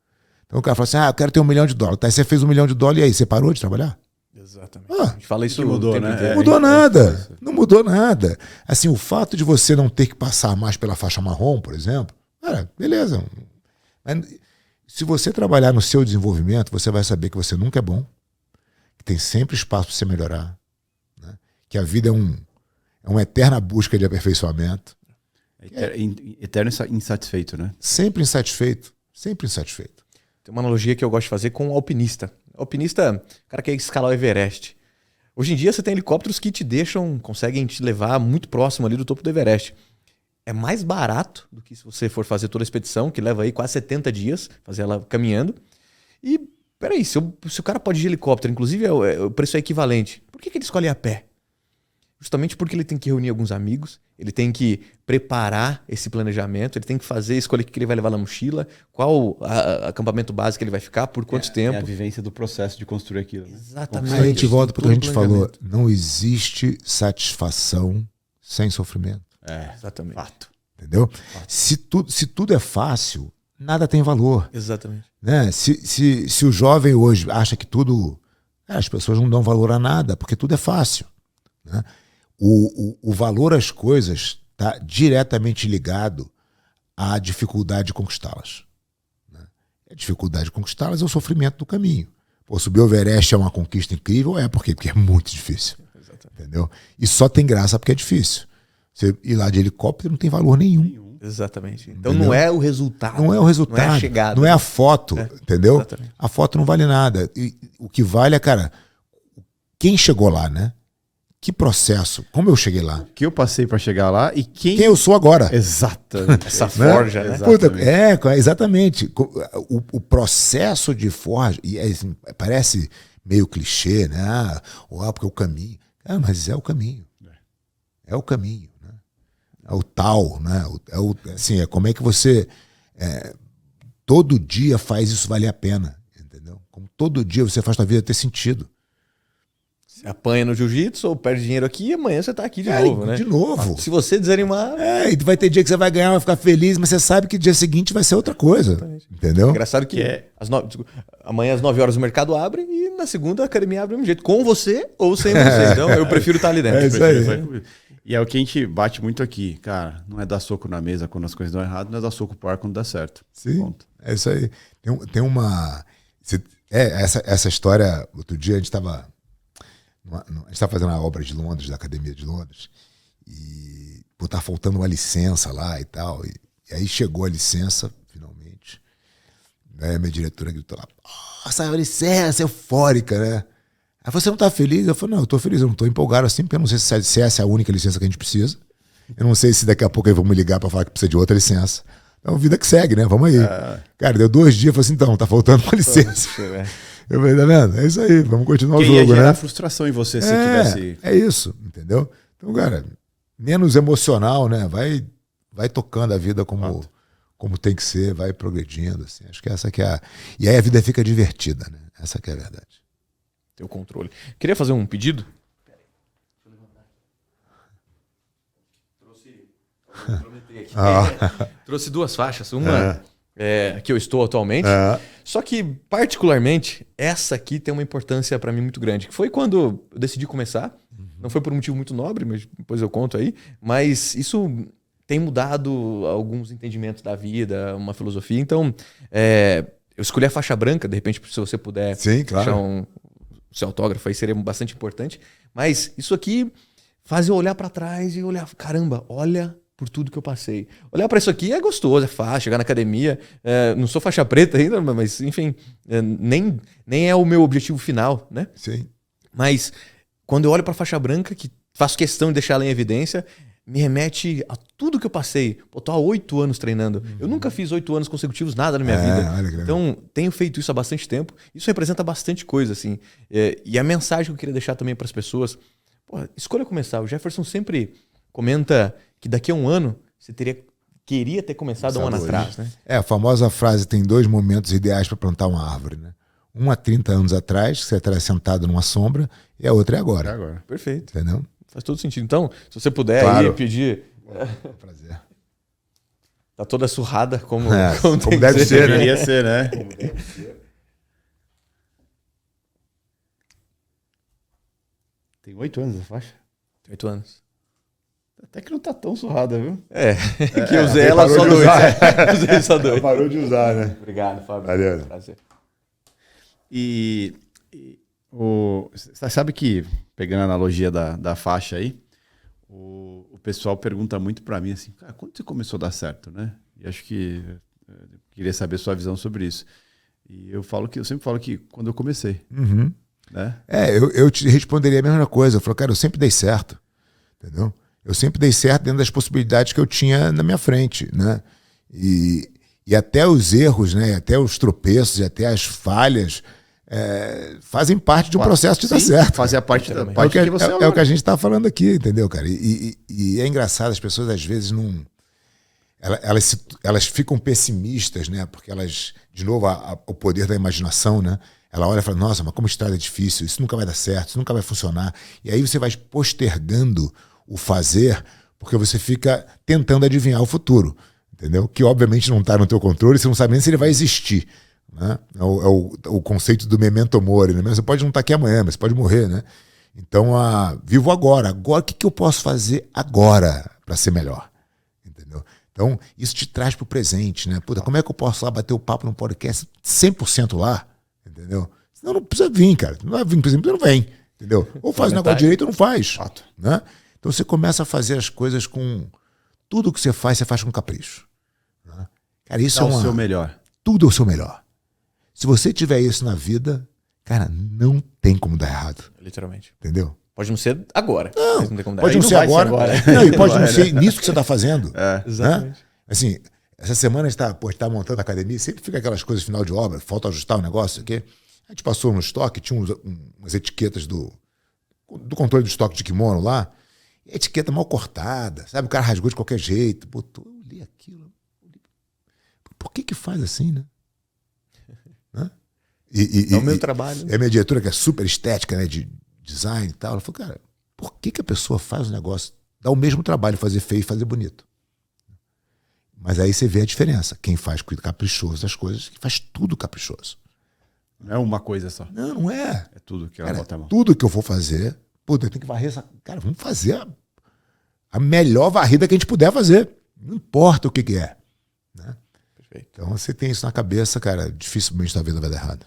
Speaker 3: Então o cara fala assim, eu quero ter $1 milhão. Tá, aí você fez $1 milhão e aí, você parou de trabalhar?
Speaker 2: Exatamente. A gente fala isso
Speaker 1: que mudou,
Speaker 2: o tempo
Speaker 1: né?
Speaker 2: inteiro.
Speaker 3: Não mudou nada. Não mudou nada. Assim, o fato de você não ter que passar mais pela faixa marrom, por exemplo, cara, beleza. Mas se você trabalhar no seu desenvolvimento, você vai saber que você nunca é bom, que tem sempre espaço para você melhorar, né? Que a vida é uma eterna busca de aperfeiçoamento.
Speaker 1: Eterno insatisfeito, né?
Speaker 3: Sempre insatisfeito. Sempre insatisfeito.
Speaker 2: Tem uma analogia que eu gosto de fazer com o alpinista. O alpinista, o cara quer escalar o Everest. Hoje em dia você tem helicópteros que conseguem te levar muito próximo ali do topo do Everest. É mais barato do que se você for fazer toda a expedição, que leva aí quase 70 dias, fazer ela caminhando. E, peraí, se o cara pode ir de helicóptero, inclusive o preço é equivalente, por que ele escolhe a pé? Justamente porque ele tem que reunir alguns amigos, ele tem que preparar esse planejamento, ele tem que escolher o que ele vai levar na mochila, qual acampamento básico ele vai ficar, por quanto tempo.
Speaker 1: É a vivência do processo de construir aquilo. Né?
Speaker 2: Exatamente.
Speaker 3: A gente volta para o que a gente falou. Não existe satisfação sem sofrimento.
Speaker 2: Exatamente.
Speaker 1: Fato.
Speaker 3: Entendeu? Fato. Se tudo é fácil, nada tem valor.
Speaker 2: Exatamente.
Speaker 3: Né? Se o jovem hoje acha que tudo... as pessoas não dão valor a nada, porque tudo é fácil. Né? O valor às coisas está diretamente ligado à dificuldade de conquistá-las. Né? A dificuldade de conquistá-las é o sofrimento do caminho. Pô, subir o Everest é uma conquista incrível? Por quê? Porque é muito difícil. Entendeu? E só tem graça porque é difícil. Você ir lá de helicóptero não tem valor nenhum.
Speaker 2: Exatamente. Então
Speaker 3: Entendeu?
Speaker 2: não é o resultado.
Speaker 3: Não é o resultado.
Speaker 2: Não é a chegada.
Speaker 3: Não é a foto. Entendeu?
Speaker 2: Exatamente.
Speaker 3: A foto não vale nada. E o que vale é, cara, quem chegou lá, né? que processo, como eu cheguei lá.
Speaker 1: Que eu passei para chegar lá e quem
Speaker 3: eu sou agora.
Speaker 1: Exatamente.
Speaker 2: Essa forja, né?
Speaker 3: Puta, exatamente. O processo de forja, e assim, parece meio clichê, né? Porque o caminho. Mas é o caminho. É o caminho, né? É o tal, né? Assim, como é que você todo dia faz isso valer a pena, entendeu? Como todo dia você faz a tua vida ter sentido.
Speaker 2: Você apanha no jiu-jitsu ou perde dinheiro aqui e amanhã você tá aqui de novo, né?
Speaker 3: De novo.
Speaker 2: Se você desanimar...
Speaker 3: E vai ter dia que você vai ganhar, vai ficar feliz, mas você sabe que dia seguinte vai ser outra coisa. Exatamente. Entendeu?
Speaker 2: Engraçado que amanhã às 9 horas o mercado abre e na segunda a academia abre do mesmo jeito. Com você ou sem você. Então eu prefiro estar ali dentro.
Speaker 3: É isso aí.
Speaker 1: E é o que a gente bate muito aqui. Cara, não é dar soco na mesa quando as coisas dão errado, não é dar soco pro ar quando dá certo.
Speaker 3: Sim, ponto. É isso aí. Tem uma... Essa história, outro dia a gente estava fazendo a obra de Londres, da Academia de Londres, e tá faltando uma licença lá e tal. E aí chegou a licença, finalmente. Aí a minha diretora gritou lá, nossa, a licença, eufórica, né? Aí você não tá feliz? Eu falei, não, eu tô feliz, eu não tô empolgado assim, porque eu não sei se essa é a única licença que a gente precisa. Eu não sei se daqui a pouco aí vão me ligar para falar que precisa de outra licença. Então, vida que segue, né? Vamos aí. Cara, deu 2 dias, eu falei assim, então, tá faltando uma licença. Eu falei, tá vendo? É isso aí, vamos continuar o jogo, né? Ia gerar
Speaker 1: frustração em você se tivesse...
Speaker 3: É isso, entendeu? Então, cara, menos emocional, né? Vai tocando a vida como tem que ser, vai progredindo, assim. Acho que essa que é E aí a vida fica divertida, né? Essa que é a verdade.
Speaker 2: Ter o controle. Queria fazer um pedido? Trouxe 2 faixas. Uma que eu estou atualmente. Só que, particularmente, essa aqui tem uma importância para mim muito grande. Que foi quando eu decidi começar. Não foi por um motivo muito nobre, mas depois eu conto aí. Mas isso tem mudado alguns entendimentos da vida, uma filosofia. Então, eu escolhi a faixa branca. De repente, se você puder deixar seu autógrafo aí, seria bastante importante. Mas isso aqui faz eu olhar para trás e olhar, caramba, olha por tudo que eu passei. Olhar para isso aqui é gostoso, é fácil, chegar na academia. Não sou faixa preta ainda, mas enfim, nem é o meu objetivo final, né?
Speaker 3: Sim.
Speaker 2: Mas quando eu olho para a faixa branca, que faço questão de deixar ela em evidência, me remete a tudo que eu passei. Pô, tô há 8 anos treinando. Eu nunca fiz 8 anos consecutivos, nada na minha vida. Então, tenho feito isso há bastante tempo. Isso representa bastante coisa, assim. E a mensagem que eu queria deixar também para as pessoas, escolha começar. O Jefferson sempre comenta que daqui a 1 ano você queria ter começado há 1 ano atrás, né?
Speaker 3: A famosa frase, tem 2 momentos ideais para plantar uma árvore, né? Um há 30 anos atrás, que você estaria sentado numa sombra, e a outra é agora.
Speaker 1: É agora.
Speaker 2: Perfeito.
Speaker 3: Entendeu?
Speaker 2: Faz todo sentido. Então, se você puder aí pedir...
Speaker 3: Prazer.
Speaker 2: Tá toda surrada como
Speaker 3: deve ser, né?
Speaker 1: Deveria ser, né?
Speaker 3: Como deve ser.
Speaker 1: Tem 8 anos a faixa?
Speaker 2: Tem 8 anos.
Speaker 1: Até que não tá tão surrada, viu?
Speaker 2: Que eu usei ela só 2. Usei só 2.
Speaker 3: Parou de usar, né?
Speaker 2: Obrigado, Fábio.
Speaker 3: Valeu.
Speaker 2: Prazer.
Speaker 1: Você sabe que, pegando a analogia da faixa aí, o pessoal pergunta muito pra mim assim, cara, quando você começou a dar certo, né? E acho que eu queria saber sua visão sobre isso. E eu sempre falo que quando eu comecei.
Speaker 3: Uhum.
Speaker 1: Né?
Speaker 3: Eu te responderia a mesma coisa. Eu falo, cara, eu sempre dei certo. Entendeu? Eu sempre dei certo dentro das possibilidades que eu tinha na minha frente, né? E até os erros, né? Até os tropeços, e até as falhas fazem parte de um processo de dar certo.
Speaker 1: Fazem a parte da
Speaker 3: parte que você é o que a gente está falando aqui, entendeu, cara? E é engraçado, as pessoas às vezes não... Elas ficam pessimistas, né? Porque elas, de novo, o poder da imaginação, né? Ela olha e fala, nossa, mas como estrada é difícil, isso nunca vai dar certo, isso nunca vai funcionar. E aí você vai postergando o fazer, porque você fica tentando adivinhar o futuro, entendeu? Que obviamente não está no teu controle, você não sabe nem se ele vai existir. Né? É o conceito do memento mori, né? Você pode não estar aqui amanhã, mas você pode morrer, né? Então, vivo agora. Agora, o que eu posso fazer agora para ser melhor? Entendeu? Então, isso te traz para o presente, né? Puta, como é que eu posso lá bater o papo num podcast 100% lá? Entendeu? Senão não precisa vir, cara. Não vai vir, por exemplo, não vem. Entendeu? Ou faz o negócio direito ou não faz. Né? Então você começa a fazer as coisas com... Tudo que você faz com capricho. Né? Cara, isso
Speaker 1: o seu melhor.
Speaker 3: Tudo é o seu melhor. Se você tiver isso na vida, cara, não tem como dar errado.
Speaker 2: Literalmente.
Speaker 3: Entendeu?
Speaker 2: Pode não ser agora.
Speaker 3: Não,
Speaker 2: tem como dar.
Speaker 3: pode
Speaker 2: Aí
Speaker 3: não ser
Speaker 2: vai
Speaker 3: agora. Não, e pode não ser nisso que você está fazendo.
Speaker 2: Exatamente.
Speaker 3: Né? Assim, essa semana a gente tá montando a academia, sempre fica aquelas coisas final de obra, falta ajustar o negócio aqui. A gente passou no estoque, tinha umas etiquetas do controle do estoque de kimono lá, e a etiqueta mal cortada, sabe? O cara rasgou de qualquer jeito, botou, eu li aquilo. Por que faz assim, né?
Speaker 2: É o meu trabalho.
Speaker 3: É a minha diretora, que é super estética, né, de design e tal, ela falou, cara, por que a pessoa faz um negócio, dá o mesmo trabalho fazer feio e fazer bonito? Mas aí você vê a diferença. Quem faz caprichoso as coisas, faz tudo caprichoso.
Speaker 1: Não é uma coisa só.
Speaker 3: Não é.
Speaker 1: É tudo que ela bota a mão.
Speaker 3: Tudo que eu for fazer, eu tenho que varrer essa... Cara, vamos fazer a melhor varrida que a gente puder fazer. Não importa o que é. Né?
Speaker 2: Perfeito.
Speaker 3: Então você tem isso na cabeça, cara, dificilmente a vida vai dar errado.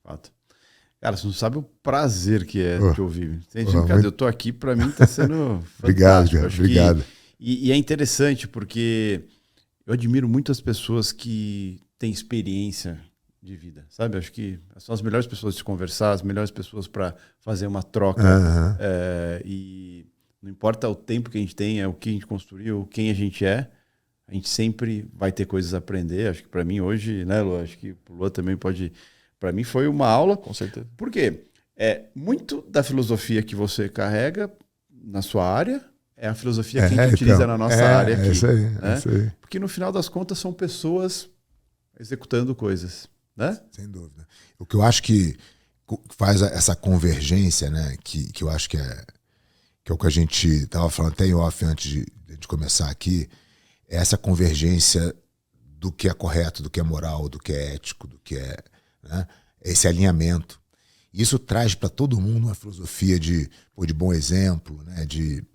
Speaker 1: Fato. Cara, você não sabe o prazer que é te ouvir. Eu tô aqui, pra mim tá sendo
Speaker 3: Obrigado,
Speaker 1: fantástico.
Speaker 3: obrigado.
Speaker 1: E é interessante porque eu admiro muito as pessoas que têm experiência de vida, sabe? Acho que são as melhores pessoas de se conversar, as melhores pessoas para fazer uma troca. E não importa o tempo que a gente tem, é o que a gente construiu, quem a gente sempre vai ter coisas a aprender. Acho que para mim hoje, né, Lu? Acho que o Lu também pode... Para mim foi uma aula.
Speaker 2: Com certeza.
Speaker 1: Por quê? Muito da filosofia que você carrega na sua área é a filosofia que a gente utiliza na nossa área aqui.
Speaker 3: Isso aí,
Speaker 1: né?
Speaker 3: isso aí.
Speaker 1: Porque no final das contas são pessoas executando coisas, né?
Speaker 3: Sem dúvida. O que eu acho que faz essa convergência, né, que eu acho que é o que a gente estava falando até em off antes de começar aqui, é essa convergência do que é correto, do que é moral, do que é ético, do que é, né, esse alinhamento. Isso traz para todo mundo uma filosofia de bom exemplo, né, e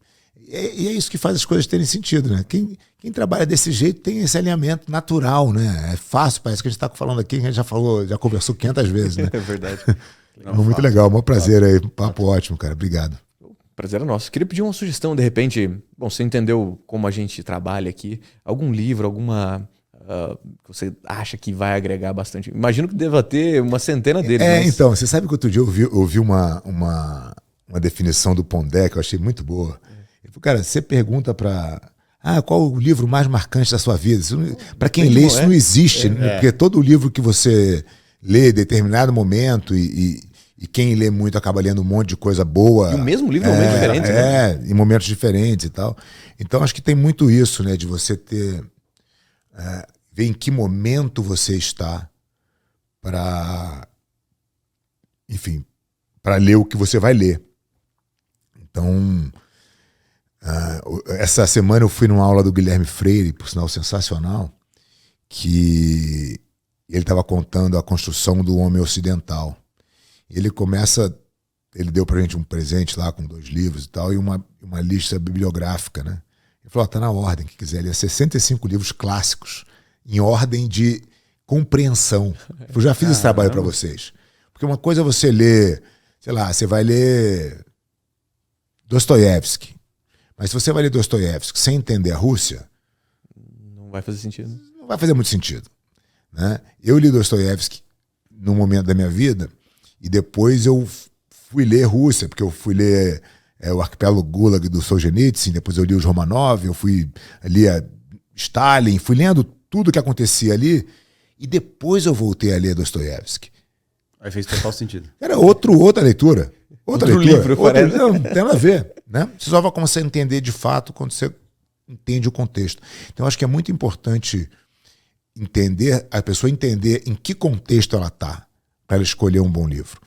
Speaker 3: é isso que faz as coisas terem sentido, né? Quem trabalha desse jeito tem esse alinhamento natural, né? É fácil, parece que a gente está falando aqui, a gente já conversou 500 vezes, né?
Speaker 2: É verdade.
Speaker 3: Muito legal, um prazer aí, papo ótimo, cara, obrigado.
Speaker 2: Prazer é nosso. Queria pedir uma sugestão, de repente, bom, você entendeu como a gente trabalha aqui, algum livro, alguma que você acha que vai agregar bastante? Imagino que deva ter uma centena deles. Mas...
Speaker 3: Então, você sabe que outro dia eu ouvi uma definição do Pondé que eu achei muito boa. Ele falou, cara, você pergunta qual o livro mais marcante da sua vida? Para quem lê, isso não existe, né? Porque todo livro que você lê em determinado momento e quem lê muito acaba lendo um monte de coisa boa.
Speaker 2: E o mesmo livro em momentos diferentes.
Speaker 3: Né? Em momentos diferentes e tal. Então acho que tem muito isso, né? De você ver em que momento você está para ler o que você vai ler. Então... essa semana eu fui numa aula do Guilherme Freire, por sinal sensacional, que ele estava contando a construção do homem ocidental. Ele deu pra gente um presente lá com 2 livros e tal, e uma lista bibliográfica, né? Ele falou, tá na ordem, que quiser ler 65 livros clássicos, em ordem de compreensão. Eu já fiz esse trabalho para vocês. Porque uma coisa é você ler, sei lá, você vai ler Dostoiévski. Mas se você vai ler Dostoiévski sem entender a Rússia...
Speaker 2: Não vai fazer sentido.
Speaker 3: Não vai fazer muito sentido. Né? Eu li Dostoiévski num momento da minha vida e depois eu fui ler Rússia, porque eu fui ler o Arquipélago Gulag do Solzhenitsyn, depois eu li os Romanov, eu fui ler Stalin, fui lendo tudo que acontecia ali e depois eu voltei a ler Dostoiévski.
Speaker 1: Aí fez total sentido.
Speaker 3: Era outra leitura. Outra leitura.
Speaker 2: Livro,
Speaker 3: não tem nada a ver. Né? Você só vai começar a entender de fato quando você entende o contexto. Então, acho que é muito importante a pessoa entender em que contexto ela está para ela escolher um bom livro.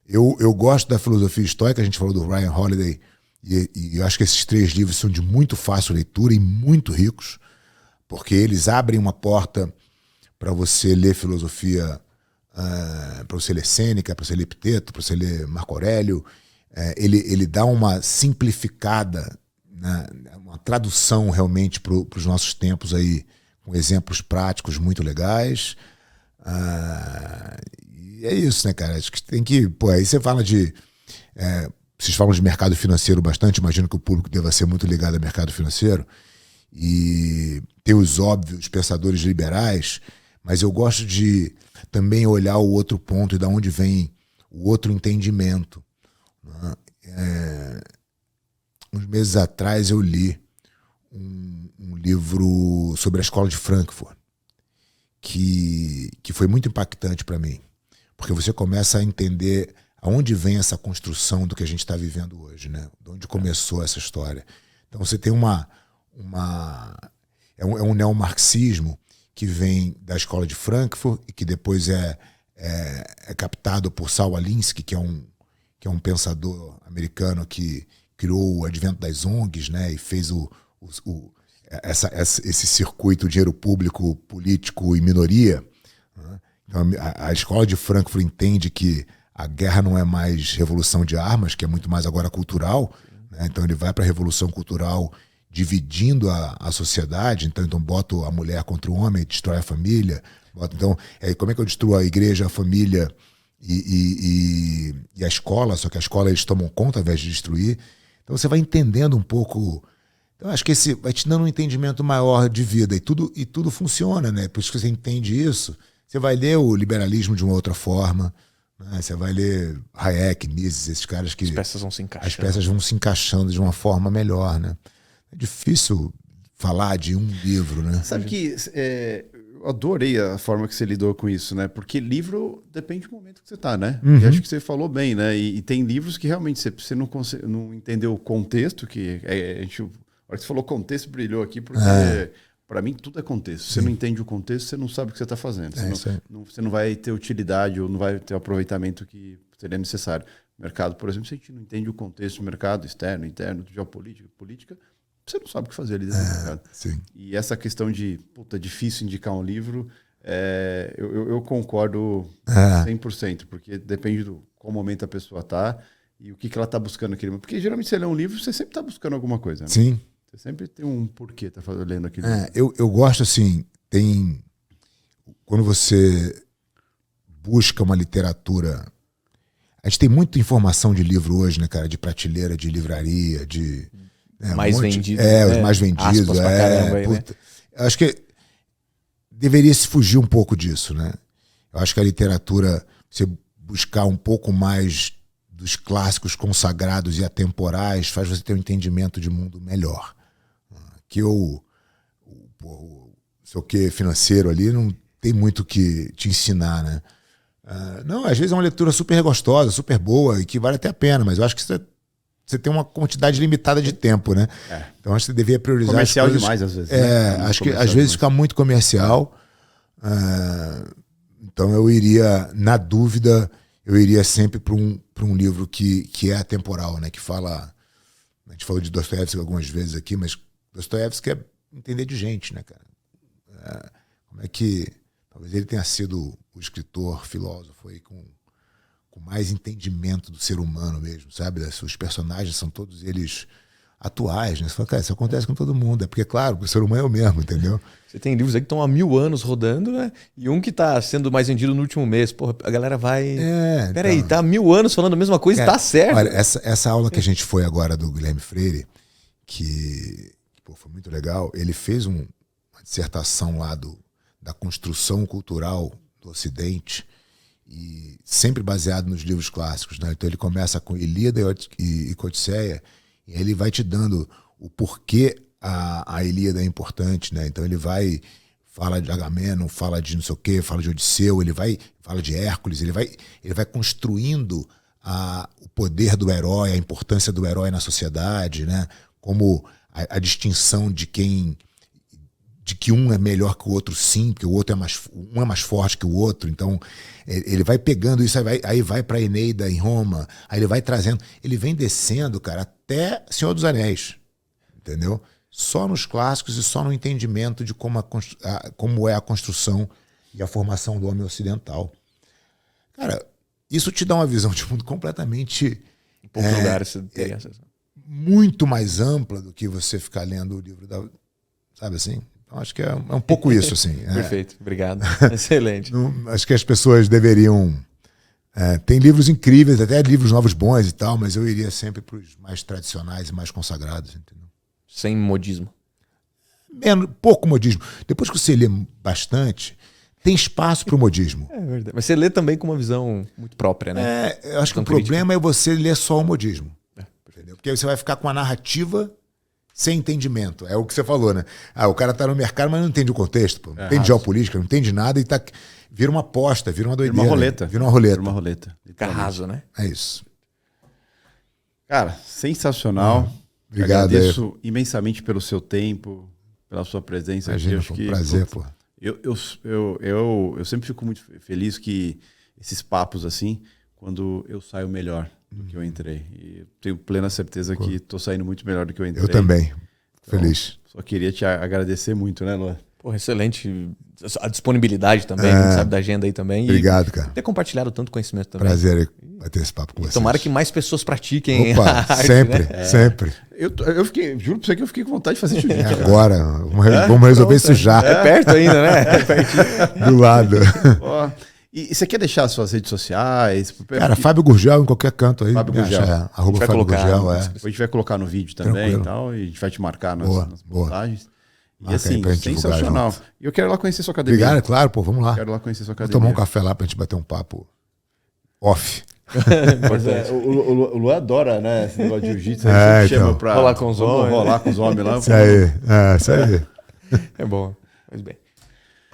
Speaker 3: Eu gosto da filosofia estoica, a gente falou do Ryan Holiday, e eu acho que esses 3 livros são de muito fácil leitura e muito ricos, porque eles abrem uma porta para você ler filosofia, para você ler Sêneca, para você ler Epiteto, para você ler Marco Aurélio. Ele dá uma simplificada, né, uma tradução realmente para os nossos tempos aí, com exemplos práticos muito legais. E é isso, né, cara? Acho que tem que... aí você fala vocês falam de mercado financeiro bastante, imagino que o público deva ser muito ligado ao mercado financeiro. E tem os óbvios pensadores liberais, mas eu gosto de também olhar o outro ponto e de onde vem o outro entendimento. Né? Uns meses atrás eu li um livro sobre a escola de Frankfurt, que foi muito impactante para mim, porque você começa a entender aonde vem essa construção do que a gente está vivendo hoje, né? De onde começou essa história. Então você tem é um neomarxismo que vem da escola de Frankfurt e que depois é captado por Saul Alinsky, que é um pensador americano que criou o advento das ONGs, né? E fez esse circuito, dinheiro público, político e minoria. Né? Então, a escola de Frankfurt entende que a guerra não é mais revolução de armas, que é muito mais agora cultural. Né? Então ele vai para a revolução cultural dividindo a sociedade. Então bota a mulher contra o homem, destrói a família. Então, como é que eu destruo a igreja, a família e a escola? Só que a escola eles tomam conta ao invés de destruir. Então você vai entendendo um pouco. Então, acho que esse vai te dando um entendimento maior de vida e tudo funciona, né? Por isso que você entende isso. Você vai ler o liberalismo de uma outra forma, né? Você vai ler Hayek, Mises, esses caras que...
Speaker 2: As peças vão se encaixando.
Speaker 3: As peças vão se encaixando de uma forma melhor, né? É difícil falar de um livro, né?
Speaker 1: Sabe que eu adorei a forma que você lidou com isso, né? Porque livro depende do momento que você tá, né?
Speaker 3: Uhum.
Speaker 1: E acho que você falou bem, né? E tem livros que realmente você não entendeu o contexto, que a hora que você falou contexto, brilhou aqui, porque para mim tudo é contexto. Sim. Você não entende o contexto, você não sabe o que você está fazendo. Você não vai ter utilidade ou não vai ter o aproveitamento que seria necessário. O mercado, por exemplo, se a gente não entende o contexto do mercado, externo, interno, geopolítica, política, você não sabe o que fazer ali dentro do mercado.
Speaker 3: Sim.
Speaker 1: E essa questão de, é difícil indicar um livro, eu concordo 100%, porque depende do qual momento a pessoa está e o que ela está buscando aquele momento. Porque geralmente você lê um livro, você sempre está buscando alguma coisa. Né?
Speaker 3: Sim.
Speaker 1: Você sempre tem um porquê tá lendo aquele
Speaker 3: livro. Eu gosto assim, quando você busca uma literatura... A gente tem muita informação de livro hoje, né, cara? De prateleira, de livraria, de...
Speaker 2: mais vendido.
Speaker 3: Os mais vendidos.
Speaker 2: Caramba, né?
Speaker 3: Eu acho que deveria se fugir um pouco disso, né? Eu acho que a literatura, você buscar um pouco mais dos clássicos consagrados e atemporais, faz você ter um entendimento de mundo melhor. Que o seu quê financeiro ali não tem muito que te ensinar, né? Não, às vezes é uma leitura super gostosa, super boa e que vale até a pena, mas eu acho que você tem uma quantidade limitada de tempo, né? Então acho que você devia priorizar
Speaker 1: comercial
Speaker 3: as coisas...
Speaker 1: demais às vezes. Né?
Speaker 3: Acho que às vezes fica muito comercial. Então eu iria, na dúvida, sempre para um livro que é atemporal, né? Que fala... A gente falou de Dostoiévski algumas vezes aqui, mas Dostoiévski é entender de gente, né, cara? Como é que... Talvez ele tenha sido o escritor, filósofo aí com mais entendimento do ser humano mesmo, sabe? Os personagens são todos eles atuais, né? Você fala, cara, isso acontece com todo mundo. É porque, claro, o ser humano é o mesmo, entendeu?
Speaker 2: Você tem livros aí que estão há 1000 anos rodando, né? E um que está sendo mais vendido no último mês. Porra, a galera vai... Peraí, tá há 1000 anos falando a mesma coisa e tá certo.
Speaker 3: Olha, essa aula que a gente foi agora do Guilherme Freire, que foi muito legal, ele fez uma dissertação lá da construção cultural do Ocidente, e sempre baseado nos livros clássicos, né? Então ele começa com Ilíada e Odisseia, e ele vai te dando o porquê a Ilíada é importante, né? Então ele fala de Agamenon, fala de não sei o quê, fala de Odisseu, fala de Hércules, ele vai construindo o poder do herói, a importância do herói na sociedade, né? Como a distinção de que um é melhor que o outro, sim, porque o outro um é mais forte que o outro. Então ele vai pegando isso, aí vai para Eneida em Roma, aí ele vai trazendo, ele vem descendo, cara, até Senhor dos Anéis, entendeu? Só nos clássicos e só no entendimento de como é a construção e a formação do homem ocidental. Cara, isso te dá uma visão de mundo completamente...
Speaker 2: Em poucos lugares você tem acesso.
Speaker 3: Muito mais ampla do que você ficar lendo o livro sabe assim? Então, acho que é um pouco isso, assim.
Speaker 2: Perfeito, obrigado. Excelente.
Speaker 3: Acho que as pessoas deveriam... tem livros incríveis, até livros novos bons e tal, mas eu iria sempre para os mais tradicionais e mais consagrados, entendeu?
Speaker 2: Sem modismo.
Speaker 3: Pouco modismo. Depois que você lê bastante, tem espaço para o modismo.
Speaker 2: É verdade. Mas você lê também com uma visão muito própria, né?
Speaker 3: Eu acho que o problema é você ler só o modismo. Entendeu? Porque aí você vai ficar com a narrativa sem entendimento. É o que você falou, né? O cara tá no mercado, mas não entende o contexto. Pô. Não entende geopolítica, não entende nada e vira uma aposta, vira uma doideira.
Speaker 1: Vira uma roleta.
Speaker 3: Vira uma roleta.
Speaker 1: Vira uma roleta.
Speaker 2: Carraso, né?
Speaker 3: É isso.
Speaker 1: Cara, sensacional.
Speaker 3: Obrigado.
Speaker 1: Agradeço imensamente pelo seu tempo, pela sua presença aqui.
Speaker 3: Imagina, foi um prazer, pô.
Speaker 1: Eu sempre fico muito feliz que esses papos assim, quando eu saio melhor do que eu entrei. E tenho plena certeza que estou saindo muito melhor do que eu entrei.
Speaker 3: Eu também.
Speaker 1: Então,
Speaker 3: feliz.
Speaker 1: Só queria te agradecer muito, né, Luan?
Speaker 2: Porra, excelente. A disponibilidade também, a gente sabe da agenda aí também.
Speaker 3: Obrigado, cara.
Speaker 2: Ter compartilhado tanto conhecimento também.
Speaker 3: Prazer bater esse papo com vocês.
Speaker 2: Tomara que mais pessoas pratiquem.
Speaker 3: Opa,
Speaker 2: a arte,
Speaker 3: sempre,
Speaker 2: né?
Speaker 3: sempre.
Speaker 1: Eu fiquei, juro pra você que eu fiquei com vontade de fazer jiu-jitsu.
Speaker 3: Agora, vamos resolver isso já.
Speaker 2: É perto ainda, né? É pertinho.
Speaker 3: Do lado.
Speaker 1: Ó, e você quer deixar as suas redes sociais?
Speaker 3: Cara, Fábio Gurgel em qualquer canto aí.
Speaker 1: Fábio Gurgel.
Speaker 3: Arroba
Speaker 2: vai
Speaker 3: Fábio
Speaker 2: colocar,
Speaker 3: Gurgel,
Speaker 1: A gente vai colocar no vídeo também
Speaker 3: Tranquilo.
Speaker 1: e tal, e a gente vai te marcar nas
Speaker 3: Boa.
Speaker 1: postagens. E
Speaker 3: Marca aí
Speaker 1: assim,
Speaker 3: pra gente divulgar
Speaker 1: sensacional.
Speaker 3: junto.
Speaker 1: E eu quero ir lá conhecer sua academia.
Speaker 3: Obrigado, claro, pô, vamos lá.
Speaker 1: Quero ir lá conhecer sua
Speaker 3: Vou
Speaker 1: academia.
Speaker 3: tomar um café lá pra gente bater um papo off.
Speaker 1: Mas o Luan adora, né? Esse negócio de jiu-jitsu.
Speaker 3: É,
Speaker 1: Ele chama
Speaker 3: então.
Speaker 1: pra
Speaker 2: Rolar com os
Speaker 1: vamos
Speaker 2: homens.
Speaker 1: rolar com os homens lá.
Speaker 3: Isso aí. Isso aí.
Speaker 2: É bom. Pois bem.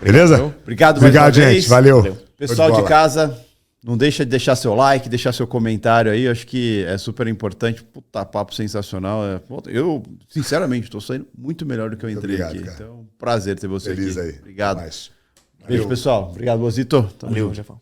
Speaker 3: Beleza?
Speaker 1: Obrigado mais uma
Speaker 3: gente.
Speaker 1: vez.
Speaker 3: Valeu.
Speaker 1: Pessoal
Speaker 3: Show
Speaker 1: de
Speaker 3: bola.
Speaker 1: casa, não deixa de deixar seu like, deixar seu comentário aí. Eu acho que é super importante. Puta, papo sensacional. Eu, sinceramente, estou saindo muito melhor do que eu entrei
Speaker 3: Obrigado,
Speaker 1: aqui.
Speaker 3: cara.
Speaker 1: Então, prazer ter você
Speaker 3: Feliz
Speaker 1: aqui.
Speaker 3: aí.
Speaker 1: Obrigado.
Speaker 3: Até mais.
Speaker 1: Beijo, pessoal. Obrigado, Bozito. Tamo
Speaker 2: Valeu,
Speaker 1: junto.
Speaker 2: Jefão.